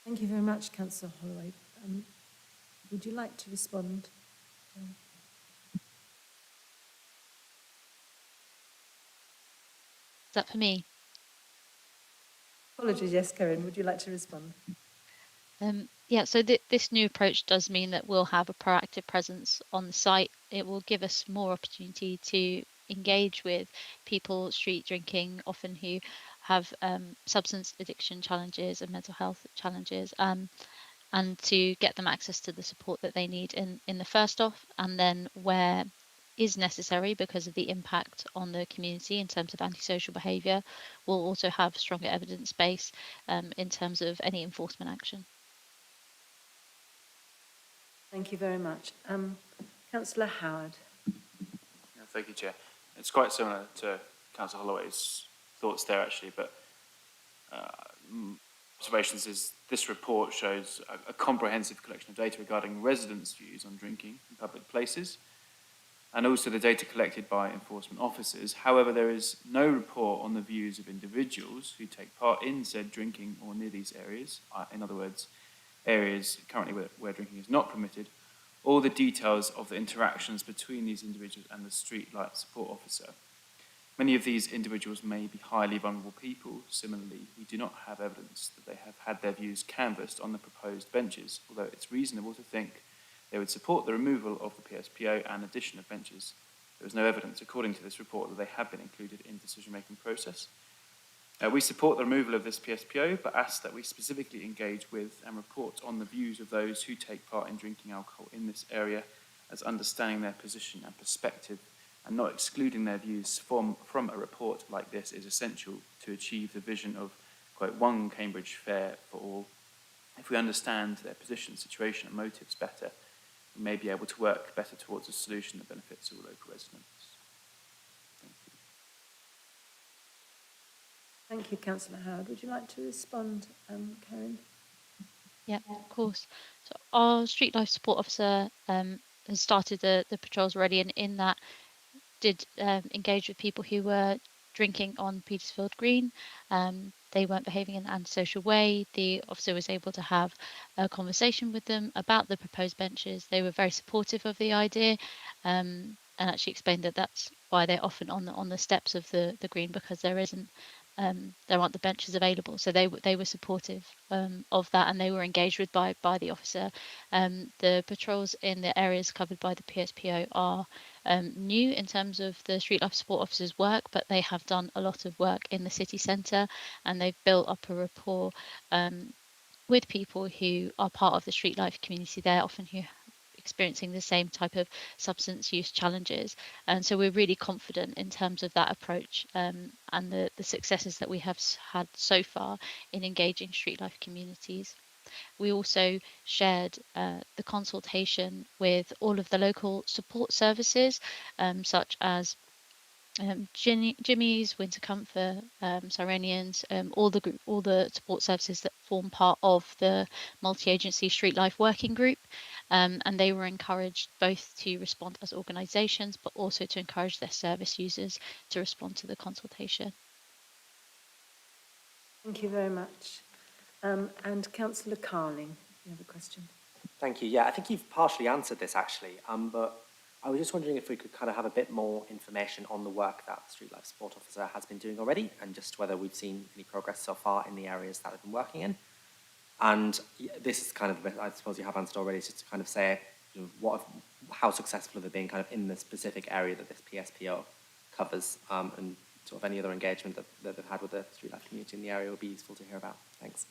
Thank you very much, Councillor Holloway. Would you like to respond? Is that for me? Apologies, yes, Karen, would you like to respond? Yeah, so this new approach does mean that we'll have a proactive presence on the site. It will give us more opportunity to engage with people street drinking, often who have substance addiction challenges and mental health challenges, and to get them access to the support that they need in the first off, and then where is necessary because of the impact on the community in terms of antisocial behaviour, we'll also have stronger evidence base in terms of any enforcement action. Thank you very much. Councillor Howard. Yeah, thank you, Chair. It's quite similar to Councillor Holloway's thoughts there, actually, but observations is this report shows a comprehensive collection of data regarding residents' views on drinking in public places, and also the data collected by enforcement officers. However, there is no report on the views of individuals who take part in said drinking or near these areas, in other words, areas currently where drinking is not permitted, or the details of the interactions between these individuals and the street light support officer. Many of these individuals may be highly vulnerable people. Similarly, we do not have evidence that they have had their views canvassed on the proposed benches, although it's reasonable to think they would support the removal of the PSPO and addition of benches. There is no evidence, according to this report, that they have been included in the decision-making process. We support the removal of this PSPO, but ask that we specifically engage with and report on the views of those who take part in drinking alcohol in this area, as understanding their position and perspective and not excluding their views from a report like this is essential to achieve the vision of, quote, one Cambridge fair for all. If we understand their position, situation and motives better, we may be able to work better towards a solution that benefits all local residents. Thank you, Councillor Howard. Would you like to respond, Karen? Yeah, of course. So our street life support officer has started the patrols already, and in that did engage with people who were drinking on Petersfield Green. They weren't behaving in an antisocial way. The officer was able to have a conversation with them about the proposed benches. They were very supportive of the idea, and actually explained that that's why they're often on the steps of the green, because there aren't the benches available. So they were supportive of that, and they were engaged with by the officer. The patrols in the areas covered by the PSPO are new in terms of the street life support officers' work, but they have done a lot of work in the city centre, and they've built up a rapport with people who are part of the street life community there, often who experiencing the same type of substance use challenges. And so we're really confident in terms of that approach and the successes that we have had so far in engaging street life communities. We also shared the consultation with all of the local support services, such as Jimmy's, Winter Comfort, Sirenians, all the support services that form part of the multi-agency Street Life Working Group, and they were encouraged both to respond as organisations, but also to encourage their service users to respond to the consultation. Thank you very much. And Councillor Carling, you have a question? Thank you. Yeah, I think you've partially answered this actually, but I was just wondering if we could kind of have a bit more information on the work that the Street Life Support Officer has been doing already, and just whether we've seen any progress so far in the areas that they've been working in. And this is kind of, I suppose you have answered already, just to kind of say, you know, how successful have they been kind of in the specific area that this PSPO covers, and sort of any other engagement that they've had with the Street Life community in the area would be useful to hear about. Thanks.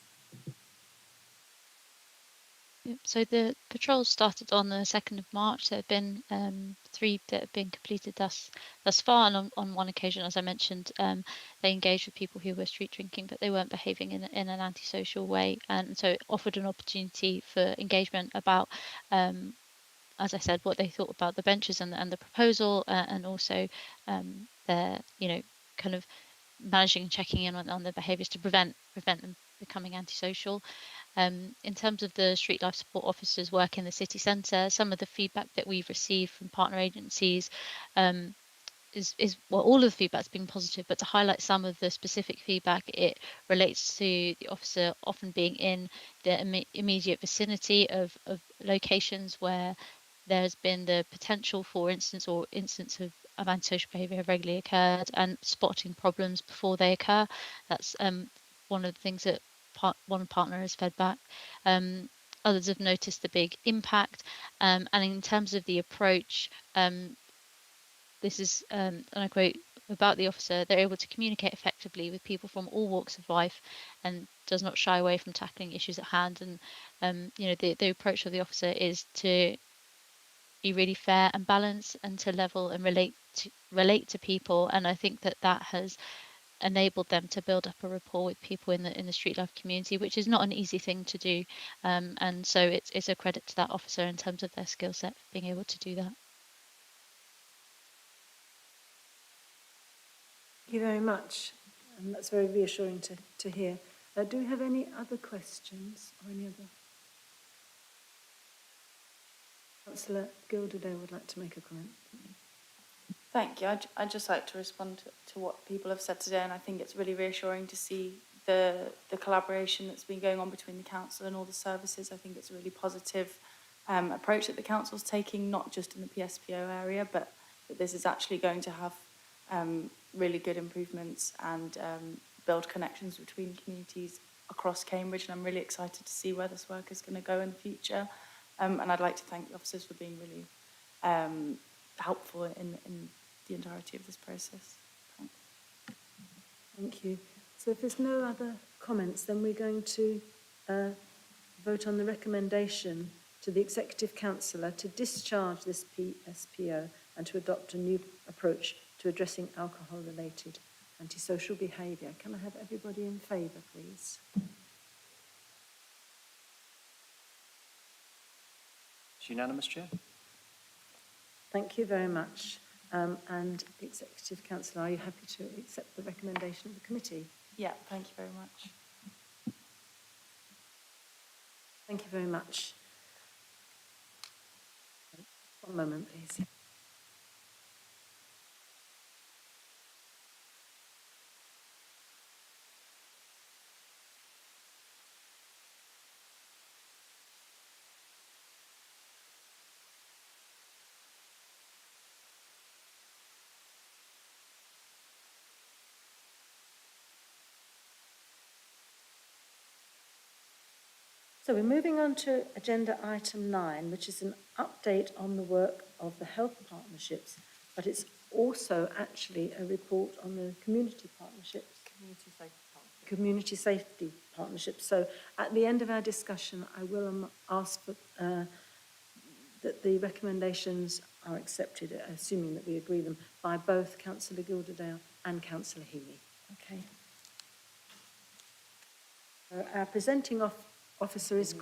So the patrols started on the 2nd of March. There have been 3 that have been completed thus far, and on one occasion, as I mentioned, they engaged with people who were street drinking, but they weren't behaving in an antisocial way, and so it offered an opportunity for engagement about, as I said, what they thought about the benches and the proposal, and also their, kind of managing and checking in on the behaviours to prevent them becoming antisocial. In terms of the Street Life Support Officers' work in the city centre, some of the feedback that we've received from partner agencies is well, all of the feedback's been positive, but to highlight some of the specific feedback, it relates to the officer often being in the immediate vicinity of locations where there's been the potential for instance of antisocial behaviour have regularly occurred, and spotting problems before they occur. That's one of the things that one partner has fed back. Others have noticed the big impact, and in terms of the approach, this is, and I quote about the officer, they're able to communicate effectively with people from all walks of life and does not shy away from tackling issues at hand. And, the approach of the officer is to be really fair and balanced and to level and relate to people. And I think that has enabled them to build up a rapport with people in the street life community, which is not an easy thing to do. And so it's a credit to that officer in terms of their skill set for being able to do that. Thank you very much. And that's very reassuring to hear. Do we have any other questions or any other? Councillor Gilderdale would like to make a comment. Thank you. I'd just like to respond to what people have said today, and I think it's really reassuring to see the collaboration that's been going on between the council and all the services. I think it's a really positive approach that the council's taking, not just in the PSPO area, but that this is actually going to have really good improvements and build connections between communities across Cambridge, and I'm really excited to see where this work is going to go in the future. And I'd like to thank the officers for being really helpful in the entirety of this process. Thanks. Thank you. So if there's no other comments, then we're going to vote on the recommendation to the Executive Councillor to discharge this PSPO and to adopt a new approach to addressing alcohol-related antisocial behaviour. Can I have everybody in favour, please? It's unanimous, Chair. Thank you very much. And Executive Councillor, are you happy to accept the recommendation of the committee? Yeah, thank you very much. Thank you very much. One moment, please. So we're moving on to agenda item 9, which is an update on the work of the health partnerships, but it's also actually a report on the community partnerships. Community safety partnerships. So at the end of our discussion, I will ask for, that the recommendations are accepted, assuming that we agree them, by both Councillor Gilderdale and Councillor Healy. Okay. Our presenting officer is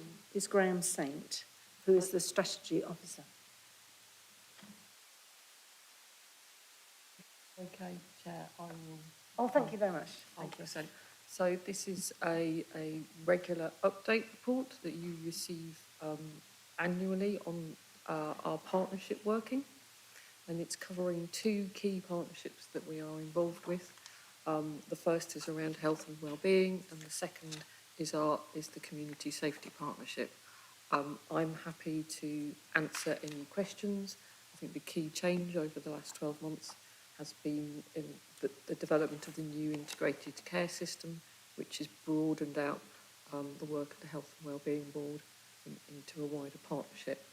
Graham Saint, who is the strategy officer. Okay, Chair, I will. Oh, thank you very much. Thank you. Present. So this is a regular update report that you receive annually on our partnership working, and it's covering two key partnerships that we are involved with. The first is around health and wellbeing, and the second is the community safety partnership. I'm happy to answer any questions. I think the key change over the last 12 months has been in the development of the new integrated care system, which has broadened out the work of the Health and Wellbeing Board into a wider partnership.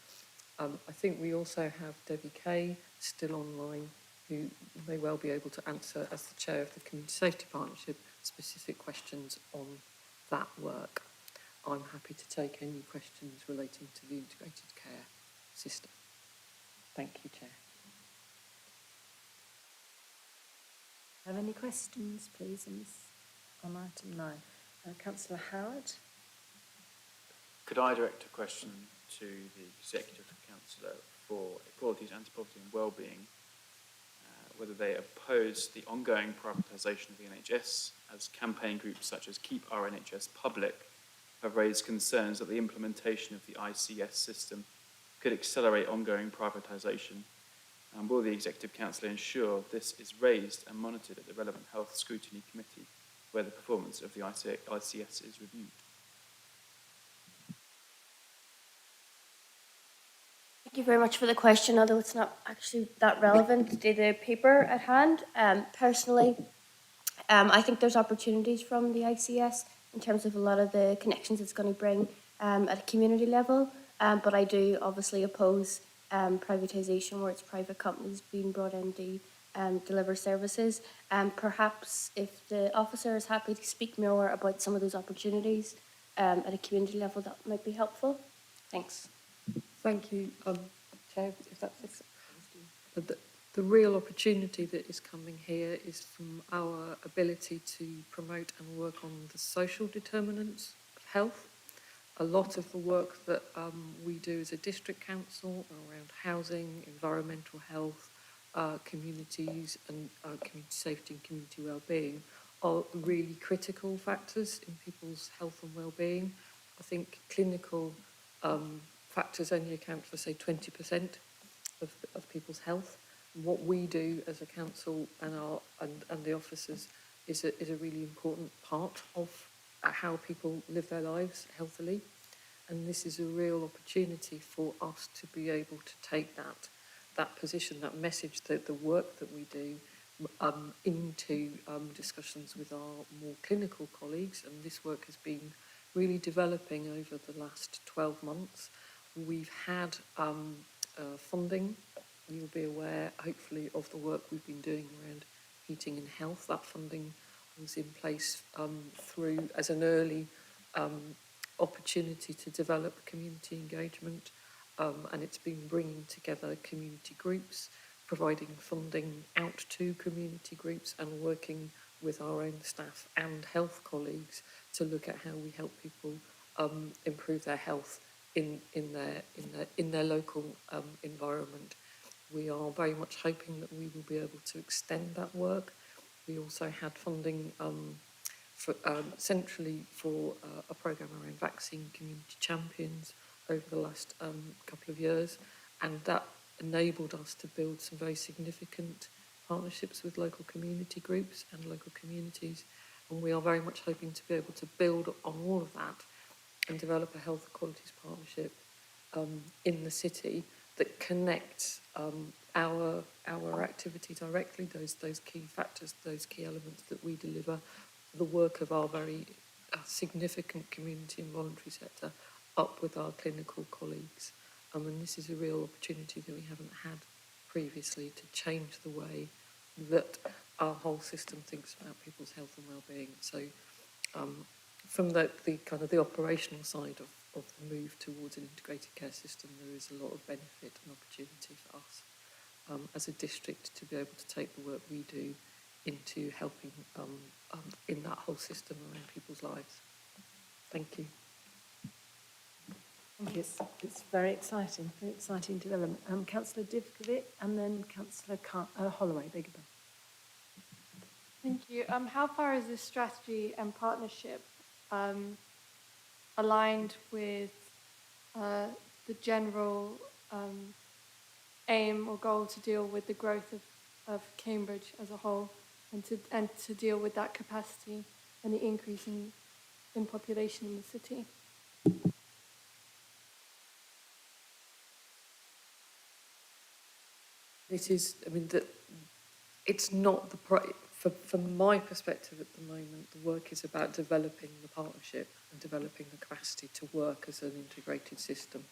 I think we also have Debbie Kay still online, who may well be able to answer, as the chair of the Community Safety Partnership, specific questions on that work. I'm happy to take any questions relating to the integrated care system. Thank you, Chair. Have any questions, please, on item 9? Councillor Howard. Could I direct a question to the Executive Councillor for Equalities, Anti-Poverty and Wellbeing, whether they oppose the ongoing privatisation of the NHS, as campaign groups such as Keep Our NHS Public have raised concerns that the implementation of the ICS system could accelerate ongoing privatisation? And will the Executive Council ensure this is raised and monitored at the relevant Health Scrutiny Committee, where the performance of the ICS is reviewed? Thank you very much for the question, although it's not actually that relevant to the paper at hand. Personally, I think there's opportunities from the ICS in terms of a lot of the connections it's going to bring at a community level, but I do obviously oppose privatisation where it's private companies being brought in to deliver services. Perhaps if the officer is happy to speak more about some of those opportunities at a community level, that might be helpful. Thanks. Thank you, Chair, if that's it. The real opportunity that is coming here is from our ability to promote and work on the social determinants of health. A lot of the work that we do as a district council around housing, environmental health, communities and community safety and community wellbeing are really critical factors in people's health and wellbeing. I think clinical factors only account for, say, 20% of people's health. What we do as a council and the officers is a really important part of how people live their lives healthily. And this is a real opportunity for us to be able to take that position, that message, the work that we do into discussions with our more clinical colleagues. And this work has been really developing over the last 12 months. We've had funding. You'll be aware, hopefully, of the work we've been doing around heating and health. That funding was in place through as an early opportunity to develop community engagement, and it's been bringing together community groups, providing funding out to community groups and working with our own staff and health colleagues to look at how we help people improve their health in their local environment. We are very much hoping that we will be able to extend that work. We also had funding centrally for a programme around vaccine community champions over the last couple of years, and that enabled us to build some very significant partnerships with local community groups and local communities, and we are very much hoping to be able to build on all of that and develop a health equalities partnership in the city that connects our activity directly, those key factors, those key elements that we deliver, the work of our very significant community and voluntary sector up with our clinical colleagues. And this is a real opportunity that we haven't had previously to change the way that our whole system thinks about people's health and well-being. So from the kind of the operational side of the move towards an integrated care system, there is a lot of benefit and opportunity for us as a district to be able to take the work we do into helping in that whole system around people's lives. Thank you. Thank you. It's very exciting development. Councillor Divkovic and then Councillor Holloway, beg your pardon. Thank you. How far is this strategy and partnership aligned with the general aim or goal to deal with the growth of Cambridge as a whole and to deal with that capacity and the increase in population in the city? It is, I mean, it's not from my perspective at the moment, the work is about developing the partnership and developing the capacity to work as an integrated system.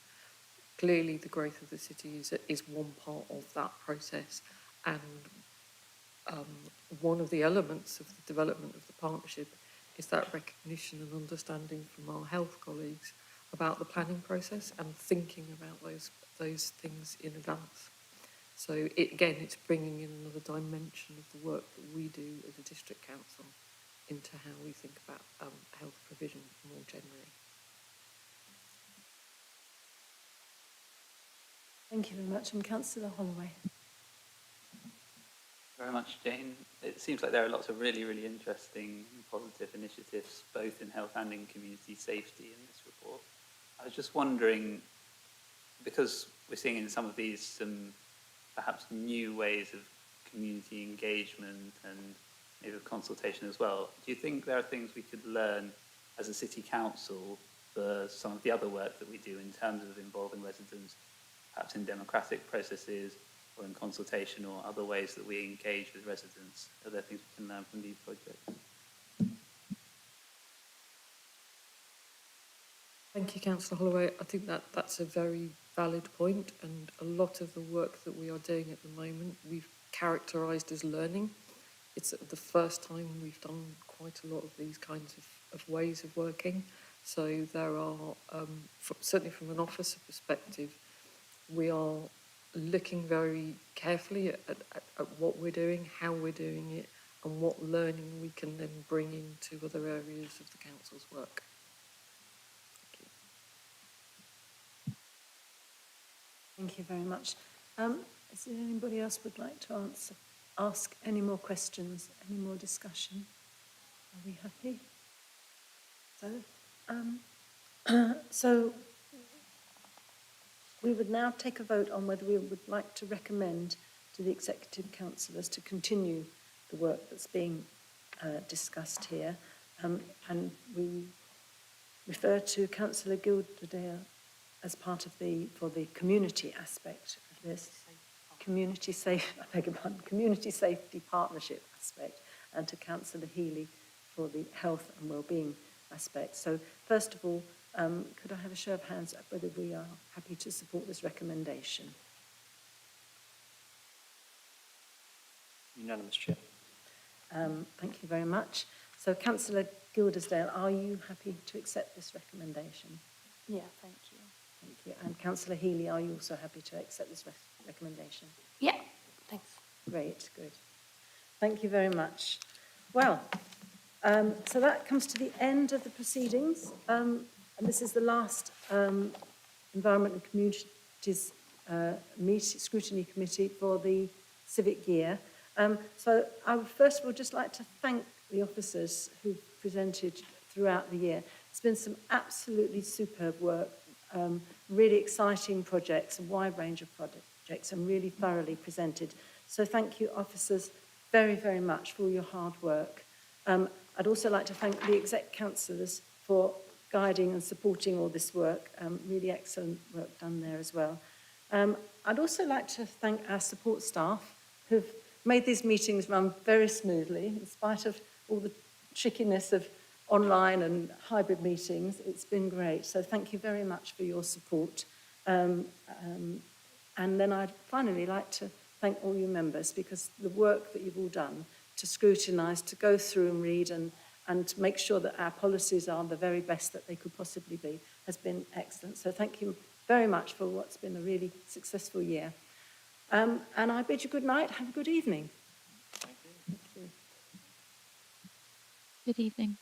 Clearly, the growth of the city is one part of that process, and one of the elements of the development of the partnership is that recognition and understanding from our health colleagues about the planning process and thinking about those things in advance. So it's bringing in another dimension of the work that we do as a district council into how we think about health provision more generally. Thank you very much. And Councillor Holloway. Very much, Jane. It seems like there are lots of really, really interesting and positive initiatives, both in health and in community safety in this report. I was just wondering, because we're seeing in some of these some perhaps new ways of community engagement and maybe of consultation as well, do you think there are things we could learn as a city council for some of the other work that we do in terms of involving residents, perhaps in democratic processes, or in consultation, or other ways that we engage with residents? Are there things we can learn from these projects? Thank you, Councillor Holloway. I think that's a very valid point, and a lot of the work that we are doing at the moment we've characterised as learning. It's the first time we've done quite a lot of these kinds of ways of working. So there are, certainly from an officer perspective, we are looking very carefully at what we're doing, how we're doing it, and what learning we can then bring into other areas of the council's work. Thank you very much. Is there anybody else would like to ask any more questions, any more discussion? Are we happy? So we would now take a vote on whether we would like to recommend to the executive councillors to continue the work that's being discussed here. And we refer to Councillor Gilderdale as part of for the community aspect of this, community safety partnership aspect, and to Councillor Healy for the health and wellbeing aspect. So first of all, could I have a show of hands up whether we are happy to support this recommendation? Unanimous, Chair. Thank you very much. So Councillor Gildersdale, are you happy to accept this recommendation? Yeah, thank you. Thank you. And Councillor Healy, are you also happy to accept this recommendation? Yeah, thanks. Great, good. Thank you very much. Well, so that comes to the end of the proceedings. And this is the last Environment and Communities Scrutiny Committee for the civic year. So I would first of all just like to thank the officers who've presented throughout the year. It's been some absolutely superb work, really exciting projects, a wide range of projects, and really thoroughly presented. So thank you, officers, very, very much for all your hard work. I'd also like to thank the exec councillors for guiding and supporting all this work. Really excellent work done there as well. I'd also like to thank our support staff who've made these meetings run very smoothly in spite of all the trickiness of online and hybrid meetings. It's been great. So thank you very much for your support. And then I'd finally like to thank all you members, because the work that you've all done to scrutinise, to go through and read and to make sure that our policies are the very best that they could possibly be has been excellent. So thank you very much for what's been a really successful year. And I bid you good night. Have a good evening. Good evening.